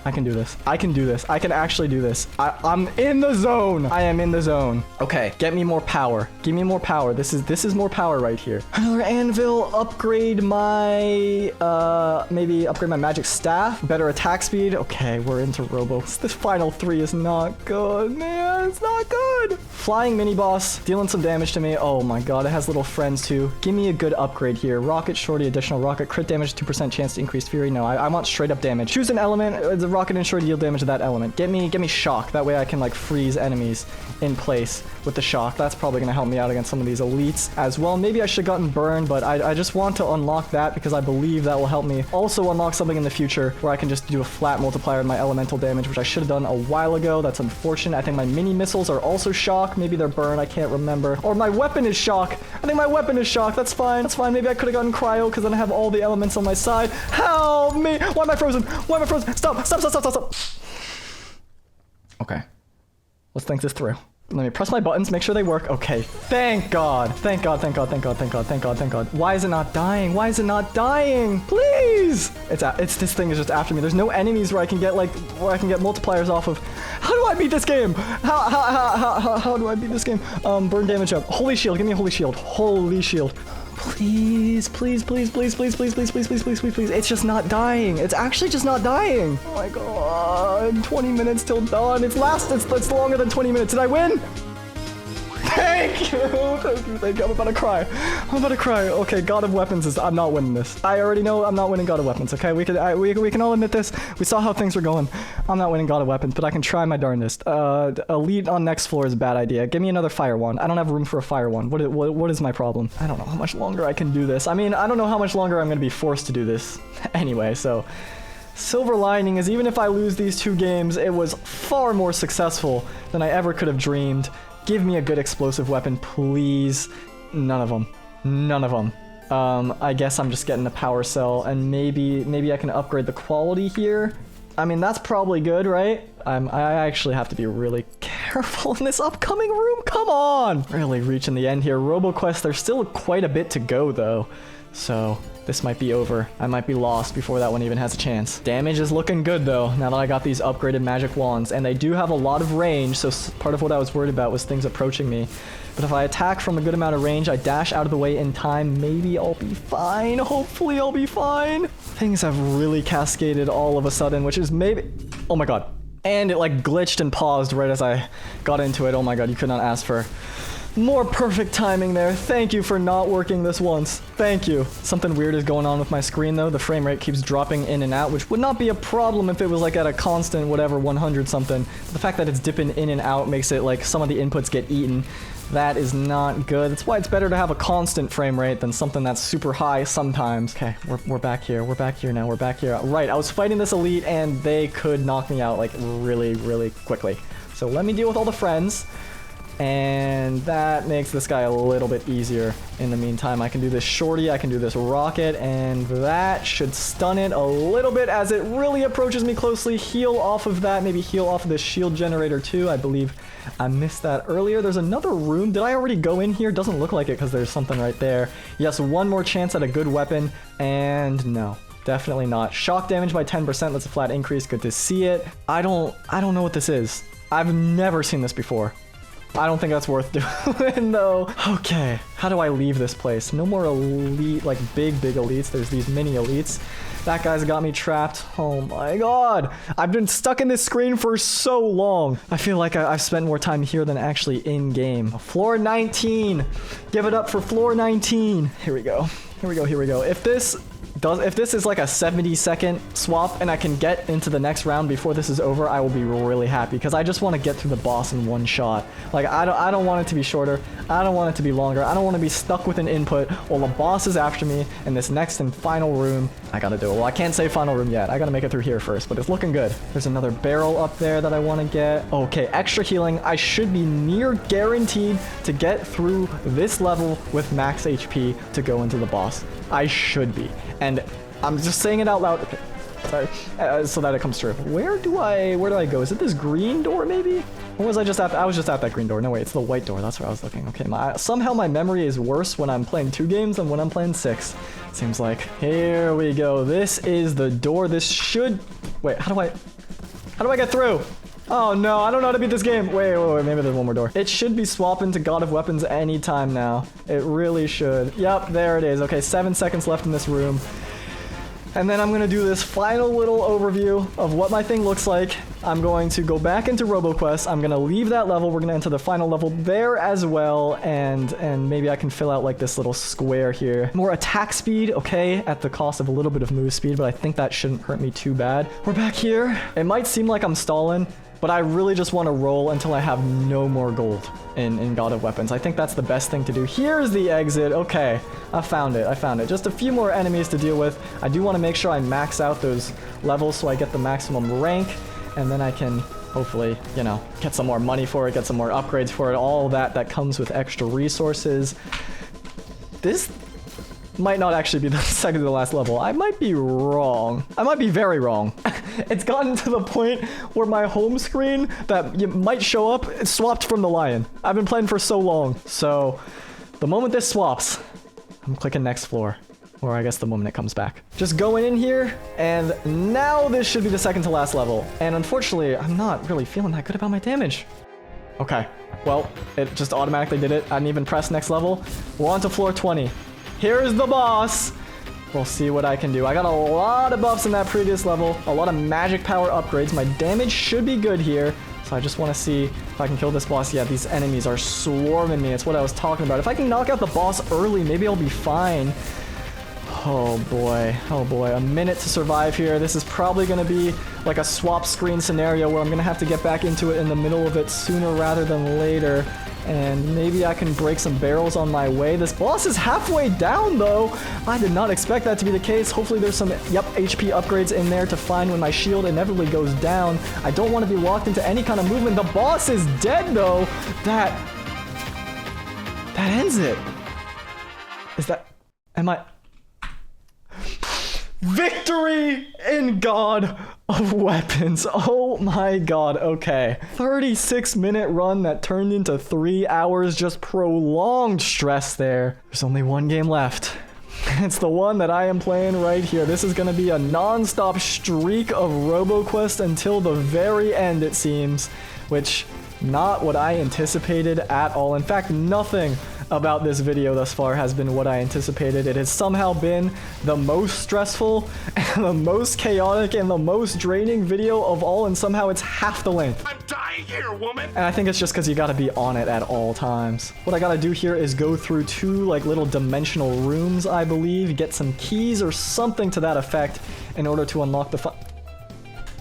I can do this. I can actually do this. I'm in the zone. I am in the zone. Okay. Okay, get me more power. Give me more power. This is more power right here. Another anvil. Upgrade my maybe upgrade my magic staff. Better attack speed. Okay, we're into Robo. This final 3 is not good, man. It's not good. Flying mini boss, dealing some damage to me. Oh my god, it has little friends too. Give me a good upgrade here. Rocket shorty, additional rocket, crit damage, 2% chance to increase fury. No, I want straight up damage. Choose an element. The rocket and shorty deal damage to that element. Get me shock. That way I can like freeze enemies in place with the shock. That's probably gonna help me out against some of these elites as well. Maybe I should have gotten burned, but I just want to unlock that because I believe that will help me also unlock something in the future where I can just do a flat multiplier of my elemental damage, which I should have done a while ago. That's unfortunate. I think my mini missiles are also shock. Maybe they're burn. I can't remember. Or my weapon is shock. I think my weapon is shock. That's fine. That's fine. Maybe I could have gotten cryo because then I have all the elements on my side. Help me. Why am I frozen? Why am I frozen? Stop. Stop. Stop. Stop. Stop. Stop. Okay. Let's think this through. Let me press my buttons, make sure they work. Okay, thank God. Thank God, thank God, thank God, thank God, thank God, thank God. Why is it not dying? Why is it not dying? Please! It's this thing is just after me. There's no enemies where I can get multipliers off of. How do I beat this game? How do I beat this game? Burn damage up. Holy shield, give me a holy shield. Holy shield. Please, please, please, please, please, please, please, please, please, please, please, please. It's just not dying. It's actually just not dying. Oh my god. 20 minutes till dawn. It's longer than 20 minutes. Did I win? Thank you. Thank you, thank you. I'm about to cry. I'm about to cry. Okay, God of Weapons is... I'm not winning this. I already know I'm not winning God of Weapons, okay? We can all admit this. We saw how things were going. I'm not winning God of Weapons, but I can try my darndest. Elite on next floor is a bad idea. Give me another fire wand. I don't have room for a fire wand. What is my problem? I don't know how much longer I can do this. I mean, I don't know how much longer I'm going to be forced to do this. Anyway, so... Silver lining is even if I lose these 2 games, it was far more successful than I ever could have dreamed. Give me a good explosive weapon, please. None of them. None of them. I guess I'm just getting a power cell, and maybe I can upgrade the quality here. I mean, that's probably good, right? I actually have to be really careful in this upcoming room. Come on! Really reaching the end here. Roboquest, there's still quite a bit to go, though. So... this might be over. I might be lost before that one even has a chance. Damage is looking good, though, now that I got these upgraded magic wands. And they do have a lot of range, so part of what I was worried about was things approaching me. But if I attack from a good amount of range, I dash out of the way in time, maybe I'll be fine. Hopefully I'll be fine. Things have really cascaded all of a sudden, which is maybe... oh my god. And it, like, glitched and paused right as I got into it. Oh my god, you could not ask for... more perfect timing there. Thank you for not working this once. Thank you. Something weird is going on with my screen though. The frame rate keeps dropping in and out, which would not be a problem if it was like at a constant whatever 100 something. But the fact that it's dipping in and out makes it like some of the inputs get eaten. That is not good. That's why it's better to have a constant frame rate than something that's super high sometimes. Okay, we're back here. We're back here now. We're back here. Right, I was fighting this elite and they could knock me out like really, really quickly. So let me deal with all the friends. And that makes this guy a little bit easier. In the meantime, I can do this shorty, I can do this rocket, and that should stun it a little bit as it really approaches me closely. Heal off of that, maybe heal off of this shield generator too. I believe I missed that earlier. There's another room. Did I already go in here? Doesn't look like it because there's something right there. Yes, one more chance at a good weapon, and no. Definitely not. Shock damage by 10%, that's a flat increase. Good to see it. I don't know what this is. I've never seen this before. I don't think that's worth doing, though. Okay, how do I leave this place? No more elite, like big elites. There's these mini elites. That guy's got me trapped. Oh my god. I've been stuck in this screen for so long. I feel like I've spent more time here than actually in-game. Floor 19. Give it up for floor 19. Here we go. Here we go, here we go. If this is like a 70-second swap and I can get into the next round before this is over, I will be really happy because I just want to get through the boss in one shot. Like I don't want it to be shorter. I don't want it to be longer. I don't want to be stuck with an input while the boss is after me in this next and final room. I gotta do it. Well, I can't say final room yet. I gotta make it through here first, but it's looking good. There's another barrel up there that I want to get. Okay, extra healing. I should be near guaranteed to get through this level with max HP to go into the boss. I should be. And I'm just saying it out loud. Okay. Sorry. So that it comes true. Where do I go? Is it this green door maybe? Or was I just at? I was just at that green door. No way, it's the white door. That's where I was looking. Okay, somehow my memory is worse when I'm playing 2 games than when I'm playing 6. Seems like. Here we go. This is the door. This should. Wait, how do I get through? Oh no, I don't know how to beat this game. Wait, maybe there's one more door. It should be swapping to God of Weapons anytime now. It really should. Yep, there it is. Okay, 7 seconds left in this room. And then I'm gonna do this final little overview of what my thing looks like. I'm going to go back into Roboquest. I'm gonna leave that level. We're gonna enter the final level there as well. And maybe I can fill out like this little square here. More attack speed, okay, at the cost of a little bit of move speed, but I think that shouldn't hurt me too bad. We're back here. It might seem like I'm stalling, but I really just want to roll until I have no more gold in God of Weapons. I think that's the best thing to do. Here's the exit. Okay, I found it. I found it. Just a few more enemies to deal with. I do want to make sure I max out those levels so I get the maximum rank, and then I can hopefully, you know, get some more money for it, get some more upgrades for it, all that comes with extra resources. This might not actually be the second to the last level. I might be wrong. I might be very wrong. It's gotten to the point where my home screen that you might show up, it's swapped from the lion. I've been playing for so long. So the moment this swaps, I'm clicking next floor. Or I guess the moment it comes back. Just going in here, and now this should be the second to last level. And unfortunately, I'm not really feeling that good about my damage. Okay, well, it just automatically did it. I didn't even press next level. We're on to floor 20. Here's the boss. We'll see what I can do. I got a lot of buffs in that previous level, a lot of magic power upgrades. My damage should be good here. So I just want to see if I can kill this boss. Yeah, these enemies are swarming me. It's what I was talking about. If I can knock out the boss early, maybe I'll be fine. Oh boy, oh boy, a minute to survive here. This is probably going to be like a swap screen scenario where I'm going to have to get back into it in the middle of it sooner rather than later. And maybe I can break some barrels on my way. This boss is halfway down, though. I did not expect that to be the case. Hopefully there's some, HP upgrades in there to find when my shield inevitably goes down. I don't want to be locked into any kind of movement. The boss is dead, though. That ends it. Is that... Am I... Victory in God of Weapons. Oh my god, okay. 36-minute run that turned into 3 hours, just prolonged stress there. There's only one game left. It's the one that I am playing right here. This is going to be a non-stop streak of Roboquest until the very end, it seems, which not what I anticipated at all. In fact, nothing about this video thus far has been what I anticipated. It has somehow been the most stressful and the most chaotic and the most draining video of all, and somehow it's half the length. I'm dying here, woman! And I think it's just because you gotta be on it at all times. What I gotta do here is go through 2 like little dimensional rooms, I believe, get some keys or something to that effect in order to unlock the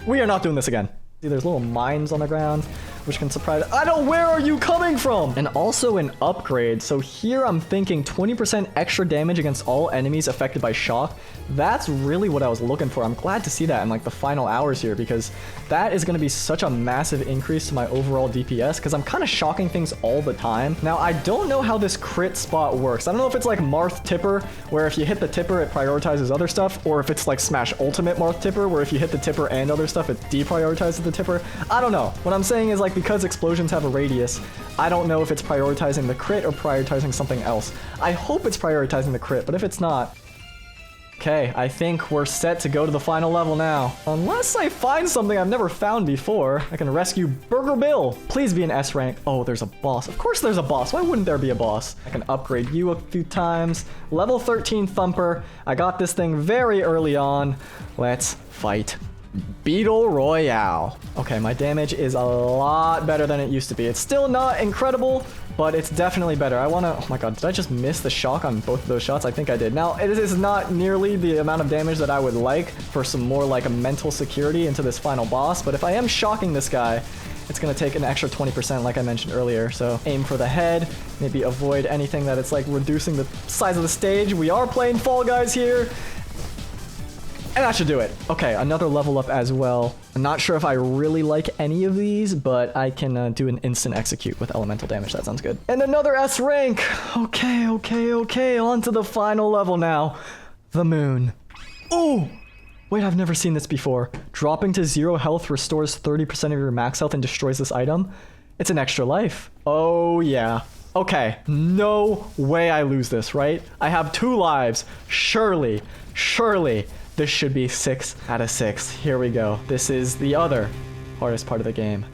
We are not doing this again. See, there's little mines on the ground, which can surprise... I don't... Where are you coming from? And also an upgrade. So here I'm thinking 20% extra damage against all enemies affected by shock. That's really what I was looking for. I'm glad to see that in like the final hours here, because that is going to be such a massive increase to my overall DPS, because I'm kind of shocking things all the time. Now, I don't know how this crit spot works. I don't know if it's like Marth Tipper, where if you hit the tipper, it prioritizes other stuff, or if it's like Smash Ultimate Marth Tipper, where if you hit the tipper and other stuff, it deprioritizes the tipper. I don't know. What I'm saying is, like, because explosions have a radius, I don't know if it's prioritizing the crit or prioritizing something else. I hope it's prioritizing the crit, but if it's not... Okay, I think we're set to go to the final level now. Unless I find something I've never found before. I can rescue Burger Bill. Please be an S rank. Oh, there's a boss. Of course there's a boss. Why wouldn't there be a boss? I can upgrade you a few times. Level 13 Thumper. I got this thing very early on. Let's fight Beetle Royale. Okay, my damage is a lot better than it used to be. It's still not incredible, but it's definitely better. I want to... Oh my god, did I just miss the shock on both of those shots? I think I did. Now, it is not nearly the amount of damage that I would like for some more like a mental security into this final boss, but if I am shocking this guy, it's going to take an extra 20% like I mentioned earlier. So aim for the head, maybe avoid anything that it's like reducing the size of the stage. We are playing Fall Guys here. And that should do it. Okay, another level up as well. I'm not sure if I really like any of these, but I can do an instant execute with elemental damage. That sounds good. And another S rank. Okay, on to the final level now. The moon. Oh! Wait, I've never seen this before. Dropping to 0 health restores 30% of your max health and destroys this item. It's an extra life. Oh, yeah. Okay, no way I lose this, right? I have 2 lives. Surely. This should be 6 out of 6. Here we go. This is the other hardest part of the game.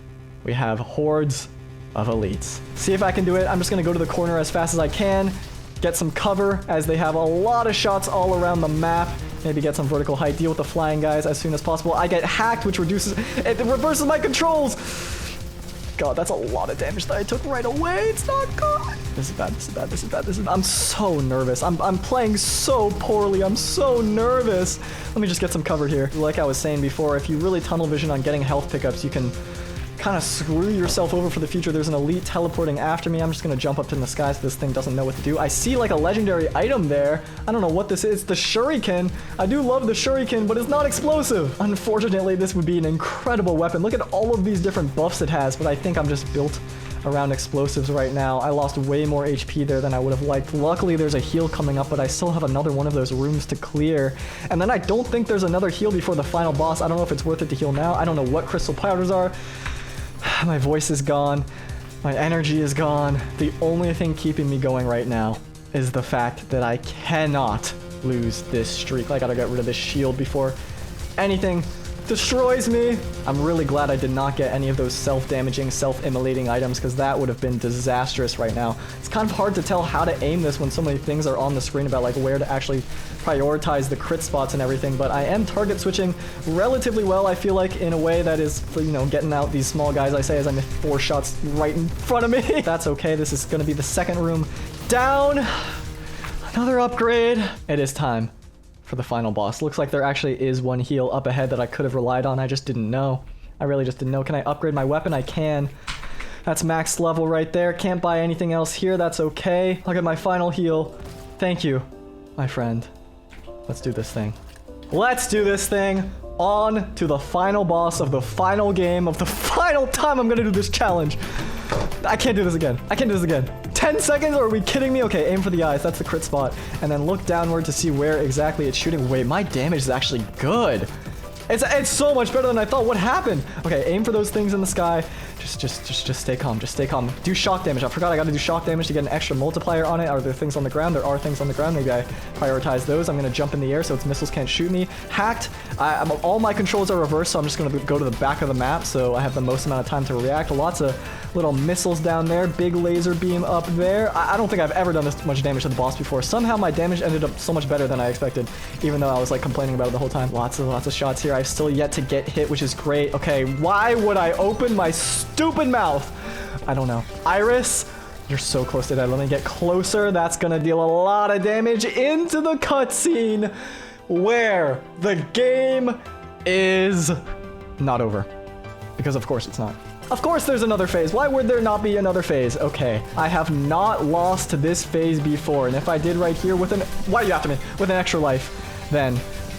we have hordes of elites. See if I can do it. I'm just gonna go to the corner as fast as I can, get some cover as they have a lot of shots all around the map. Maybe get some vertical height, deal with the flying guys as soon as possible. I get hacked, which reduces, it reverses my controls. God, that's a lot of damage that I took right away. It's not good. This is bad, this is bad, this is bad, this is bad. I'm so nervous. I'm playing so poorly. I'm so nervous. Let me just get some cover here. Like I was saying before, if you really tunnel vision on getting health pickups, you can kind of screw yourself over for the future. There's an elite teleporting after me. I'm just gonna jump up in the sky so this thing doesn't know what to do. I see like a legendary item there. I don't know what this is. The shuriken. I do love the shuriken, but it's not explosive. Unfortunately, this would be an incredible weapon. Look at all of these different buffs it has, but I think I'm just built around explosives right now. I lost way more HP there than I would have liked. Luckily, there's a heal coming up, but I still have another one of those rooms to clear. And then I don't think there's another heal before the final boss. I don't know if it's worth it to heal now. I don't know what crystal powders are. My voice is gone. My energy is gone. The only thing keeping me going right now is the fact that I cannot lose this streak. I gotta get rid of this shield before anything destroys me. I'm really glad I did not get any of those self-damaging, self-immolating items, because that would have been disastrous right now. It's kind of hard to tell how to aim this when so many things are on the screen about like where to actually prioritize the crit spots and everything, but I am target switching relatively well, I feel like, in a way that is, you know, getting out these small guys, I say, as I miss 4 shots right in front of me. That's okay. This is going to be the second room down. Another upgrade. It is time for the final boss. Looks like there actually is one heal up ahead that I could have relied on. I just didn't know. I really just didn't know. Can I upgrade my weapon? I can. That's max level right there. Can't buy anything else here. That's okay. Look at my final heal. Thank you, my friend. Let's do this thing. Let's do this thing. On to the final boss of the final game of the final time I'm gonna do this challenge. I can't do this again. I can't do this again. 10 seconds? Or are we kidding me? Okay, aim for the eyes. That's the crit spot. And then look downward to see where exactly it's shooting. Wait, my damage is actually good. It's so much better than I thought. What happened? Okay, aim for those things in the sky. Just stay calm. Just stay calm. Do shock damage. I forgot I got to do shock damage to get an extra multiplier on it. Are there things on the ground? There are things on the ground. Maybe I prioritize those. I'm going to jump in the air so its missiles can't shoot me. Hacked. All my controls are reversed, so I'm just going to go to the back of the map so I have the most amount of time to react. Lots of little missiles down there. Big laser beam up there. I don't think I've ever done this much damage to the boss before. Somehow my damage ended up so much better than I expected, even though I was like complaining about it the whole time. Lots of shots here. I've still yet to get hit, which is great. Okay, why would I open my stupid mouth? I don't know. Iris, you're so close to that. Let me get closer. That's gonna deal a lot of damage into the cutscene where the game is not over. Because of course it's not. Of course there's another phase. Why would there not be another phase? Okay, I have not lost to this phase before, and if I did right here with an... Why are you after me? With an extra life, then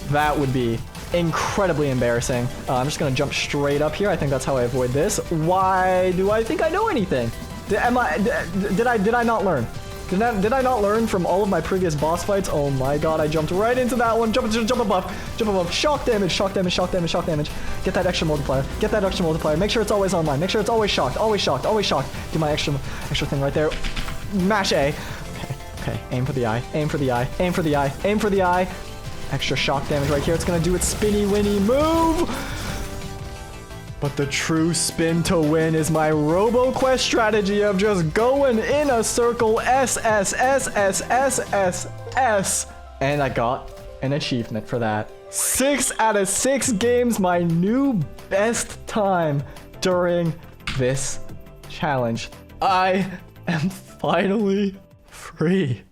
that would be incredibly embarrassing. I'm just gonna jump straight up here. I think that's how I avoid this. Why do I think I know anything? Did I not learn? Did I not learn from all of my previous boss fights? Oh my god, I jumped right into that one. Jump above. Shock damage. Get that extra multiplier. Make sure it's always online. Make sure it's always shocked. Do my extra thing right there. Mash A. Okay. Aim for the eye. Extra shock damage right here. It's gonna do its spinny winny move. But the true spin to win is my Roboquest strategy of just going in a circle, S. And I got an achievement for that. 6 out of 6 games, my new best time during this challenge. I am finally free.